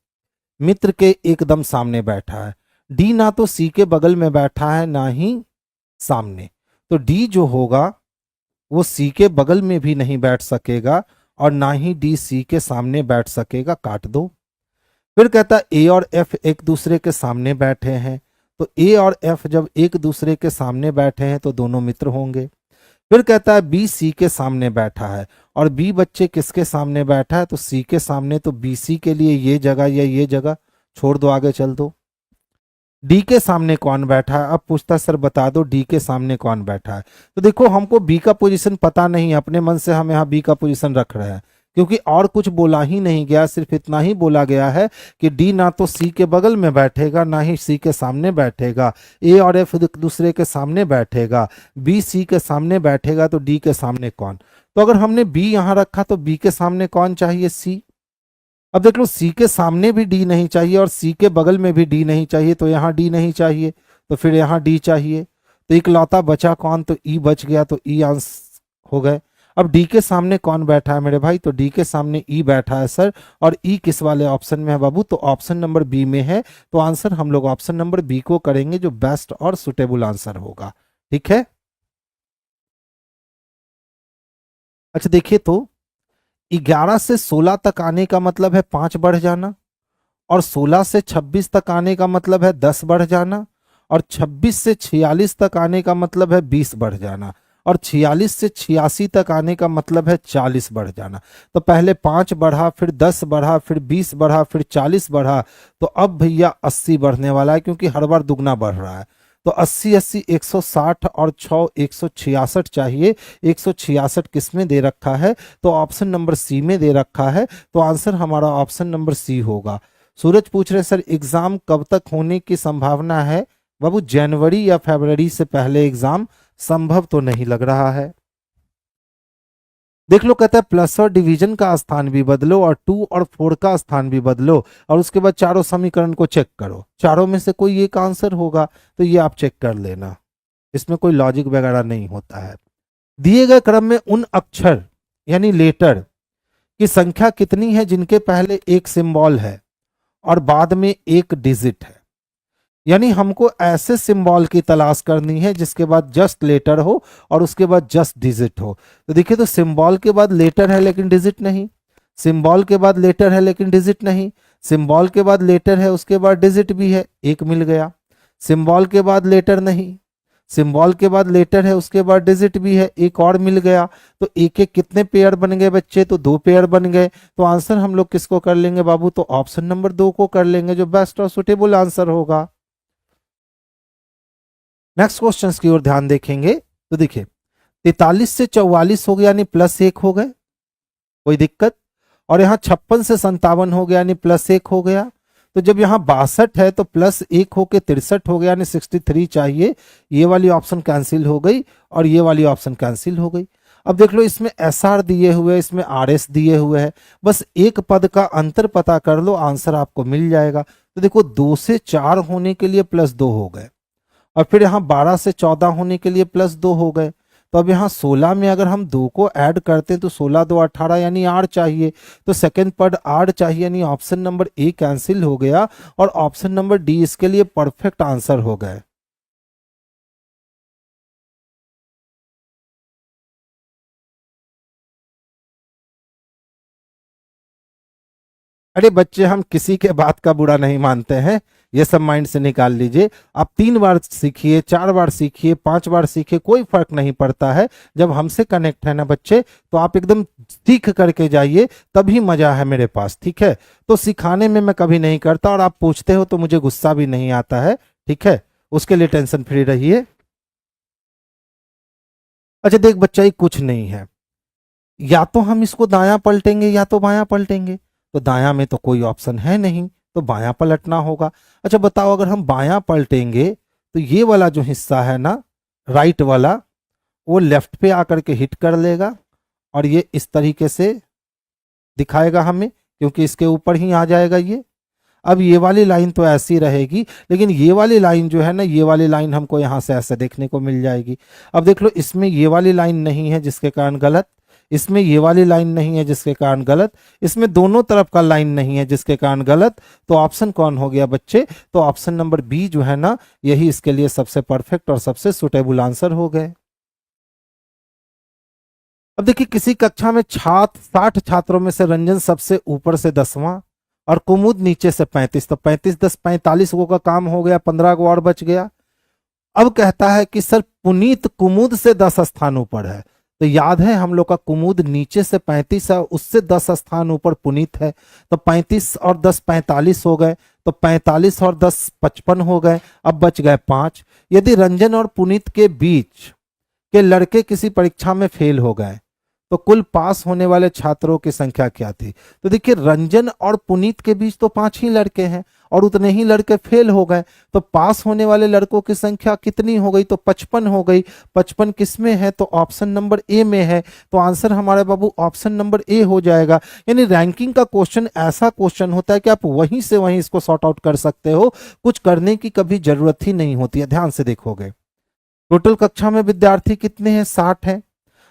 S3: मित्र के एकदम सामने बैठा है। डी ना तो सी के बगल में बैठा है, ना ही सामने। तो डी जो होगा वो सी के बगल में भी नहीं बैठ सकेगा, और ना ही डी सी के सामने बैठ सकेगा, काट दो। फिर कहता है ए और एफ एक दूसरे के सामने बैठे हैं। तो ए और एफ जब एक दूसरे के सामने बैठे हैं तो दोनों मित्र होंगे। फिर कहता है बी सी के सामने बैठा है, और बी बच्चे किसके सामने बैठा है? तो सी के सामने। तो बी सी के लिए ये जगह या ये जगह छोड़ दो, आगे चल दो। डी के सामने कौन बैठा है? अब पूछता सर बता दो डी के सामने कौन बैठा है। तो देखो, हमको बी का पोजीशन पता नहीं, अपने मन से हम यहाँ बी का पोजीशन रख रहे हैं, क्योंकि और कुछ बोला ही नहीं गया, सिर्फ इतना ही बोला गया है कि डी ना तो सी के बगल में बैठेगा, ना ही सी के सामने बैठेगा। ए और एफ एक दूसरे के सामने बैठेगा, बी सी के सामने बैठेगा, तो डी के सामने कौन? तो अगर हमने बी यहाँ रखा तो बी के सामने कौन चाहिए? सी। अब देख लो, सी के सामने भी डी नहीं चाहिए और सी के बगल में भी डी नहीं चाहिए, तो यहाँ डी नहीं चाहिए, तो फिर यहाँ डी चाहिए। तो इकलौता बचा कौन? तो ई बच गया, तो ई आंसर हो गए। अब डी के सामने कौन बैठा है मेरे भाई? तो डी के सामने ई बैठा है सर, और ई किस वाले ऑप्शन में है बाबू? तो ऑप्शन नंबर बी में है। तो आंसर हम लोग ऑप्शन नंबर बी को करेंगे, जो बेस्ट और सुटेबल आंसर होगा। ठीक है। अच्छा देखिए तो, 11 से 16 तक आने का मतलब है 5 बढ़ जाना, और 16 से 26 तक आने का मतलब है 10 बढ़ जाना, और 26 से 46 तक आने का मतलब है 20 बढ़ जाना, और 46 से 86 तक आने का मतलब है 40 बढ़ जाना। तो पहले 5 बढ़ा, फिर 10 बढ़ा, फिर 20 बढ़ा, फिर 40 बढ़ा, तो अब भैया 80 बढ़ने वाला है, क्योंकि हर बार दुगना बढ़ रहा है। तो 80 80 160 और 6 166 चाहिए। 166 किस में दे रखा है? तो ऑप्शन नंबर सी में दे रखा है। तो आंसर हमारा ऑप्शन नंबर सी होगा। सूरज पूछ रहे सर एग्जाम कब तक होने की संभावना है? बाबू जनवरी या फरवरी से पहले एग्जाम संभव तो नहीं लग रहा है। देख लो, कहता है प्लस और डिवीजन का स्थान भी बदलो और 2 और 4 का स्थान भी बदलो, और उसके बाद चारों समीकरण को चेक करो, चारों में से कोई एक आंसर होगा, तो ये आप चेक कर लेना, इसमें कोई लॉजिक वगैरह नहीं होता है। दिए गए क्रम में उन अक्षर यानी लेटर की संख्या कितनी है जिनके पहले एक सिंबल है और बाद में एक डिजिट है? यानी हमको ऐसे सिंबल की तलाश करनी है जिसके बाद जस्ट लेटर हो और उसके बाद जस्ट डिजिट हो। तो देखिए, तो सिंबल के बाद लेटर है लेकिन डिजिट नहीं, सिंबल के बाद लेटर है लेकिन डिजिट नहीं, सिंबल के बाद लेटर है उसके बाद डिजिट भी है, एक मिल गया। सिंबल के बाद लेटर नहीं, सिंबल के बाद लेटर है उसके बाद डिजिट भी है, एक और मिल गया। तो एक एक कितने पेयर बन गए बच्चे? तो 2 पेयर बन गए। तो आंसर हम लोग किसको कर लेंगे बाबू? तो ऑप्शन नंबर 2 को कर लेंगे, जो बेस्ट और सुटेबल आंसर होगा। नेक्स्ट क्वेश्चंस की ओर ध्यान देखेंगे तो देखिए 43 से 44 हो गया यानी +1 हो गए, कोई दिक्कत? और यहाँ 56 से 57 हो गया यानी +1 हो गया। तो जब यहाँ 62 है तो +1 होके 63 हो गया यानी 63 चाहिए। ये वाली ऑप्शन कैंसिल हो गई और ये वाली ऑप्शन कैंसिल हो गई। अब देख लो, इसमें SR दिए हुए, इसमें RS दिए हुए हैं, बस एक पद का अंतर पता कर लो, आंसर आपको मिल जाएगा। तो देखो 2 से 4 होने के लिए +2 हो गए, और फिर यहाँ 12 से 14 होने के लिए +2 हो गए। तो अब यहाँ 16 में अगर हम 2 को ऐड करते हैं तो 16 2 18 यानी 8 चाहिए। तो सेकंड पद 8 चाहिए, यानी ऑप्शन नंबर ए कैंसिल हो गया और ऑप्शन नंबर डी इसके लिए परफेक्ट आंसर हो गए। अरे बच्चे, हम किसी के बात का बुरा नहीं मानते हैं, ये सब माइंड से निकाल लीजिए। आप 3 बार सीखिए, 4 बार सीखिए, 5 बार सीखिए, कोई फर्क नहीं पड़ता है। जब हमसे कनेक्ट है ना बच्चे, तो आप एकदम सीख करके जाइए, तभी मजा है मेरे पास, ठीक है? तो सिखाने में मैं कभी नहीं करता, और आप पूछते हो तो मुझे गुस्सा भी नहीं आता है, ठीक है? उसके लिए टेंशन फ्री रहिए। अच्छा देख बच्चा, ये कुछ नहीं है, या तो हम इसको दायां पलटेंगे या तो बायां पलटेंगे। तो दायां में तो कोई ऑप्शन है नहीं, तो बायां पलटना होगा। अच्छा बताओ, अगर हम बायां पलटेंगे तो ये वाला जो हिस्सा है ना, राइट वाला, वो लेफ्ट पे आकर के हिट कर लेगा, और ये इस तरीके से दिखाएगा हमें, क्योंकि इसके ऊपर ही आ जाएगा ये। अब ये वाली लाइन तो ऐसी रहेगी, लेकिन ये वाली लाइन जो है ना, ये वाली लाइन हमको यहाँ से ऐसे देखने को मिल जाएगी। अब देख लो, इसमें ये वाली लाइन नहीं है जिसके कारण गलत, इसमें ये वाली लाइन नहीं है जिसके कारण गलत, इसमें दोनों तरफ का लाइन नहीं है जिसके कारण गलत। तो ऑप्शन कौन हो गया बच्चे? तो ऑप्शन नंबर बी जो है ना, यही इसके लिए सबसे परफेक्ट और सबसे सुटेबल आंसर हो गए। अब देखिए, किसी कक्षा में 60 छात्रों में से रंजन सबसे ऊपर से 10वां और कुमुद नीचे से 35, तो 35 10 45 गो का काम हो गया, 15 गो और बच गया। अब कहता है कि सर पुनीत कुमुद से 10 स्थान ऊपर है। तो याद है हम लोग का कुमुद नीचे से 35 है, उससे 10 स्थान ऊपर पुनीत है। तो 35 और 10 45 हो गए, तो 45 और 10 55 हो गए, अब बच गए 5। यदि रंजन और पुनीत के बीच के लड़के किसी परीक्षा में फेल हो गए तो कुल पास होने वाले छात्रों की संख्या क्या थी? तो देखिए, रंजन और पुनीत के बीच तो 5 ही लड़के हैं और उतने ही लड़के फेल हो गए, तो पास होने वाले लड़कों की संख्या कितनी हो गई? तो 55 हो गई। 55 किस में है? तो ऑप्शन नंबर ए में है। तो आंसर हमारे बाबू ऑप्शन नंबर ए हो जाएगा। यानी रैंकिंग का क्वेश्चन ऐसा क्वेश्चन होता है कि आप वहीं से वहीं इसको सॉर्ट आउट कर सकते हो, कुछ करने की कभी जरूरत ही नहीं होती है। ध्यान से देखोगे, टोटल कक्षा में विद्यार्थी कितने हैं? 60 है।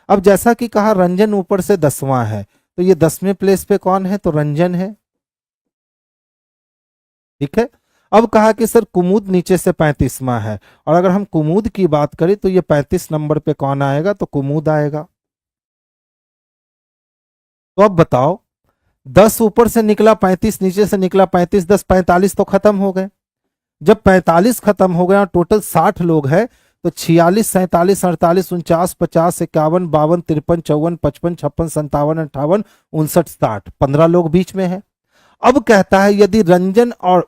S3: अब जैसा कि कहा रंजन ऊपर से 10वां है, तो ये 10वें प्लेस पे कौन है? तो रंजन है, ठीक है। अब कहा कि सर कुमुद नीचे से 35वां है, और अगर हम कुमुद की बात करें तो ये 35 नंबर पे कौन आएगा? तो कुमुद आएगा। तो अब बताओ 10 ऊपर से निकला 35 नीचे से निकला 35 10 45 तो खत्म हो गए। जब 45 खत्म हो गया टोटल 60 लोग हैं तो 46 47 48 49 50 51 52 53 54 55 56 57 58 59 60 15 लोग बीच में है। अब कहता है यदि रंजन और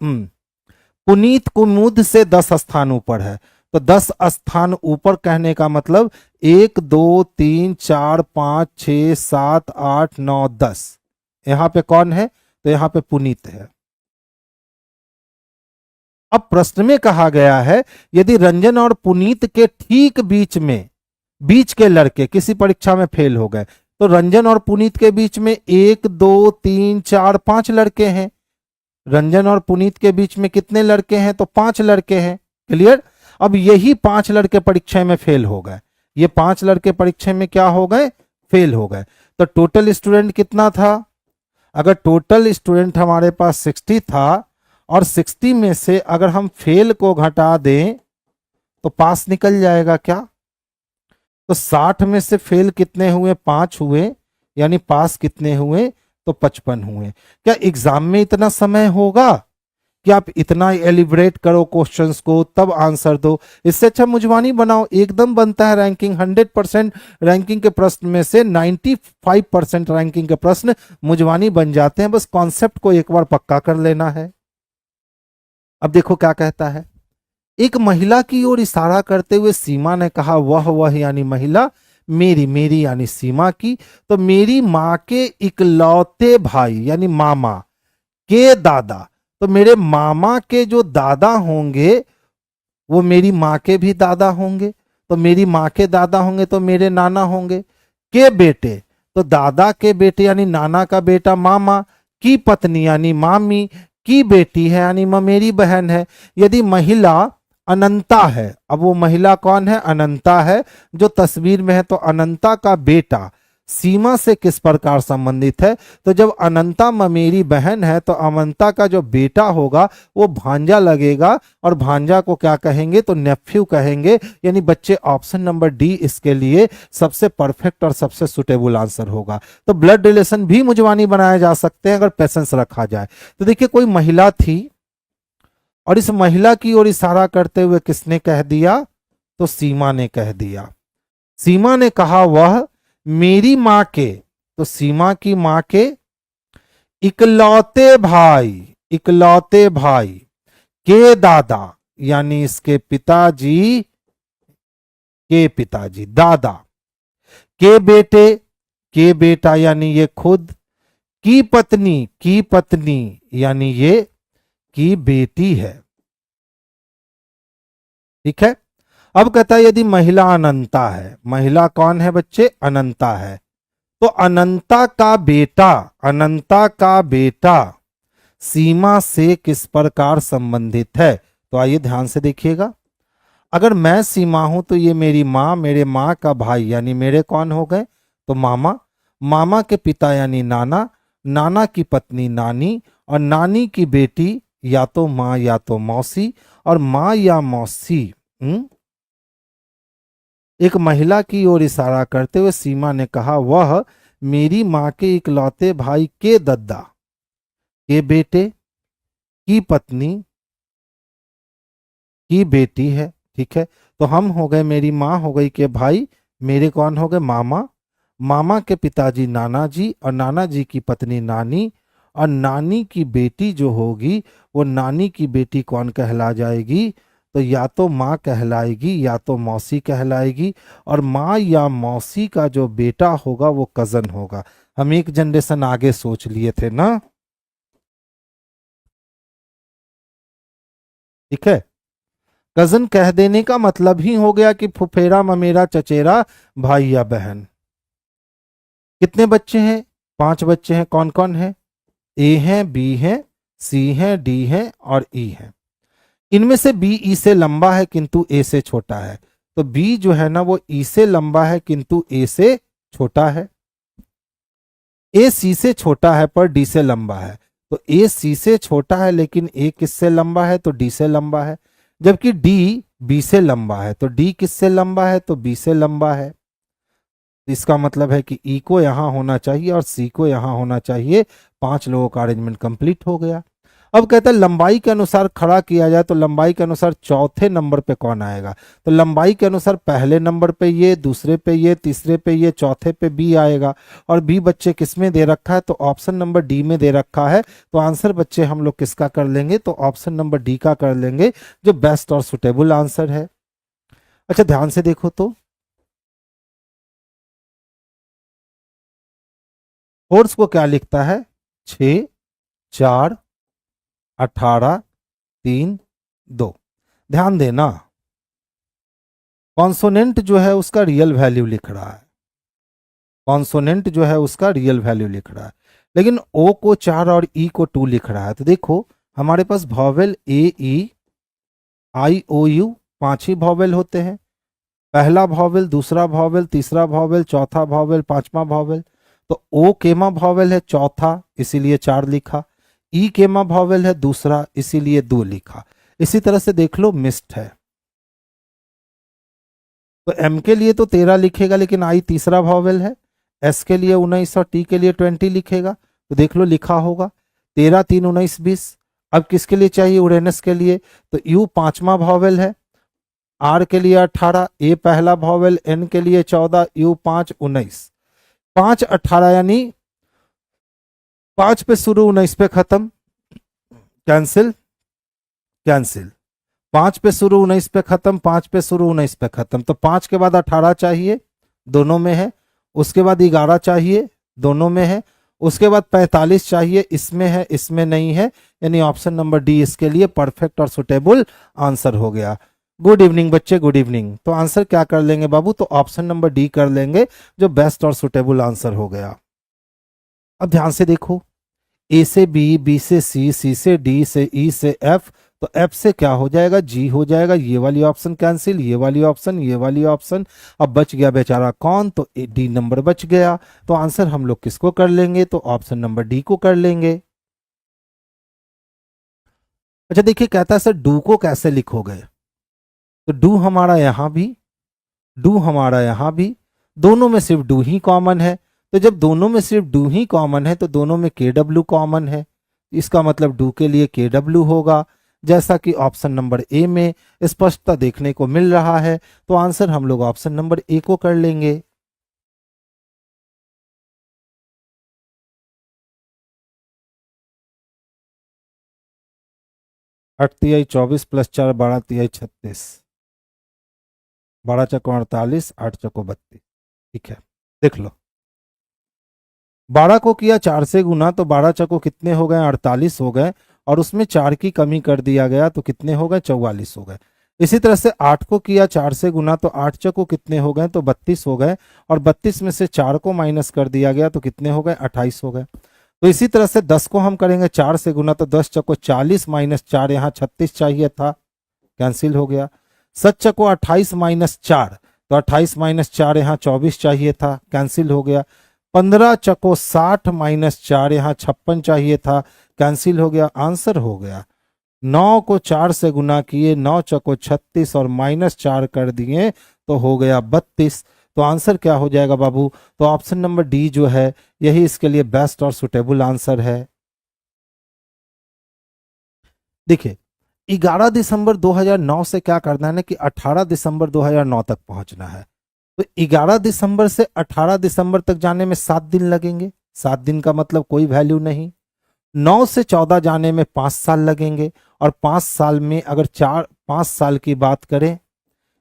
S3: पुनीत कुमुद से 10 स्थान ऊपर है तो 10 स्थान ऊपर कहने का मतलब 1 2 3 4 5 6 7 8 9 10। यहां पे कौन है तो यहां पे पुनीत है। अब प्रश्न में कहा गया है यदि रंजन और पुनीत के ठीक बीच में बीच के लड़के किसी परीक्षा में फेल हो गए तो रंजन और पुनीत के बीच में 1 2 3 4 5 लड़के हैं। रंजन और पुनीत के बीच में कितने लड़के हैं तो 5 लड़के हैं। क्लियर। अब यही 5 लड़के परीक्षा में फेल हो गए। ये 5 लड़के परीक्षा में क्या हो गए फेल हो गए। तो टोटल स्टूडेंट कितना था। अगर टोटल स्टूडेंट हमारे पास 60 था और 60 में से अगर हम फेल को घटा दें तो पास निकल जाएगा क्या। तो 60 में से फेल कितने हुए 5 हुए यानी पास कितने हुए तो 55 हुए। क्या एग्जाम में इतना समय होगा कि आप इतना एलिब्रेट करो क्वेश्चंस को तब आंसर दो। इससे अच्छा मुजवानी बनाओ एकदम बनता है रैंकिंग। 100% रैंकिंग के प्रश्न में से 95% रैंकिंग के प्रश्न मुजवानी बन जाते हैं। बस कॉन्सेप्ट को एक बार पक्का कर लेना है। अब देखो क्या कहता है। एक महिला की ओर इशारा करते हुए सीमा ने कहा वह यानी महिला मेरी मेरी यानी सीमा की। तो मेरी माँ के इकलौते भाई यानी मामा के दादा। तो मेरे मामा के जो दादा होंगे वो मेरी माँ के भी दादा होंगे। तो मेरी माँ के दादा होंगे तो मेरे नाना होंगे। के बेटे तो दादा के बेटे यानी नाना का बेटा मामा की पत्नी यानी मामी की बेटी है यानी मेरी बहन है। यदि महिला अनंता है। अब वो महिला कौन है अनंता है जो तस्वीर में है। तो अनंता का बेटा सीमा से किस प्रकार संबंधित है तो जब अनंता मेरी बहन है तो अनंता का जो बेटा होगा वो भांजा लगेगा और भांजा को क्या कहेंगे तो नेफ्यू कहेंगे। यानी बच्चे ऑप्शन नंबर डी इसके लिए सबसे परफेक्ट और सबसे सुटेबल आंसर होगा। तो ब्लड रिलेशन भी मुजवानी बनाए जा सकते हैं अगर पेशेंस रखा जाए। तो देखिए कोई महिला थी और इस महिला की ओर इशारा करते हुए किसने कह दिया तो सीमा ने कह दिया। सीमा ने कहा वह मेरी माँ के तो सीमा की माँ के इकलौते भाई के दादा यानी इसके पिताजी के पिताजी दादा के बेटे के बेटा यानी ये खुद की पत्नी यानी ये की बेटी है। ठीक है। अब कहता है यदि महिला अनंता है। महिला कौन है बच्चे अनंता है। तो अनंता का बेटा सीमा से किस प्रकार संबंधित है। तो आइए ध्यान से देखिएगा। अगर मैं सीमा हूं तो ये मेरी माँ मेरे माँ का भाई यानी मेरे कौन हो गए तो मामा। मामा के पिता यानी नाना। नाना की पत्नी नानी और नानी की बेटी या तो माँ या तो मौसी। और माँ या मौसी एक महिला की ओर इशारा करते हुए सीमा ने कहा वह मेरी माँ के इकलौते भाई के दद्दा के बेटे की पत्नी की बेटी है। ठीक है। तो हम हो गए मेरी माँ हो गई के भाई मेरे कौन हो गए मामा। मामा के पिताजी नाना जी और नाना जी की पत्नी नानी और नानी की बेटी जो होगी वो नानी की बेटी कौन कहला जाएगी तो या तो माँ कहलाएगी या तो मौसी कहलाएगी। और माँ या मौसी का जो बेटा होगा वो कजन होगा। हम एक जनरेशन आगे सोच लिए थे ना। ठीक है। कजन कह देने का मतलब ही हो गया कि फुफेरा ममेरा चचेरा भाई या बहन। कितने बच्चे हैं 5 बच्चे हैं। कौन कौन है ए है बी है सी है डी है और ई है। इनमें से बी ई से लंबा है किंतु ए से छोटा है। तो बी जो है ना वो ई से लंबा है किंतु ए से छोटा है। ए सी से छोटा है पर डी से लंबा है। तो ए सी से छोटा है लेकिन ए किससे लंबा है तो डी से लंबा है। जबकि डी बी से लंबा है तो डी किससे लंबा है तो बी से लंबा है। तो इसका मतलब है कि ई को यहाँ होना चाहिए और सी को यहाँ होना चाहिए। 5 लोगों का अरेंजमेंट कंप्लीट हो गया। अब कहता है लंबाई के अनुसार खड़ा किया जाए तो लंबाई के अनुसार चौथे नंबर पे कौन आएगा। तो लंबाई के अनुसार पहले नंबर पे ये, दूसरे पे ये, तीसरे पे ये, चौथे पे बी आएगा। और बी बच्चे किस में दे रखा है, तो ऑप्शन नंबर डी में दे रखा है। तो आंसर बच्चे हम लोग किसका कर लेंगे, तो ऑप्शन नंबर डी का कर लेंगे, जो बेस्ट और सुटेबल आंसर है। अच्छा ध्यान से देखो तो फोर्स को क्या लिखता है, 6, 4, 18, 3, 2। ध्यान देना कॉन्सोनेंट जो है उसका रियल वैल्यू लिख रहा है, कॉन्सोनेंट जो है उसका रियल वैल्यू लिख रहा है, लेकिन ओ को 4 और ई को 2 लिख रहा है। तो देखो हमारे पास vowel A, E, I, O, U 5 ही वॉवेल होते हैं। पहला वॉवेल, दूसरा वॉवेल, तीसरा वॉवेल, चौथा वॉवेल, पांचवा वॉवेल। तो ओ केमा वॉवेल है चौथा, इसीलिए 4 लिखा। ई केमा वॉवेल है दूसरा, इसीलिए 2 लिखा। इसी तरह से देख लो मिस्ड है, तो एम के लिए तो 13 लिखेगा, लेकिन आई तीसरा वॉवेल है। एस के लिए 19 और टी के लिए 20 लिखेगा। तो देख लो लिखा होगा 13, 3, 19, 20। अब किसके लिए चाहिए, यूरेनस के लिए। तो यू पांचवा वॉवेल है, आर के लिए 18, ए पहला वॉवेल, एन के लिए 14, यू 5, 19। 5, 18 यानी 5 पे शुरू 19 पे खत्म, कैंसिल कैंसिल। 5 पे शुरू 19 पे खत्म, 5 पे शुरू 19 पे खत्म। तो 5 के बाद 18 चाहिए, दोनों में है। उसके बाद 11 चाहिए, दोनों में है। उसके बाद 45 चाहिए, इसमें है, इसमें नहीं है। यानी ऑप्शन नंबर डी इसके लिए परफेक्ट और सुटेबल आंसर हो गया। गुड इवनिंग बच्चे, गुड इवनिंग। तो आंसर क्या कर लेंगे बाबू, तो ऑप्शन नंबर डी कर लेंगे, जो बेस्ट और सुटेबल आंसर हो गया। अब ध्यान से देखो, ए से बी, बी से सी, सी से डी, से ई, से एफ। तो एफ से क्या हो जाएगा, जी हो जाएगा। ये वाली ऑप्शन कैंसिल, ये वाली ऑप्शन, ये वाली ऑप्शन। अब बच गया बेचारा कौन, तो डी नंबर बच गया। तो आंसर हम लोग किसको कर लेंगे, तो ऑप्शन नंबर डी को कर लेंगे। अच्छा देखिए कहता है सर डू को कैसे लिखोगे, तो डू हमारा यहां भी, डू हमारा यहां भी, दोनों में सिर्फ डू ही कॉमन है। तो जब दोनों में सिर्फ डू ही कॉमन है तो दोनों में के डब्ल्यू कॉमन है। इसका मतलब डू के लिए के डब्ल्यू होगा, जैसा कि ऑप्शन नंबर ए में स्पष्टता देखने को मिल रहा है। तो आंसर हम लोग ऑप्शन नंबर ए को कर लेंगे। आठ तिहाई 24 प्लस 4 12 तिहाई 36, 12 चको 48, 8 चको 32। ठीक है देख लो, 12 को किया 4 से गुना, तो 12 चको कितने हो गए, 48 हो गए। और उसमें 4 की कमी कर दिया गया तो कितने हो गए, 44 हो गए। इसी तरह से 8 को किया 4 से गुना, तो 8 चको कितने हो गए, तो 32 हो गए। और 32 में से 4 को माइनस कर दिया गया तो कितने हो गए, 28 हो गए। तो इसी तरह से 10 को हम करेंगे 4 से गुना, तो 10 चको 40 माइनस 4, यहाँ 36 चाहिए था, कैंसिल हो गया। 7 चको 28 माइनस 4, तो 28 माइनस 4 यहाँ 24 चाहिए था, कैंसिल हो गया। 15 चको 60 माइनस 4, यहाँ 56 चाहिए था, कैंसिल हो गया। आंसर हो गया 9 को 4 से गुना किए, 9 चको 36 और माइनस 4 कर दिए तो हो गया 32। तो आंसर क्या हो जाएगा बाबू, तो ऑप्शन नंबर डी जो है यही इसके लिए बेस्ट और सुटेबल आंसर है। देखिए 11 दिसंबर 2009 से क्या करना है ना कि 18 दिसंबर 2009 तक पहुंचना है। तो 11 दिसंबर से 18 दिसंबर तक जाने में 7 दिन लगेंगे। 7 दिन का मतलब कोई वैल्यू नहीं। 9 से 14 जाने में 5 साल लगेंगे। और 5 साल में अगर 5 साल की बात करें,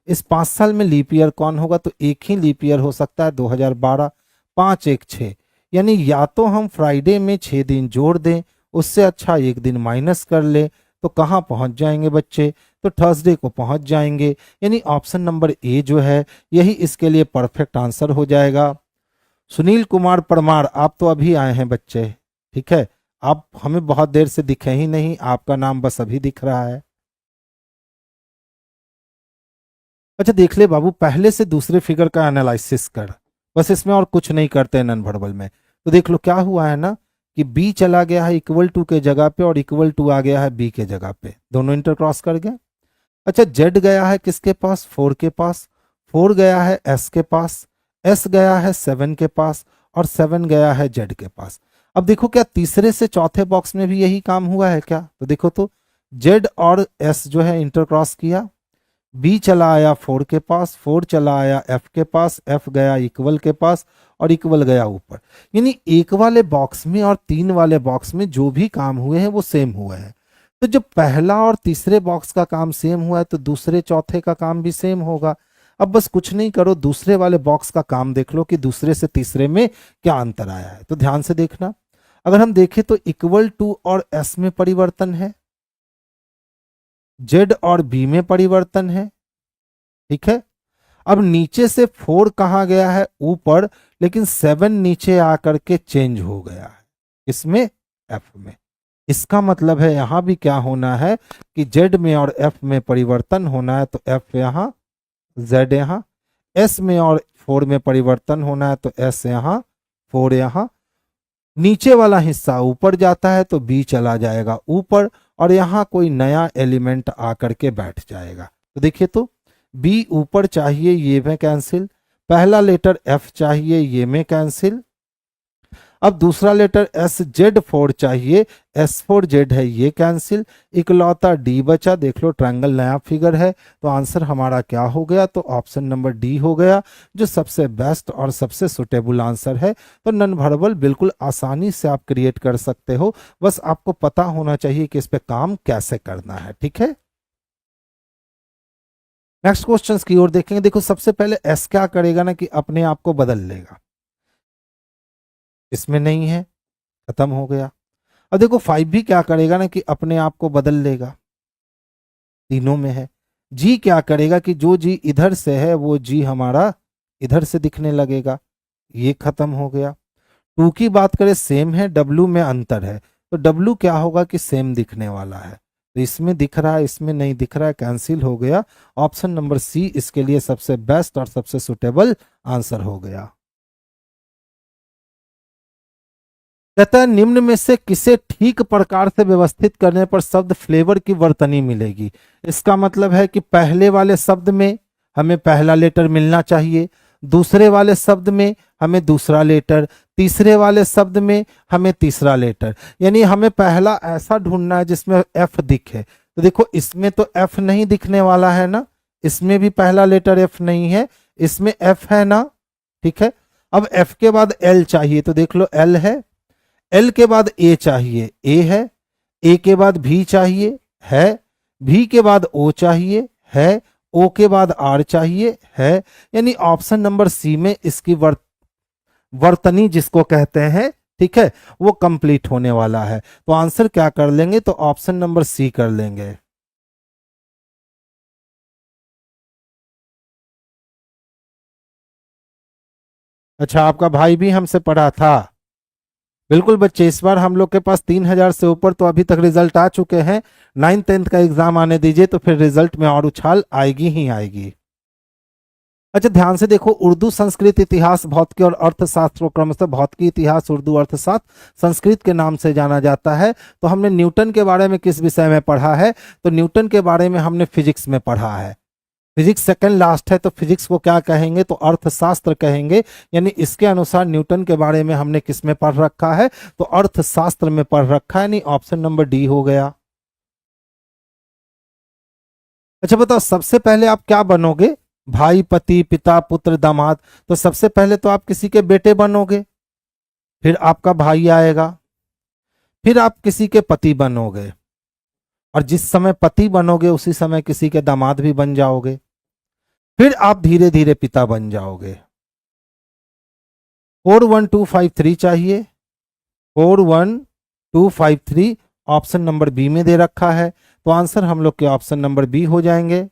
S3: इस 5 साल में लीप ईयर कौन होगा, तो एक ही लीप ईयर हो सकता है 2012। 5 1 6, यानी या तो हम फ्राइडे में 6 दिन जोड़ दें, उससे अच्छा एक दिन माइनस कर ले, तो कहाँ पहुंच जाएंगे बच्चे, तो थर्सडे को पहुंच जाएंगे। यानी ऑप्शन नंबर ए जो है यही इसके लिए परफेक्ट आंसर हो जाएगा। सुनील कुमार परमार, आप तो अभी आए हैं बच्चे, ठीक है, आप हमें बहुत देर से दिखे ही नहीं, आपका नाम बस अभी दिख रहा है। अच्छा देख ले बाबू, पहले से दूसरे फिगर का एनालिसिस कर, बस इसमें और कुछ नहीं करते नन वर्बल में। तो देख लो क्या हुआ है ना कि बी चला गया है इक्वल टू के जगह पे और इक्वल टू आ गया है बी के जगह पे, दोनों इंटर क्रॉस कर गए। अच्छा जेड गया है किसके पास, 4 के पास, 4 गया है एस के पास, एस गया है 7 के पास और 7 गया है जेड के पास। अब देखो क्या तीसरे से चौथे बॉक्स में भी यही काम हुआ है क्या? तो देखो तो जेड और एस जो है इंटरक्रॉस किया, बी चला आया 4 के पास, 4 चला आया एफ के पास, एफ गया इक्वल के पास और इक्वल गया ऊपर। यानी एक वाले बॉक्स में और 3 वाले बॉक्स में जो भी काम हुए हैं वो सेम हुए हैं। तो जब पहला और तीसरे बॉक्स का काम सेम हुआ है तो दूसरे चौथे का काम भी सेम होगा। अब बस कुछ नहीं करो, दूसरे वाले बॉक्स का काम देख लो कि दूसरे से तीसरे में क्या अंतर आया है। तो ध्यान से देखना, अगर हम देखें तो इक्वल टू और एस में परिवर्तन है, जेड और बी में परिवर्तन है, ठीक है। अब नीचे से 4 कहा गया है ऊपर, लेकिन 7 नीचे आकर के चेंज हो गया है इसमें एफ में। इसका मतलब है यहां भी क्या होना है कि जेड में और एफ में परिवर्तन होना है, तो एफ यहां, जेड यहां। एस में और 4 में परिवर्तन होना है, तो एस यहां, 4 यहां। नीचे वाला हिस्सा ऊपर जाता है तो बी चला जाएगा ऊपर और यहां कोई नया एलिमेंट आकर के बैठ जाएगा। तो देखिए तो बी ऊपर चाहिए, ये में कैंसिल। पहला लेटर एफ चाहिए, ये में कैंसिल। अब दूसरा लेटर एस जेड 4 चाहिए, S4 जेड है, ये कैंसिल। इकलौता डी बचा। देख लो ट्रायंगल नया फिगर है, तो आंसर हमारा क्या हो गया? तो ऑप्शन नंबर डी हो गया, जो सबसे बेस्ट और सबसे सुटेबल आंसर है। तो नन वर्बल बिल्कुल आसानी से आप क्रिएट कर सकते हो, बस आपको पता होना चाहिए कि इस पे काम कैसे करना है, ठीक है। नेक्स्ट क्वेश्चन की ओर देखेंगे। देखो सबसे पहले एस क्या करेगा ना कि अपने आप को बदल लेगा, इसमें नहीं है, खत्म हो गया। अब देखो 5 भी क्या करेगा ना कि अपने आप को बदल लेगा, तीनों में है। जी क्या करेगा कि जो जी इधर से है वो जी हमारा इधर से दिखने लगेगा, ये खत्म हो गया। 2 की बात करें सेम है, डब्ल्यू में अंतर है, तो डब्ल्यू क्या होगा कि सेम दिखने वाला है। तो इसमें दिख रहा है, इसमें नहीं दिख रहा है, कैंसिल हो गया। ऑप्शन नंबर सी इसके लिए सबसे बेस्ट और सबसे सुटेबल आंसर हो गया। कहता है निम्न में से किसे ठीक प्रकार से व्यवस्थित करने पर शब्द फ्लेवर की वर्तनी मिलेगी। इसका मतलब है कि पहले वाले शब्द में हमें पहला लेटर मिलना चाहिए, दूसरे वाले शब्द में हमें दूसरा लेटर, तीसरे वाले शब्द में हमें तीसरा लेटर। यानी हमें पहला ऐसा ढूंढना है जिसमें एफ दिखे। तो देखो इसमें तो एफ नहीं दिखने वाला है ना, इसमें भी पहला लेटर एफ नहीं है, इसमें एफ है ना, ठीक है। अब एफ के बाद एल चाहिए, तो देख लो एल है, एल के बाद ए चाहिए, ए है, ए के बाद भी चाहिए, है, भी के बाद ओ चाहिए, है, ओ के बाद आर चाहिए, है। यानी ऑप्शन नंबर सी में इसकी वर्तनी जिसको कहते हैं, ठीक है, वो कंप्लीट होने वाला है। तो आंसर क्या कर लेंगे? तो ऑप्शन नंबर सी कर लेंगे। अच्छा, आपका भाई भी हमसे पढ़ा था। बिल्कुल बच्चे, इस बार हम लोग के पास 3000 से ऊपर तो अभी तक रिजल्ट आ चुके हैं। 9th 10th का एग्जाम आने दीजिए तो फिर रिजल्ट में और उछाल आएगी ही आएगी। अच्छा ध्यान से देखो, उर्दू, संस्कृत, इतिहास, भौतिकी और अर्थशास्त्र, क्रमशः भौतिकी, इतिहास, उर्दू, अर्थशास्त्र संस्कृत के नाम से जाना जाता है। तो हमने न्यूटन के बारे में किस विषय में पढ़ा है? तो न्यूटन के बारे में हमने फिजिक्स में पढ़ा है। फिजिक्स सेकंड लास्ट है, तो फिजिक्स को क्या कहेंगे? तो अर्थशास्त्र कहेंगे। यानी इसके अनुसार न्यूटन के बारे में हमने किस में पढ़ रखा है? तो अर्थशास्त्र में पढ़ रखा है। नहीं, ऑप्शन नंबर डी हो गया। अच्छा बताओ, सबसे पहले आप क्या बनोगे? भाई, पति, पिता, पुत्र, दामाद। तो सबसे पहले तो आप किसी के बेटे बनोगे, फिर आपका भाई आएगा, फिर आप किसी के पति बनोगे, और जिस समय पति बनोगे उसी समय किसी के दामाद भी बन जाओगे, फिर आप धीरे धीरे पिता बन जाओगे। 41253 चाहिए, 41253 ऑप्शन नंबर बी में दे रखा है। तो आंसर हम लोग के ऑप्शन नंबर बी हो जाएंगे।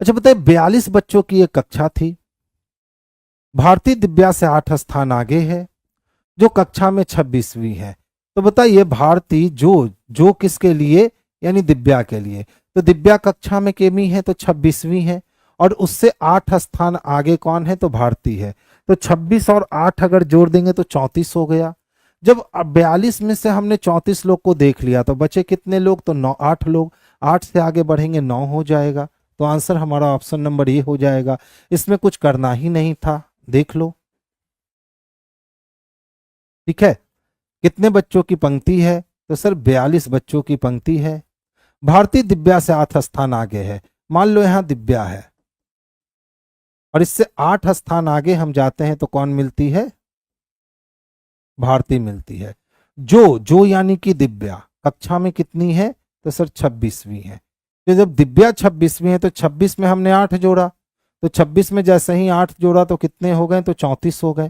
S3: अच्छा बताइए, 42 बच्चों की एक कक्षा थी। भारती दिव्या से 8 स्थान आगे है, जो कक्षा में 26वीं है। तो बताइए भारती जो किसके लिए? यानी दिव्या के लिए। तो दिव्या कक्षा में केमी है तो 26वीं है, और उससे 8 स्थान आगे कौन है? तो भारती है। तो 26 और 8 अगर जोड़ देंगे तो 34 हो गया। जब 42 में से हमने 34 लोग को देख लिया तो बचे कितने लोग? तो 8 लोग। 8 से आगे बढ़ेंगे 9 हो जाएगा। तो आंसर हमारा ऑप्शन नंबर ए हो जाएगा। इसमें कुछ करना ही नहीं था, देख लो। ठीक है, कितने बच्चों की पंक्ति है? तो सर 42 बच्चों की पंक्ति है। भारती दिव्या से 8 स्थान आगे है। मान लो यहां दिव्या है और इससे 8 स्थान आगे हम जाते हैं तो कौन मिलती है? भारती मिलती है। जो यानी कि दिव्या कक्षा में कितनी है? तो सर 26वीं है। तो जब दिव्या 26वीं है तो 26 में हमने 8 जोड़ा, तो 26 में जैसे ही 8 जोड़ा तो कितने हो गए? तो 34 हो गए।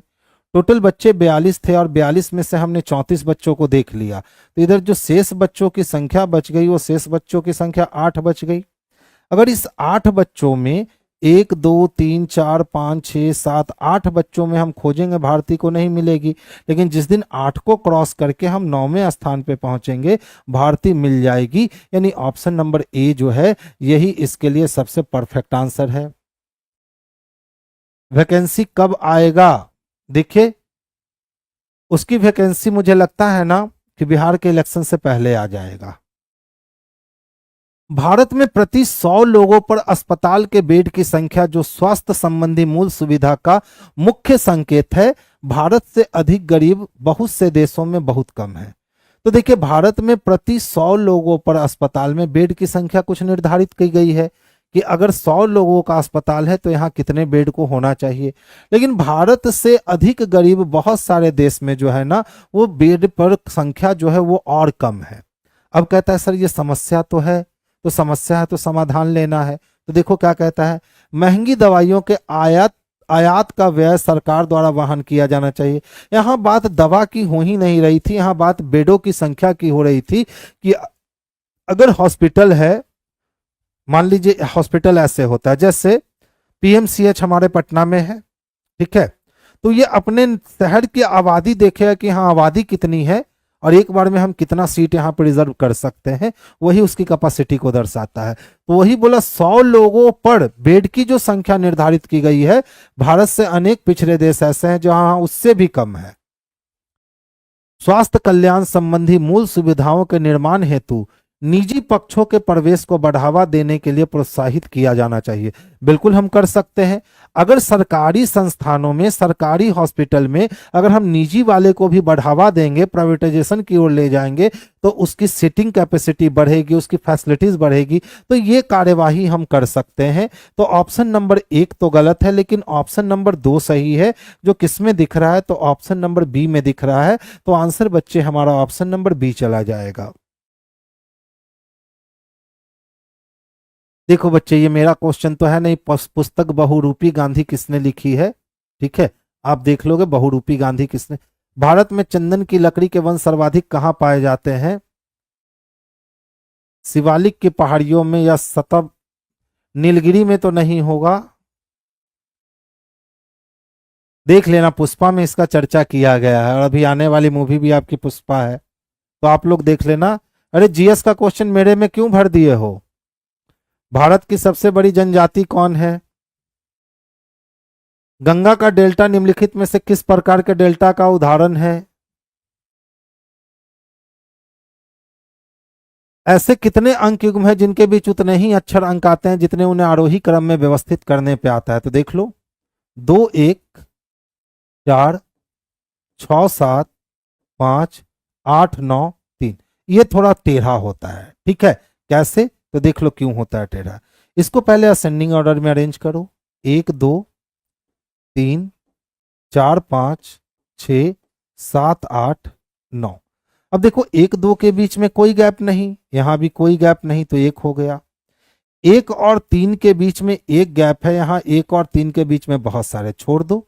S3: टोटल बच्चे 42 थे और 42 में से हमने 34 बच्चों को देख लिया, तो इधर जो शेष बच्चों की संख्या बच गई वो शेष बच्चों की संख्या 8 बच गई। अगर इस 8 बच्चों में 1 2 3 4 5 6 7 8 बच्चों में हम खोजेंगे, भारती को नहीं मिलेगी। लेकिन जिस दिन 8 को क्रॉस करके हम 9वें स्थान पे पहुंचेंगे, भारती मिल जाएगी। यानी ऑप्शन नंबर ए जो है यही इसके लिए सबसे परफेक्ट आंसर है। वैकेंसी कब आएगा? देखिए, उसकी वैकेंसी मुझे लगता है ना कि बिहार के इलेक्शन से पहले आ जाएगा। भारत में प्रति 100 लोगों पर अस्पताल के बेड की संख्या, जो स्वास्थ्य संबंधी मूल सुविधा का मुख्य संकेत है, भारत से अधिक गरीब बहुत से देशों में बहुत कम है। तो देखिए, भारत में प्रति 100 लोगों पर अस्पताल में बेड की संख्या कुछ निर्धारित की गई है कि अगर 100 लोगों का अस्पताल है तो यहाँ कितने बेड को होना चाहिए। लेकिन भारत से अधिक गरीब बहुत सारे देश में जो है ना, वो बेड पर संख्या जो है वो और कम है। अब कहता है सर ये समस्या तो है, तो समस्या है तो समाधान लेना है। तो देखो क्या कहता है, महंगी दवाइयों के आयात का व्यय सरकार द्वारा वहन किया जाना चाहिए। यहाँ बात दवा की हो ही नहीं रही थी, यहाँ बात बेडों की संख्या की हो रही थी कि अगर हॉस्पिटल है, मान लीजिए हॉस्पिटल ऐसे होता है जैसे पीएमसीएच हमारे पटना में है, ठीक है, तो ये अपने शहर की आबादी देखेगा कि हाँ आबादी कितनी है और एक बार में हम कितना सीट यहाँ पर रिजर्व कर सकते हैं, वही उसकी कैपेसिटी को दर्शाता है। तो वही बोला 100 लोगों पर बेड की जो संख्या निर्धारित की गई है, भारत से अनेक पिछड़े देश ऐसे हैं जहां उससे भी कम है। स्वास्थ्य कल्याण संबंधी मूल सुविधाओं के निर्माण हेतु निजी पक्षों के प्रवेश को बढ़ावा देने के लिए प्रोत्साहित किया जाना चाहिए। बिल्कुल हम कर सकते हैं। अगर सरकारी संस्थानों में, सरकारी हॉस्पिटल में अगर हम निजी वाले को भी बढ़ावा देंगे, प्राइवेटाइजेशन की ओर ले जाएंगे, तो उसकी सीटिंग कैपेसिटी बढ़ेगी, उसकी फैसिलिटीज बढ़ेगी। तो ये कार्यवाही हम कर सकते हैं। तो ऑप्शन नंबर 1 तो गलत है, लेकिन ऑप्शन नंबर 2 सही है। जो किस में दिख रहा है? तो ऑप्शन नंबर बी में दिख रहा है। तो आंसर बच्चे हमारा ऑप्शन नंबर बी चला जाएगा। देखो बच्चे, ये मेरा क्वेश्चन तो है नहीं, पुस्तक बहुरूपी गांधी किसने लिखी है, ठीक है, आप देख लोगे बहुरूपी गांधी किसने। भारत में चंदन की लकड़ी के वन सर्वाधिक कहां पाए जाते हैं? शिवालिक की पहाड़ियों में या सतब, नीलगिरी में तो नहीं होगा। देख लेना, पुष्पा में इसका चर्चा किया गया है और अभी आने वाली मूवी भी आपकी पुष्पा है, तो आप लोग देख लेना। अरे जीएस का क्वेश्चन मेरे में क्यों भर दिए हो? भारत की सबसे बड़ी जनजाति कौन है? गंगा का डेल्टा निम्नलिखित में से किस प्रकार के डेल्टा का उदाहरण है? ऐसे कितने अंक युग्म है जिनके बीच उतने ही अक्षर अंक आते हैं जितने उन्हें आरोही क्रम में व्यवस्थित करने पे आता है? तो देख लो, 2 1 4 6 7 5 8 9 3। ये थोड़ा टेढ़ा होता है, ठीक है। कैसे? तो देख लो क्यों होता है टेढ़ा। इसको पहले असेंडिंग ऑर्डर में अरेंज करो, 1 2 3 4 5 6 7 8 9। अब देखो 1 2 के बीच में कोई गैप नहीं, यहां भी कोई गैप नहीं, तो 1 हो गया। 1 और 3 के बीच में एक गैप है, यहां 1 और 3 के बीच में बहुत सारे छोड़ दो।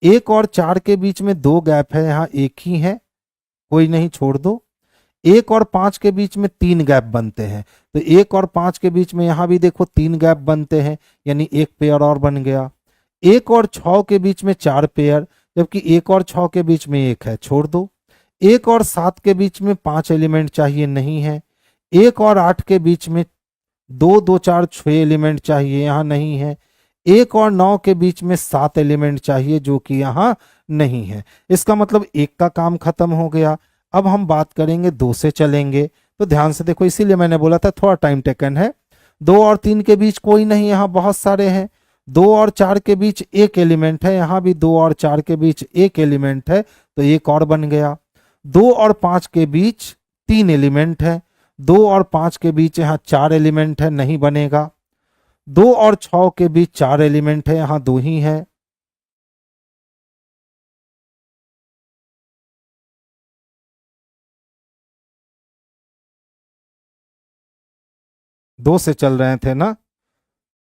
S3: 1 और 4 के बीच में 2 गैप है, यहां एक ही है, कोई नहीं, छोड़ दो। 1 और 5 के बीच में 3 गैप बनते हैं, तो 1 और 5 के बीच में यहां भी देखो 3 गैप बनते हैं, यानी एक पेयर और बन गया। 1 और 6 के बीच में 4 पेयर, जबकि 1 और 6 के बीच में 1 है, छोड़ दो। 1 और 7 के बीच में 5 एलिमेंट चाहिए, नहीं है। 1 और 8 के बीच में 2 2 4 6 एलिमेंट चाहिए, यहां नहीं है। 1 और 9 के बीच में 7 एलिमेंट चाहिए, जो कि यहां नहीं है। इसका मतलब 1 का काम खत्म हो गया। अब हम बात करेंगे 2 से चलेंगे, तो ध्यान से देखो, इसीलिए मैंने बोला था थोड़ा टाइम टेकन है। 2 और 3 के बीच कोई नहीं, यहाँ बहुत सारे हैं। 2 और 4 के बीच एक एलिमेंट है, यहाँ भी 2 और 4 के बीच एक एलिमेंट है, तो एक और बन गया। 2 और 5 के बीच 3 एलिमेंट है, 2 और 5 के बीच यहाँ 4 एलिमेंट है, नहीं बनेगा। 2 और 6 के बीच 4 एलिमेंट है, यहाँ 2 ही है। दो से चल रहे थे ना।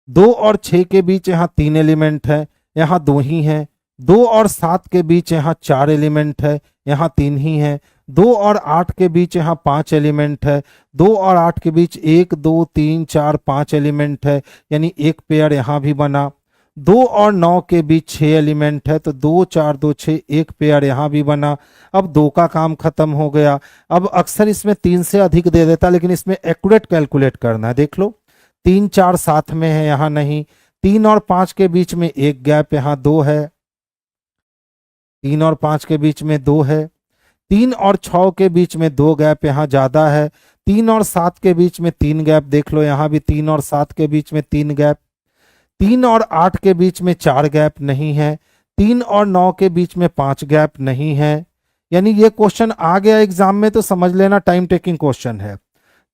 S3: 2 और 6 के बीच यहाँ 3 एलिमेंट है, यहाँ 2 ही है। 2 और 7 के बीच यहाँ 4 एलिमेंट है, यहाँ 3 ही है। 2 और 8 के बीच यहाँ 5 एलिमेंट है, 2 और 8 के बीच 1 2 3 4 5 एलिमेंट है, यानी एक पेयर यहाँ भी बना। 2 और 9 के बीच 6 एलिमेंट है, तो 2 4 2 6 एक पेयर यहाँ भी बना। अब 2 का काम खत्म हो गया। अब अक्सर इसमें 3 से अधिक दे देता, लेकिन इसमें एक्यूरेट कैलकुलेट करना है। देख लो 3 4 साथ में है, यहाँ नहीं। 3 और 5 के बीच में एक गैप, यहाँ 2 है। 3 और 5 के बीच में 2 है। 3 और 6 के बीच में 2 गैप, यहाँ ज्यादा है। 3 और 7 के बीच में 3 गैप, देख लो यहाँ भी 3 और 7 के बीच में 3 गैप। 3 और 8 के बीच में 4 गैप, नहीं है। 3 और 9 के बीच में 5 गैप, नहीं है। यानी ये क्वेश्चन आ गया एग्जाम में तो समझ लेना टाइम टेकिंग क्वेश्चन है।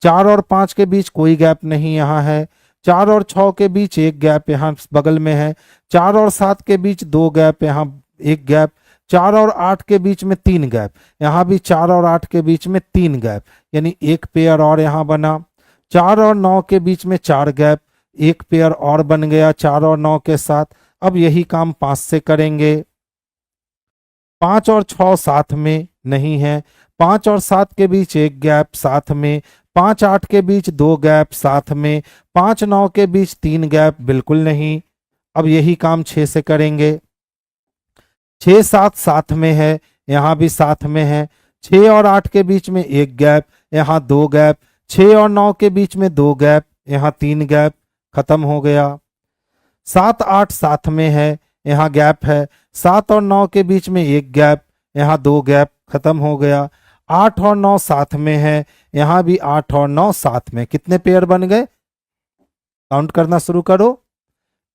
S3: 4 और 5 के बीच कोई गैप नहीं, यहाँ है। 4 और 6 के बीच एक गैप, यहाँ बगल में है। 4 और 7 के बीच 2 गैप, यहाँ एक गैप। 4 और 8 के बीच में 3 गैप, यहाँ भी 4 और 8 के बीच में 3 गैप, यानी एक पेयर और यहाँ बना। 4 और 9 के बीच में 4 गैप, एक पेयर और बन गया 4 और 9 के साथ। अब यही काम 5 से करेंगे। 5 और 6 साथ में नहीं है। 5 और 7 के बीच एक गैप साथ में। 5 8 के बीच 2 गैप साथ में। 5 9 के बीच 3 गैप, बिल्कुल नहीं। अब यही काम 6 से करेंगे। 6 7 साथ में है, यहाँ भी साथ में है। 6 और 8 के बीच में एक गैप, यहाँ 2 गैप। 6 और 9 के बीच में 2 गैप, यहाँ 3 गैप, खत्म हो गया। 7 8 साथ में है, यहाँ गैप है। 7 और 9 के बीच में एक गैप, यहाँ 2 गैप, खत्म हो गया। 8 और 9 साथ में है, यहाँ भी 8 और 9 साथ में। कितने पेयर बन गए? काउंट करना शुरू करो।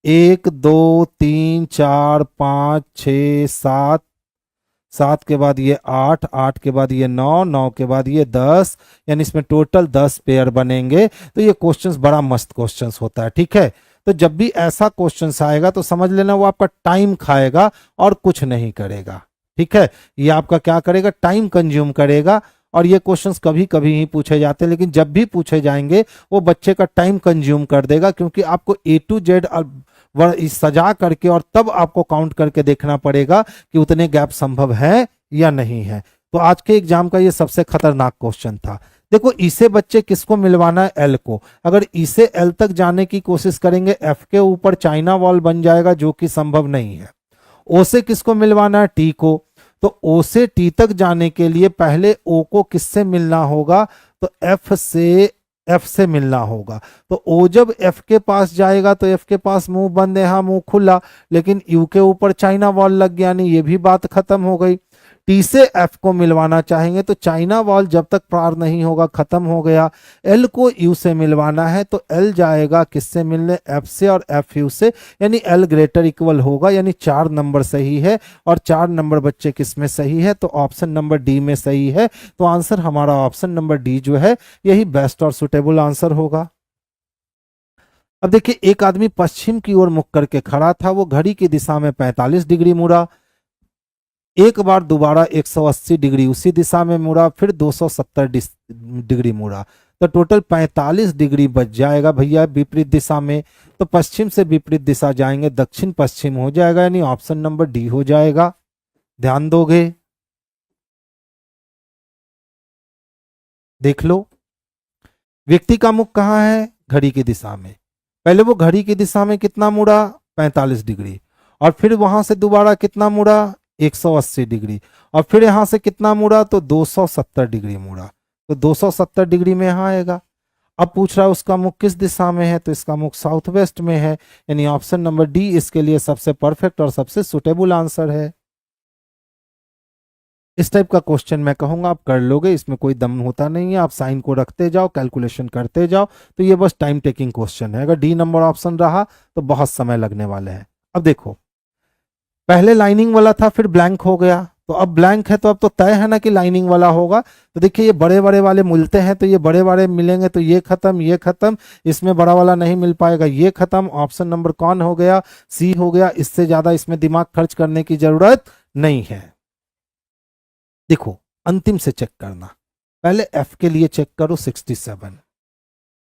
S3: 1 2 3 4 5 6 7, 7 के बाद ये 8, 8 के बाद ये 9, 9 के बाद ये 10, यानी इसमें टोटल 10 पेयर बनेंगे। तो ये क्वेश्चंस बड़ा मस्त क्वेश्चंस होता है, ठीक है। तो जब भी ऐसा क्वेश्चंस आएगा तो समझ लेना वो आपका टाइम खाएगा और कुछ नहीं करेगा, ठीक है। ये आपका क्या करेगा? टाइम कंज्यूम करेगा। और ये क्वेश्चंस कभी कभी ही पूछे जाते हैं, लेकिन जब भी पूछे जाएंगे वो बच्चे का टाइम कंज्यूम कर देगा, क्योंकि आपको A to Z सजा करके और तब आपको काउंट करके देखना पड़ेगा कि उतने गैप संभव है या नहीं है। तो आज के एग्जाम का ये सबसे खतरनाक क्वेश्चन था। देखो इसे बच्चे किसको मिलवाना है? एल को। अगर इसे एल तक जाने की कोशिश करेंगे एफ के ऊपर चाइना वॉल बन जाएगा, जो कि संभव नहीं है। ओ से किसको मिलवाना है? टी को। तो ओ से टी तक जाने के लिए पहले ओ को किससे मिलना होगा? तो एफ से मिलना होगा। तो ओ जब एफ के पास जाएगा तो एफ के पास मुंह बंद है, हाँ मुंह खुला, लेकिन यू के ऊपर चाइना वॉल लग गया, नहीं ये भी बात खत्म हो गई। टी से एफ को मिलवाना चाहेंगे तो चाइना वॉल जब तक पार नहीं होगा, खत्म हो गया। एल को यू से मिलवाना है तो एल जाएगा किससे मिलने? एफ से, और एफ यू से, यानी एल ग्रेटर इक्वल होगा, यानी 4 नंबर सही है। और 4 नंबर बच्चे किस में सही है? तो ऑप्शन नंबर डी में सही है। तो आंसर हमारा ऑप्शन नंबर डी जो है यही बेस्ट और सुटेबल आंसर होगा। अब देखिए एक आदमी पश्चिम की ओर मुख करके खड़ा था, वो घड़ी की दिशा में 45 डिग्री मुड़ा, एक बार दोबारा 180 डिग्री उसी दिशा में मुड़ा, फिर 270 डिग्री मुड़ा, तो टोटल 45 डिग्री बच जाएगा भैया विपरीत दिशा में। तो पश्चिम से विपरीत दिशा जाएंगे, दक्षिण पश्चिम हो जाएगा, यानी ऑप्शन नंबर डी हो जाएगा। ध्यान दोगे? देख लो व्यक्ति का मुख कहाँ है? घड़ी की दिशा में। पहले वो घड़ी की दिशा में कितना मुड़ा? 45 डिग्री, और फिर वहां से दोबारा कितना मुड़ा? 180 डिग्री, और फिर यहां से कितना मुड़ा? तो 270 डिग्री मुड़ा, तो 270 डिग्री में यहां आएगा। अब पूछ रहा है उसका मुख किस दिशा में है? तो इसका मुख साउथ वेस्ट में है, यानी ऑप्शन नंबर डी इसके लिए सबसे परफेक्ट और सबसे सुटेबल आंसर है। इस टाइप का क्वेश्चन मैं कहूंगा आप कर लोगे, इसमें कोई दम होता नहीं है, आप साइन को रखते जाओ, कैलकुलेशन करते जाओ, तो ये बस टाइम टेकिंग क्वेश्चन है। अगर डी नंबर ऑप्शन रहा तो बहुत समय लगने वाले हैं। अब देखो, पहले लाइनिंग वाला था, फिर ब्लैंक हो गया, तो अब ब्लैंक है तो अब तो तय है ना कि लाइनिंग वाला होगा। तो देखिए ये बड़े बड़े वाले मिलते हैं, तो ये बड़े बड़े मिलेंगे, तो ये खत्म, ये खत्म, इसमें बड़ा वाला नहीं मिल पाएगा, ये खत्म। ऑप्शन नंबर कौन हो गया? सी हो गया। इससे ज्यादा इसमें दिमाग खर्च करने की जरूरत नहीं है। देखो अंतिम से चेक करना, पहले एफ के लिए चेक करो 67,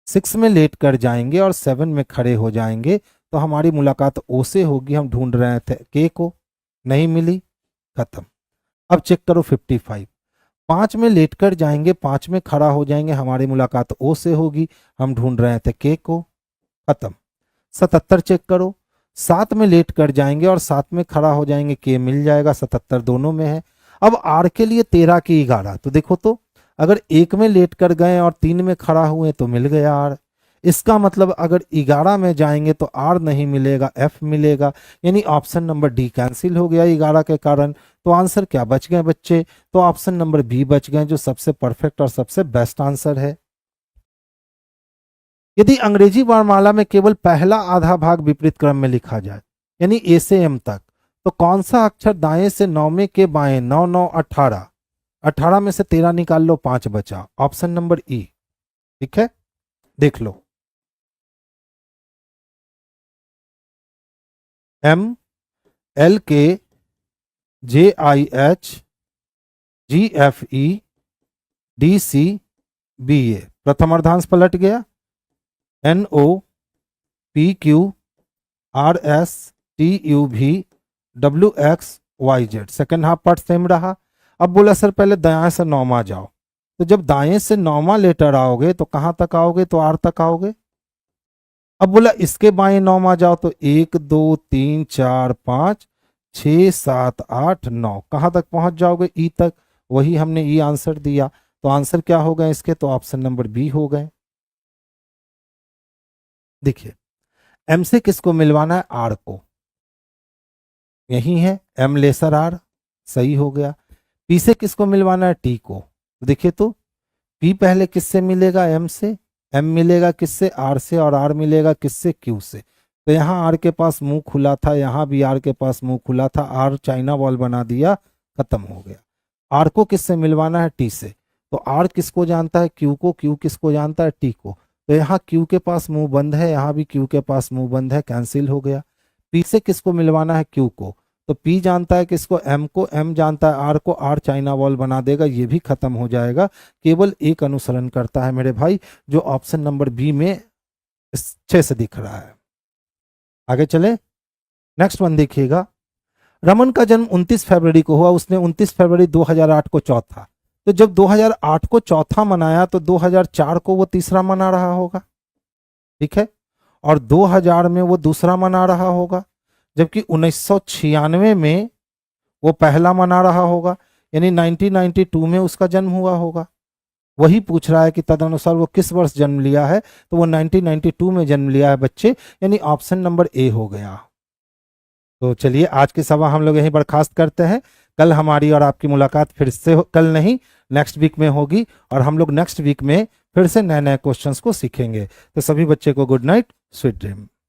S3: 6 में लेट कर जाएंगे और 7 में खड़े हो जाएंगे, तो हमारी मुलाकात ओ से होगी। हम ढूंढ रहे थे के को, नहीं मिली, खत्म। अब चेक करो 55, 5 में लेट कर जाएंगे, 5 में खड़ा हो जाएंगे, हमारी मुलाकात ओ से होगी। हम ढूंढ रहे थे के को, खत्म। 77 चेक करो, 7 में लेट कर जाएंगे और 7 में खड़ा हो जाएंगे, के मिल जाएगा, 77 दोनों में है। अब आर के लिए 13 की 11, तो देखो तो अगर 1 में लेट कर गए और 3 में खड़ा हुए तो मिल गया आर। इसका मतलब अगर 11 में जाएंगे तो आर नहीं मिलेगा, एफ मिलेगा, यानी ऑप्शन नंबर डी कैंसिल हो गया 11 के कारण। तो आंसर क्या बच गए बच्चे? तो ऑप्शन नंबर बी बच गए, जो सबसे परफेक्ट और सबसे बेस्ट आंसर है। यदि अंग्रेजी वर्णमाला में केवल पहला आधा भाग विपरीत क्रम में लिखा जाए, यानी ए से एम तक, तो कौन सा अक्षर दाएं से नौवें के बाएं, 9 9 18, 18 में से 13 निकाल लो, 5 बचा, ऑप्शन नंबर ई। ठीक है, देख लो, M, L K, J I H, G F E, D C, B A. प्रथम अर्धांश पलट गया, N O, P Q, R S, T U भी, W X, Y Z. Second half part same रहा। अब बोला सर पहले दाएं से नौमा जाओ, तो जब दाएं से नौमा लेटर आओगे तो कहां तक आओगे? तो आर तक आओगे। अब बोला इसके बाएं नौमा जाओ, तो 1 2 3 4 5 6 7 8 9, कहां तक पहुंच जाओगे? ई तक। वही हमने ई आंसर दिया, तो आंसर क्या हो गए इसके? तो ऑप्शन नंबर बी हो गए। देखिए एम से किसको मिलवाना है? आर को, यही है एम लेसर आर, सही हो गया। पी से किसको मिलवाना है? टी को। देखिए तो पी पहले किससे मिलेगा? एम से, एम मिलेगा किससे? आर से, और आर मिलेगा किससे? क्यू से। तो यहाँ आर के पास मुंह खुला था, यहाँ भी आर के पास मुंह खुला था, आर चाइना वॉल बना दिया, खत्म हो गया। आर को किससे मिलवाना है? टी से। तो आर किसको जानता है? क्यू को। क्यू किसको जानता है? टी को। तो यहाँ क्यू के पास मुंह बंद है, यहाँ भी क्यू के पास मुंह बंद है, कैंसिल हो गया। पी से किसको मिलवाना है? क्यू को। तो पी जानता है किसको? एम को। एम जानता है आर को, आर चाइना वॉल बना देगा, ये भी खत्म हो जाएगा। केवल एक अनुसरण करता है मेरे भाई, जो ऑप्शन नंबर बी में अच्छे से दिख रहा है। आगे चले, नेक्स्ट वन देखिएगा। रमन का जन्म 29 फरवरी को हुआ, उसने 29 फरवरी 2008 को चौथा। तो जब 2008 को चौथा मनाया तो 2004 को वो तीसरा मना रहा होगा, ठीक है, और 2000 में वो दूसरा मना रहा होगा, जबकि 1996 में वो पहला मना रहा होगा, यानी 1992 में उसका जन्म हुआ होगा। वही पूछ रहा है कि तदनुसार वो किस वर्ष जन्म लिया है, तो वो 1992 में जन्म लिया है बच्चे, यानी ऑप्शन नंबर ए हो गया। तो चलिए आज की सभा हम लोग यहीं बर्खास्त करते हैं। कल हमारी और आपकी मुलाकात फिर से कल नहीं नेक्स्ट वीक में होगी, और हम लोग नेक्स्ट वीक में फिर से नए नए क्वेश्चंस को सीखेंगे। तो सभी बच्चे को गुड नाइट, स्वीट ड्रीम।